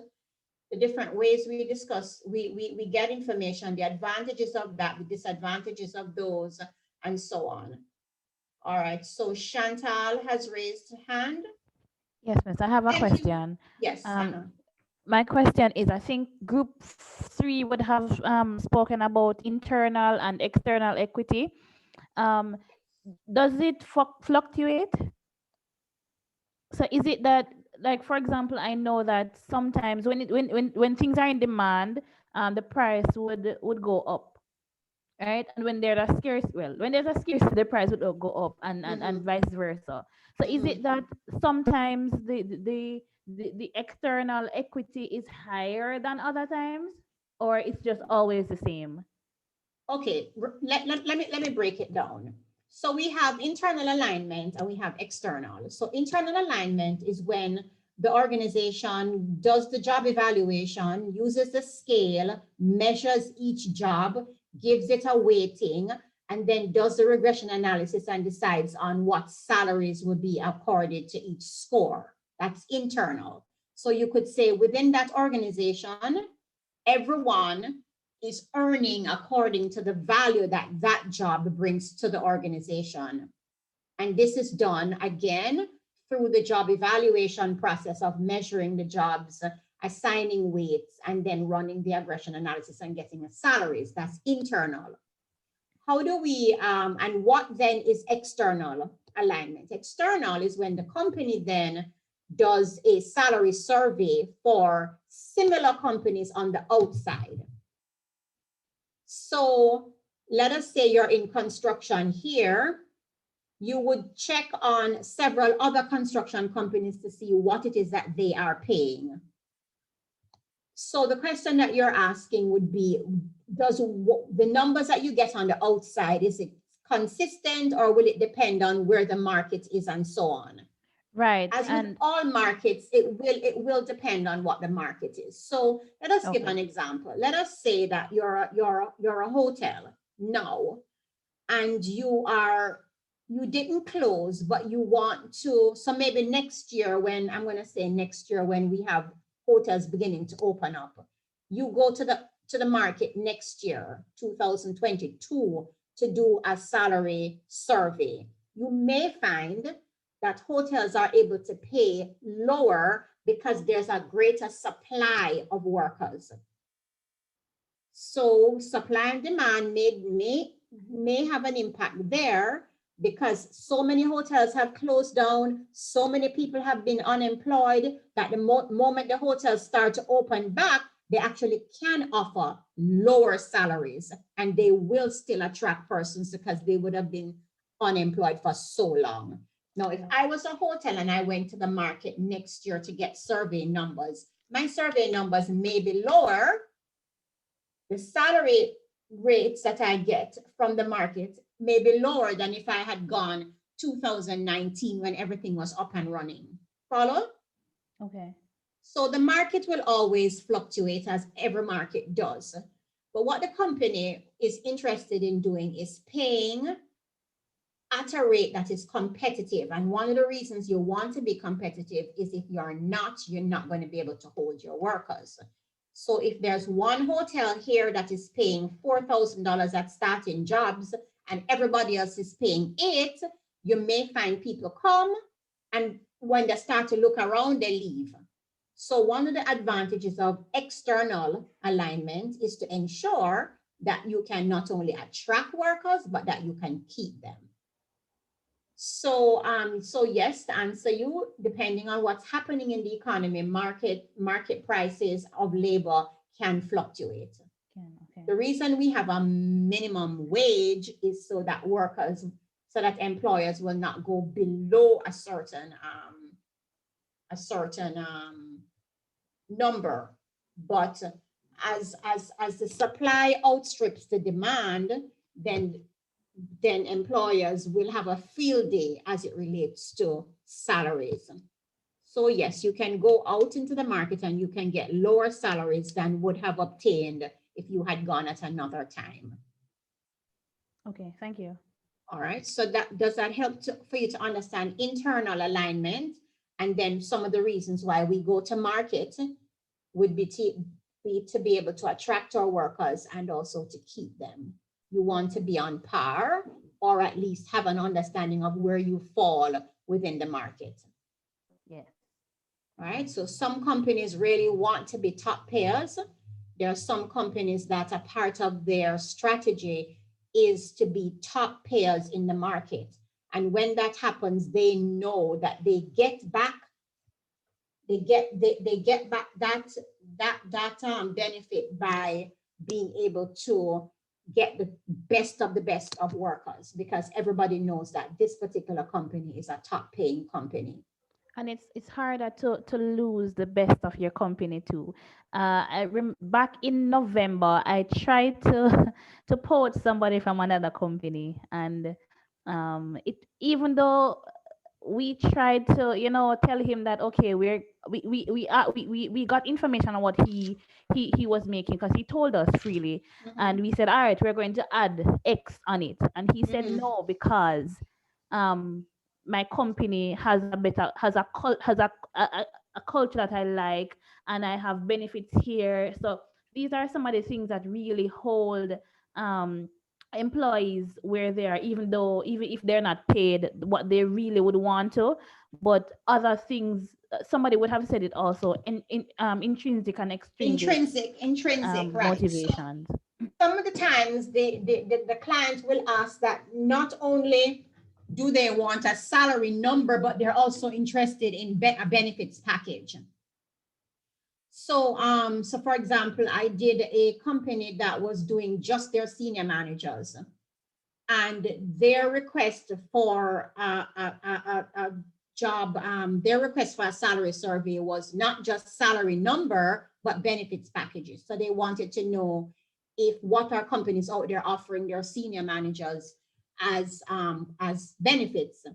The different ways we discuss, we get information, the advantages of that, the disadvantages of those, and so on. All right, so Chantal has raised her hand. Yes, miss, I have a question. Yes, Anna. My question is, I think group 3 would have spoken about internal and external equity. Does it fluctuate? So is it that, like, for example, I know that sometimes when things are in demand, the price would go up, right? And when there's a scarcity, the price would go up, and vice versa. So is it that sometimes the external equity is higher than other times, or it's just always the same? Okay, let me break it down. So we have internal alignment and we have external. So internal alignment is when the organization does the job evaluation, uses the scale, measures each job, gives it a weighting, and then does the regression analysis and decides on what salaries would be accorded to each score. That's internal. So you could say within that organization, everyone is earning according to the value that that job brings to the organization. And this is done again through the job evaluation process of measuring the jobs, assigning weights, and then running the regression analysis and getting the salaries. That's internal. How do we, and what then is external alignment? External is when the company then does a salary survey for similar companies on the outside. So let us say you're in construction here. You would check on several other construction companies to see what it is that they are paying. So the question that you're asking would be, does the numbers that you get on the outside, is it consistent, or will it depend on where the market is and so on? Right. As with all markets, it will depend on what the market is. So let us give an example. Let us say that you're a hotel now, and you didn't close, but you want to. So maybe next year, when I'm going to say next year, when we have hotels beginning to open up, you go to the market next year, 2022, to do a salary survey. You may find that hotels are able to pay lower because there's a greater supply of workers. So supply and demand may have an impact there, because so many hotels have closed down, so many people have been unemployed, that the moment the hotels start to open back, they actually can offer lower salaries, and they will still attract persons because they would have been unemployed for so long. Now, if I was a hotel and I went to the market next year to get survey numbers, my survey numbers may be lower. The salary rates that I get from the market may be lower than if I had gone 2019 when everything was up and running. Follow? Okay. So the market will always fluctuate, as every market does. But what the company is interested in doing is paying at a rate that is competitive. And one of the reasons you want to be competitive is if you're not going to be able to hold your workers. So if there's one hotel here that is paying $4,000 at starting jobs and everybody else is paying $8,000, you may find people come, and when they start to look around, they leave. So one of the advantages of external alignment is to ensure that you can not only attract workers, but that you can keep them. So, so yes, to answer you, depending on what's happening in the economy, market prices of labor can fluctuate. Okay. The reason we have a minimum wage is so that employers will not go below a certain number. But as the supply outstrips the demand, then employers will have a field day as it relates to salaries. So yes, you can go out into the market and you can get lower salaries than would have obtained if you had gone at another time. Okay, thank you. All right, so does that help for you to understand internal alignment? And then some of the reasons why we go to market would be to be able to attract our workers and also to keep them. You want to be on par, or at least have an understanding of where you fall within the market. Yeah. All right, so some companies really want to be top payers. There are some companies that a part of their strategy is to be top payers in the market. And when that happens, they know that they get back that benefit by being able to get the best of the best of workers, because everybody knows that this particular company is a top paying company. And it's harder to lose the best of your company too. Back in November, I tried to to poach somebody from another company, and even though we tried to tell him that okay, we got information on what he was making, because he told us freely, and we said, all right, we're going to add X on it, and he said no, because my company has a culture that I like, and I have benefits here. So these are some of the things that really hold employees where they are, even if they're not paid what they really would want to. But other things, somebody would have said it also, in intrinsic and extrinsic intrinsic, right? motivations. So some of the times the client will ask that not only do they want a salary number, but they're also interested in a benefits package. So, so for example, I did a company that was doing just their senior managers, and their request for a job, their request for a salary survey was not just salary number, but benefits packages. So they wanted to know if what are companies out there offering their senior managers as benefits.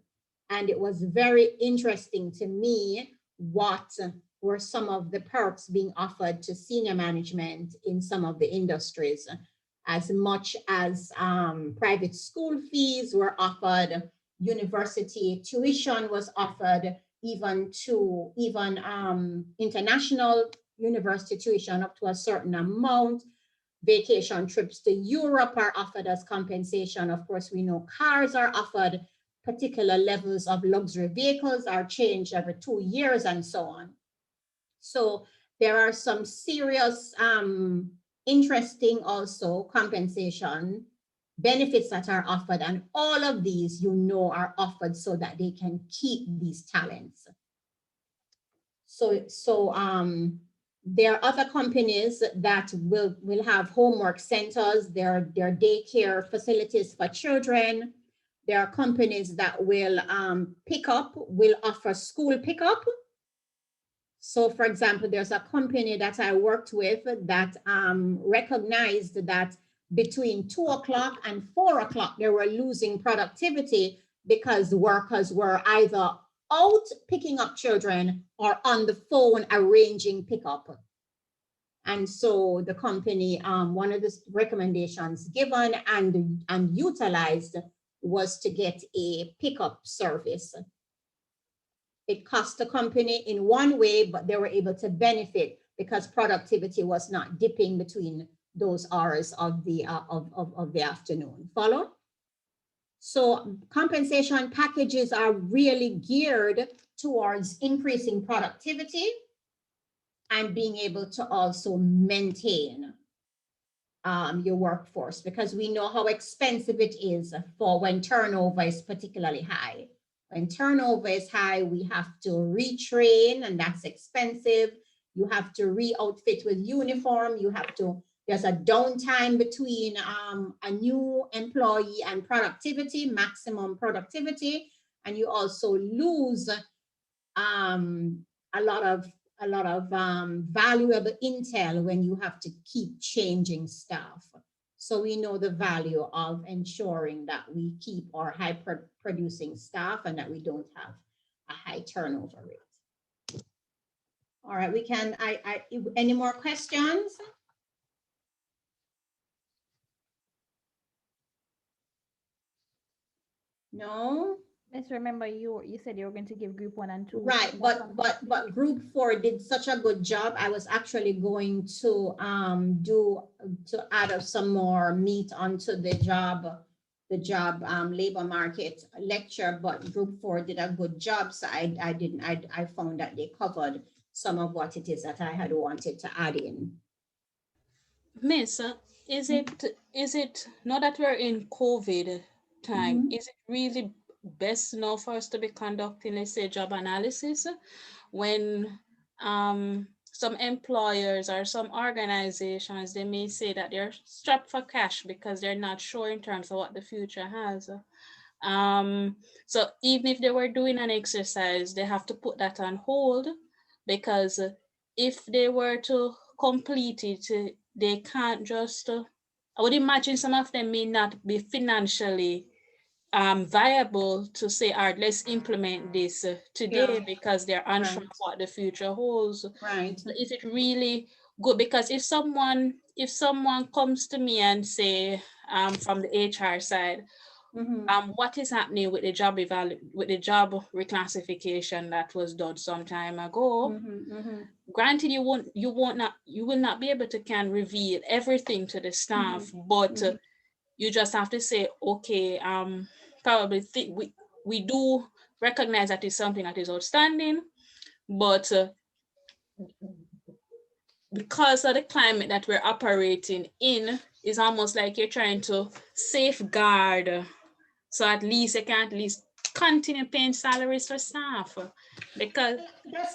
And it was very interesting to me what were some of the perks being offered to senior management in some of the industries, as much as private school fees were offered, university tuition was offered, even international university tuition up to a certain amount. Vacation trips to Europe are offered as compensation. Of course, we know cars are offered, particular levels of luxury vehicles are changed every 2 years, and so on. So there are some serious, interesting also compensation benefits that are offered, and all of these, are offered so that they can keep these talents. So there are other companies that will have homework centers, there are daycare facilities for children. There are companies that will will offer school pickup. So for example, there's a company that I worked with that recognized that between 2 o'clock and 4 o'clock, they were losing productivity because workers were either out picking up children or on the phone arranging pickup. And so the company, one of the recommendations given and utilized was to get a pickup service. It cost the company in one way, but they were able to benefit because productivity was not dipping between those hours of the afternoon. Follow? So compensation packages are really geared towards increasing productivity and being able to also maintain your workforce, because we know how expensive it is for when turnover is particularly high. When turnover is high, we have to retrain, and that's expensive. You have to re-outfit with uniform. There's a downtime between a new employee and productivity, maximum productivity. And you also lose a lot of valuable intel when you have to keep changing stuff. So we know the value of ensuring that we keep our high producing staff and that we don't have a high turnover rate. All right, we can, any more questions? No? Let's remember you said you were going to give group 1 and 2. Right, but group 4 did such a good job. I was actually going to add up some more meat onto the job labor market lecture, but group 4 did a good job. So I found that they covered some of what it is that I had wanted to add in. Miss, is it now that we're in COVID time, is it really best now for us to be conducting, let's say, job analysis when some employers or some organizations, they may say that they're strapped for cash because they're not sure in terms of what the future has. So even if they were doing an exercise, they have to put that on hold, because if they were to complete it, they can't just, I would imagine some of them may not be financially viable to say, all right, let's implement this today, because they're unsure of what the future holds. Right. So is it really good? Because if someone comes to me and say, from the HR side, what is happening with the job reclassification that was done some time ago? Granted, you will not be able to reveal everything to the staff, but you just have to say, okay, probably we do recognize that it's something that is outstanding, but because of the climate that we're operating in, is almost like you're trying to safeguard, so at least you can at least continue paying salaries for staff. Because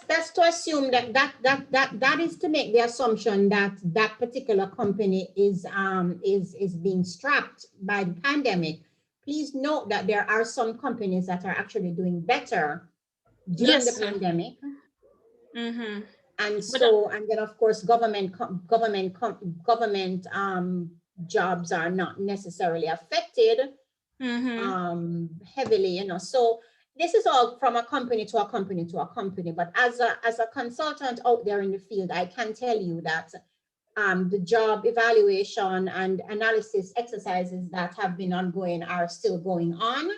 that's to assume that is to make the assumption that that particular company is being strapped by the pandemic. Please note that there are some companies that are actually doing better during the pandemic. And so, and then of course, government jobs are not necessarily affected heavily, you know. So this is all from a company to a company to a company. But as a consultant out there in the field, I can tell you that the job evaluation and analysis exercises that have been ongoing are still going on.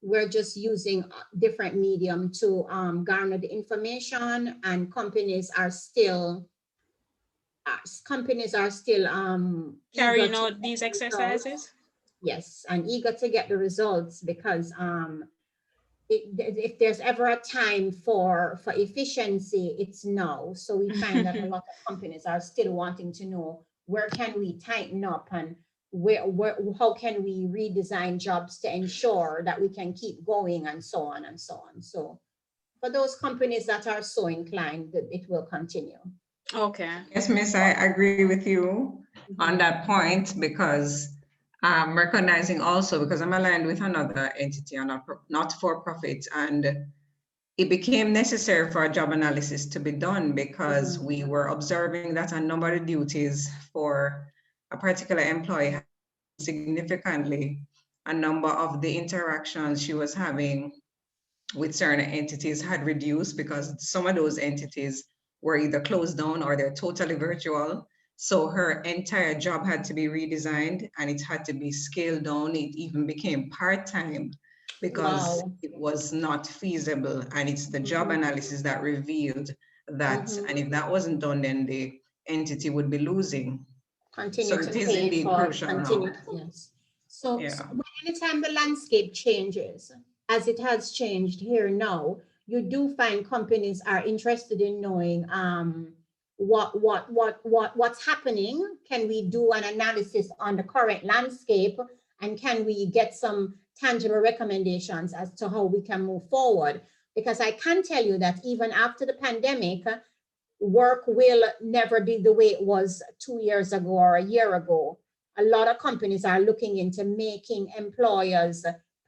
We're just using different medium to garner the information, and companies are still carrying out these exercises. Yes, and eager to get the results, because if there's ever a time for efficiency, it's now. So we find that a lot of companies are still wanting to know, where can we tighten up, and how can we redesign jobs to ensure that we can keep going, and so on and so on. So for those companies that are so inclined, that it will continue. Okay. Yes, Miss, I agree with you on that point, because recognizing also, because I'm aligned with another entity, a not-for-profit, and it became necessary for a job analysis to be done, because we were observing that a number of duties for a particular employee significantly. A number of the interactions she was having with certain entities had reduced, because some of those entities were either closed down or they're totally virtual. So her entire job had to be redesigned, and it had to be scaled down. It even became part-time because it was not feasible. And it's the job analysis that revealed that. And if that wasn't done, then the entity would be losing. Continue to pay for, continue, yes. So, so anytime the landscape changes, as it has changed here now, you do find companies are interested in knowing what's happening. Can we do an analysis on the current landscape, and can we get some tangible recommendations as to how we can move forward? Because I can tell you that even after the pandemic, work will never be the way it was 2 years ago or a year ago. A lot of companies are looking into making employers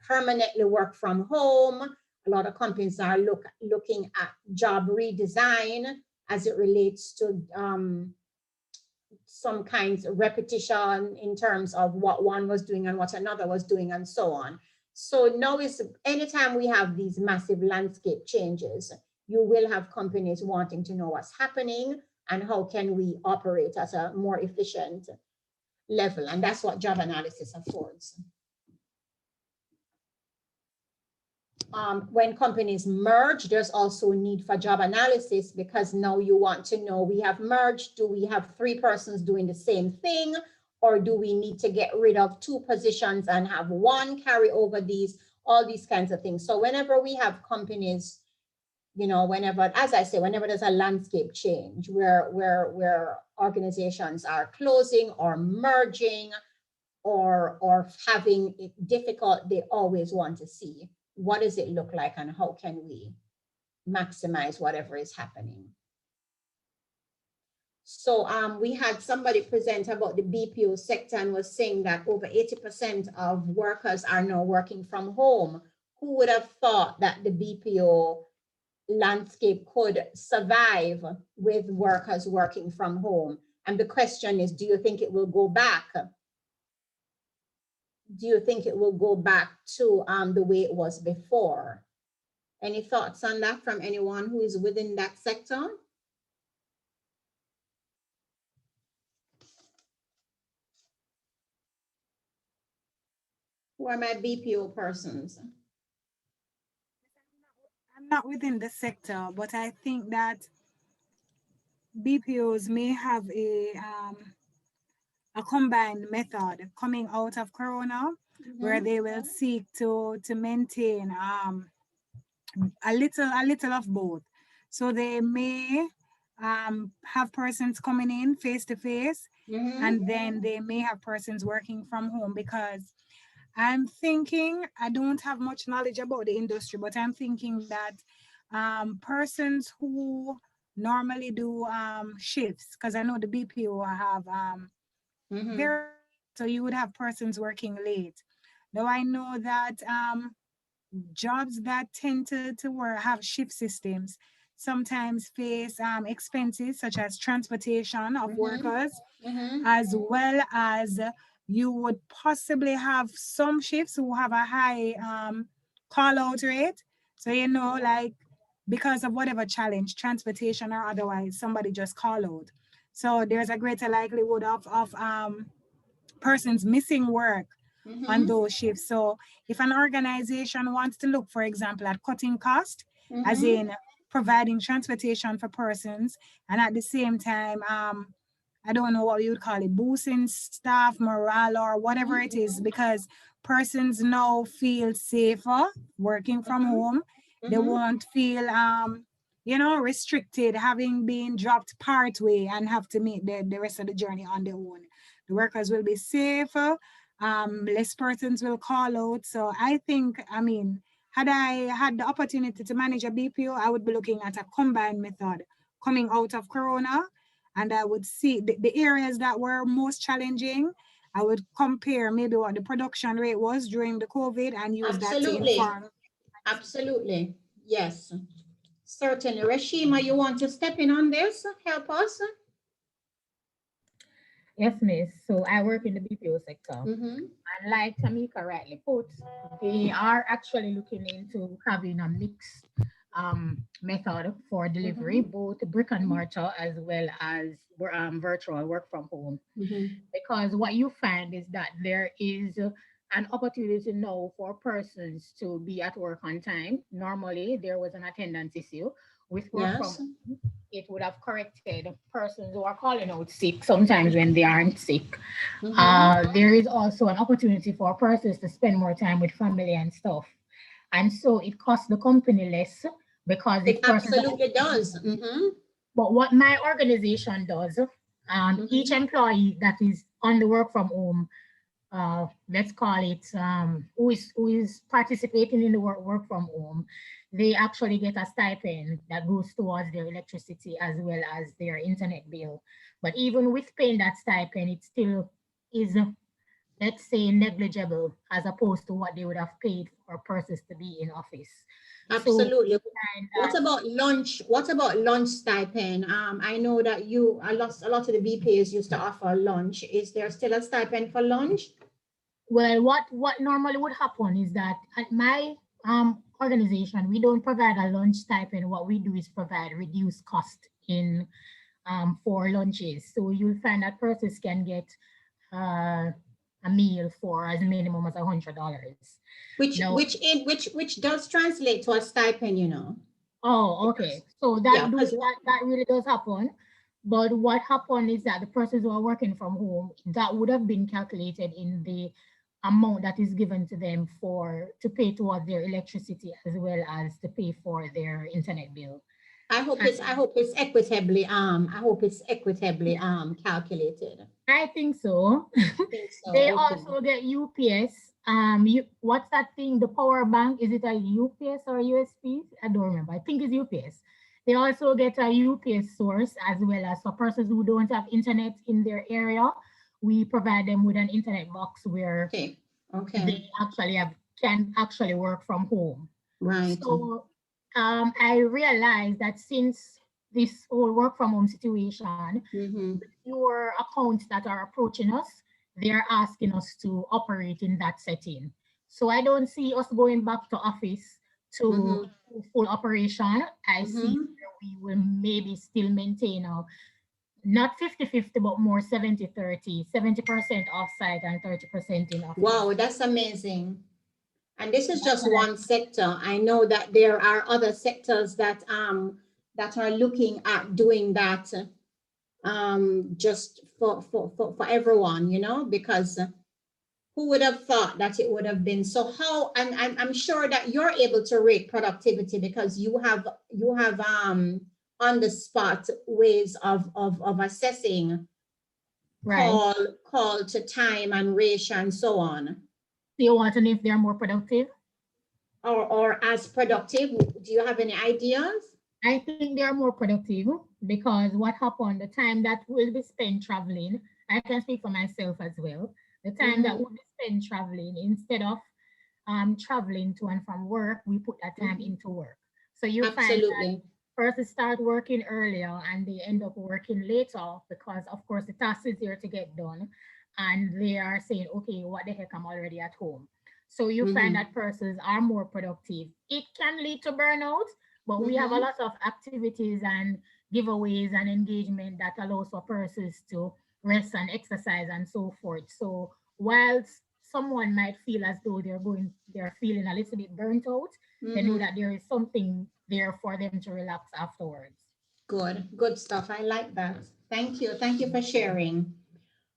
permanently work from home. A lot of companies are looking at job redesign as it relates to some kinds of repetition in terms of what one was doing and what another was doing and so on. So now is anytime we have these massive landscape changes, you will have companies wanting to know what's happening and how can we operate at a more efficient level. And that's what job analysis affords. When companies merge, there's also a need for job analysis because now you want to know, we have merged, do we have 3 persons doing the same thing? Or do we need to get rid of 2 positions and have 1 carry over these, all these kinds of things. So whenever we have companies, you know, whenever, as I say, whenever there's a landscape change where organizations are closing or merging or having it difficult, they always want to see what does it look like and how can we maximize whatever is happening. So we had somebody present about the BPO sector and was saying that over 80% of workers are now working from home. Who would have thought that the BPO landscape could survive with workers working from home? And the question is, do you think it will go back? Do you think it will go back to the way it was before? Any thoughts on that from anyone who is within that sector? Who are my BPO persons? I'm not within the sector, but I think that BPOs may have a combined method coming out of Corona, where they will seek to maintain a little of both. So they may have persons coming in face to face, and then they may have persons working from home, because I'm thinking, I don't have much knowledge about the industry, but I'm thinking that persons who normally do shifts, because I know the BPO have so you would have persons working late. Now I know that jobs that tend to have shift systems sometimes face expenses such as transportation of workers, as well as you would possibly have some shifts who have a high call out rate. So, you know, like because of whatever challenge, transportation or otherwise, somebody just call out. So there's a greater likelihood of persons missing work on those shifts. So if an organization wants to look, for example, at cutting cost, as in providing transportation for persons, and at the same time, I don't know what you would call it, boosting staff morale or whatever it is, because persons now feel safer working from home. They won't feel, you know, restricted, having been dropped part way and have to make the rest of the journey on their own. The workers will be safer, less persons will call out. So I think, I mean, had I had the opportunity to manage a BPO, I would be looking at a combined method coming out of Corona, and I would see the areas that were most challenging. I would compare maybe what the production rate was during the COVID and use that to inform. Absolutely. Yes, certainly. Rashima, you want to step in on this? Help us? Yes, miss. So I work in the BPO sector. And like Tamika rightly put, they are actually looking into having a mixed method for delivery, both brick and mortar as well as virtual work from home. Because what you find is that there is an opportunity now for persons to be at work on time. Normally, there was an attendance issue. With work from home, it would have corrected persons who are calling out sick sometimes when they aren't sick. There is also an opportunity for persons to spend more time with family and stuff. And so it costs the company less, because it absolutely does. But what my organization does, each employee that is on the work from home, let's call it, who is participating in the work from home, they actually get a stipend that goes towards their electricity as well as their internet bill. But even with paying that stipend, it still is let's say, negligible as opposed to what they would have paid for persons to be in office. Absolutely. So, what about lunch? What about lunch stipend? I know that a lot of the BPAs used to offer lunch. Is there still a stipend for lunch? Well, what normally would happen is that at my organization, we don't provide a lunch stipend. What we do is provide reduced cost in for lunches. So you'll find that persons can get a meal for as minimum as $100. Which does translate to a stipend, you know. Oh, okay. So that really does happen. But what happened is that the persons who are working from home, that would have been calculated in the amount that is given to them to pay towards their electricity as well as to pay for their internet bill. I hope it's equitably calculated. I think so. They also get UPS. What's that thing? The power bank, is it a UPS or USB? I don't remember. I think it's UPS. They also get a UPS source as well as for persons who don't have internet in their area. We provide them with an internet box where they actually can actually work from home. Right. So I realized that since this whole work from home situation, your accounts that are approaching us, they're asking us to operate in that setting. So I don't see us going back to office to full operation. I see we will maybe still maintain not 50-50, but more 70-30, 70% offsite and 30% in office. Wow, that's amazing. And this is just one sector. I know that there are other sectors that are looking at doing that just for everyone, you know, because who would have thought that it would have been so how, and I'm sure that you're able to rate productivity because you have on the spot ways of assessing call to time and ratio and so on. You want to know if they're more productive? Or as productive? Do you have any ideas? I think they are more productive because what happened, the time that will be spent traveling, I can speak for myself as well. The time that will be spent traveling, instead of traveling to and from work, we put that time into work. So you find that persons start working earlier and they end up working later because, of course, the task is there to get done. And they are saying, okay, what the heck, I'm already at home. So you find that persons are more productive. It can lead to burnout, but we have a lot of activities and giveaways and engagement that allows for persons to rest and exercise and so forth. So whilst someone might feel as though they're feeling a little bit burnt out, they know that there is something there for them to relax afterwards. Good stuff. I like that. Thank you for sharing.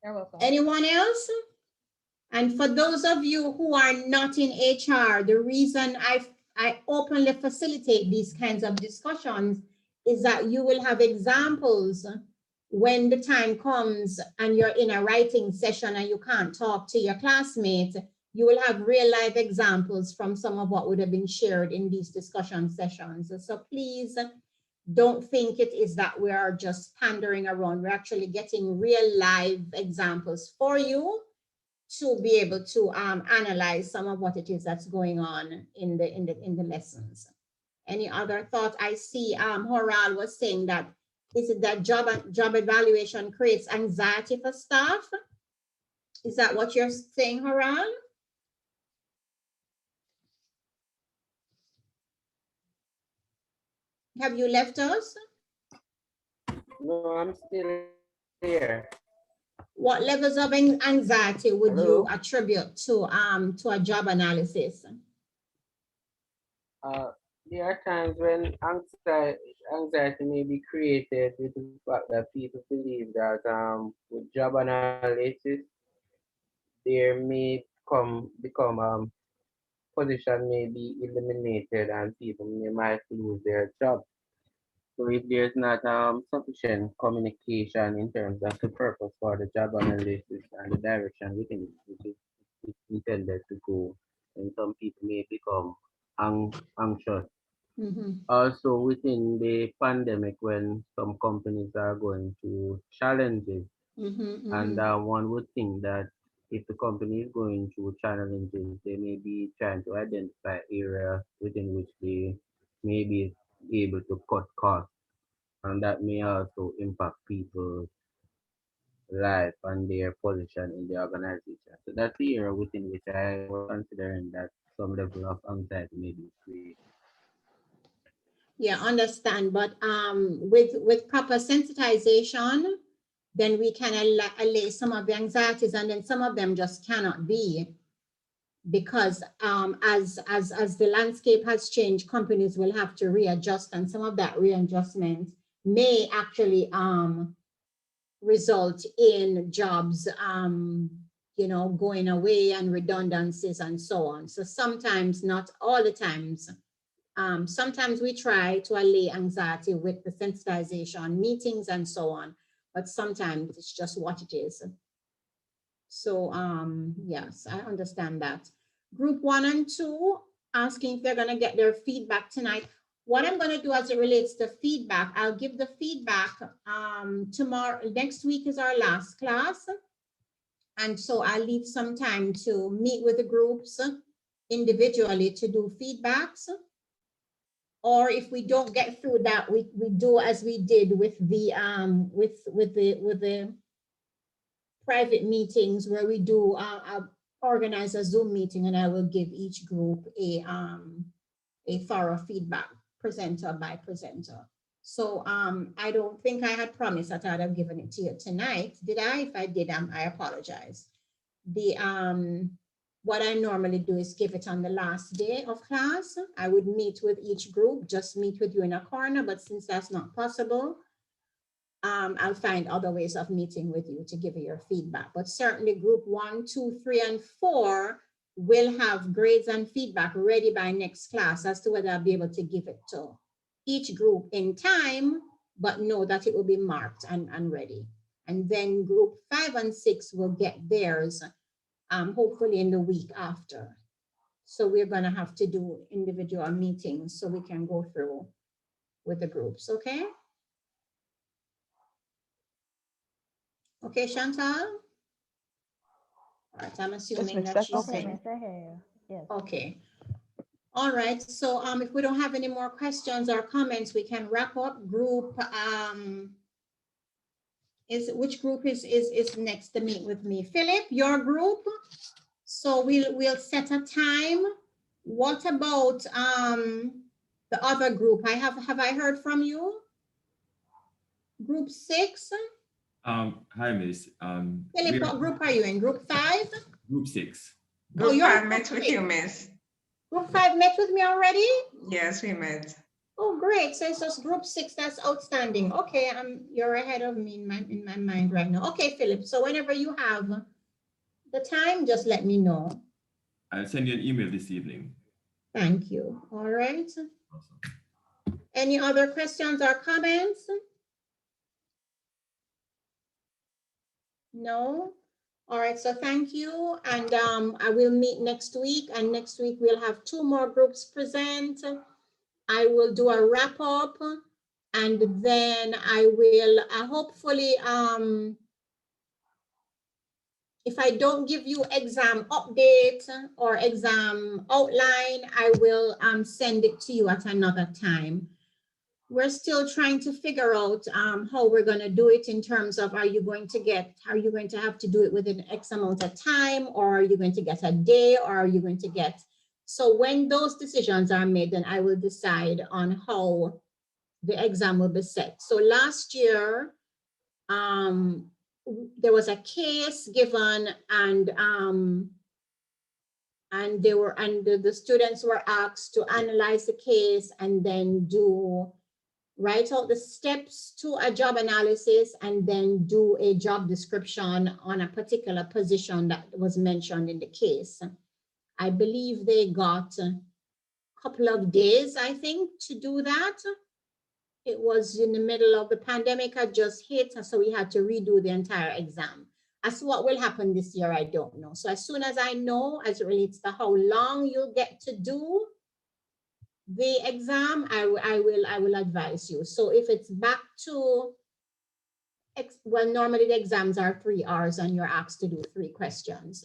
You're welcome. Anyone else? And for those of you who are not in HR, the reason I openly facilitate these kinds of discussions is that you will have examples when the time comes and you're in a writing session and you can't talk to your classmates. You will have real life examples from some of what would have been shared in these discussion sessions. So please don't think it is that we are just pandering around. We're actually getting real live examples for you to be able to analyze some of what it is that's going on in the lessons. Any other thoughts? I see Horal was saying that is it that job evaluation creates anxiety for staff? Is that what you're saying, Horal? Have you left us? No, I'm still here. What levels of anxiety would you attribute to a job analysis? There are times when anxiety may be created with the fact that people believe that with job analysis, there may become position may be eliminated and people might lose their job. So if there's not sufficient communication in terms of the purpose for the job analysis and the direction within which is intended to go, and some people may become anxious. Also within the pandemic, when some companies are going through challenges, and one would think that if the company is going through challenges, they may be trying to identify areas within which they may be able to cut costs, and that may also impact people's life and their position in the organization. So that's the area within which I was considering that some level of anxiety may be created. Yeah, understand. But with proper sensitization, then we can allay some of the anxieties, and then some of them just cannot be, because as the landscape has changed, companies will have to readjust, and some of that readjustment may actually result in jobs you know, going away and redundancies and so on. So sometimes, not all the times, sometimes we try to allay anxiety with the sensitization meetings and so on, but sometimes it's just what it is. So yes, I understand that. Group 1 and 2 asking if they're going to get their feedback tonight. What I'm going to do as it relates to feedback, I'll give the feedback tomorrow. Next week is our last class, and so I'll leave some time to meet with the groups individually to do feedbacks. Or if we don't get through that, we do as we did with the with the private meetings, where we do organize a Zoom meeting, and I will give each group a thorough feedback, presenter by presenter. So I don't think I had promised that I'd have given it to you tonight. Did I? If I did, I apologize. The what I normally do is give it on the last day of class. I would meet with each group, just meet with you in a corner, but since that's not possible, I'll find other ways of meeting with you to give you your feedback. But certainly group 1, 2, 3, and 4 will have grades and feedback ready by next class as to whether I'll be able to give it to each group in time, but know that it will be marked and ready. And then group 5 and 6 will get theirs hopefully in the week after. So we're going to have to do individual meetings so we can go through with the groups, okay? Okay, Chantal? All right, I'm assuming that she's saying. Yes. Okay. All right, so if we don't have any more questions or comments, we can wrap up. Group, which group is next to meet with me? Philip, your group? So we'll set a time. What about the other group? Have I heard from you? Group 6? Hi, Miss. Philip, what group are you in? Group 5? Group 6. Group 5 met with you, Miss. Group 5 met with me already? Yes, we met. Oh, great. So it's just group 6. That's outstanding. Okay, you're ahead of me in my mind right now. Okay, Philip. So whenever you have the time, just let me know. I'll send you an email this evening. Thank you. All right. Awesome. Any other questions or comments? No? All right, so thank you. And I will meet next week, and next week we'll have 2 more groups present. I will do a wrap up, and then I will hopefully, if I don't give you exam update or exam outline, I will send it to you at another time. We're still trying to figure out how we're going to do it in terms of, are you going to have to do it within X amount of time, or are you going to get a day, or are you going to get, so when those decisions are made, then I will decide on how the exam will be set. So last year, there was a case given, and the students were asked to analyze the case and then write out the steps to a job analysis, and then do a job description on a particular position that was mentioned in the case. I believe they got a couple of days, I think, to do that. It was in the middle of the pandemic had just hit, so we had to redo the entire exam. As to what will happen this year, I don't know. So as soon as I know, as it relates to how long you'll get to do the exam, I will advise you. So if it's back to well, normally the exams are 3 hours and you're asked to do 3 questions.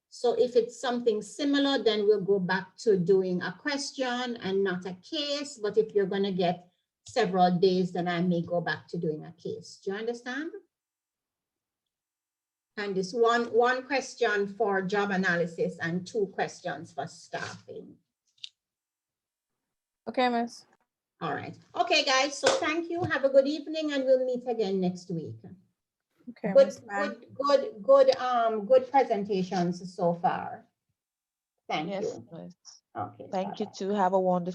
So if it's something similar, then we'll go back to doing a question and not a case. But if you're going to get several days, then I may go back to doing a case. Do you understand? And this one question for job analysis and 2 questions for staffing. Okay, Miss. All right. Okay, guys. So thank you. Have a good evening, and we'll meet again next week. Okay, Good presentations so far. Thank yes, you. Miss. Okay. Thank you too. Have a wonderful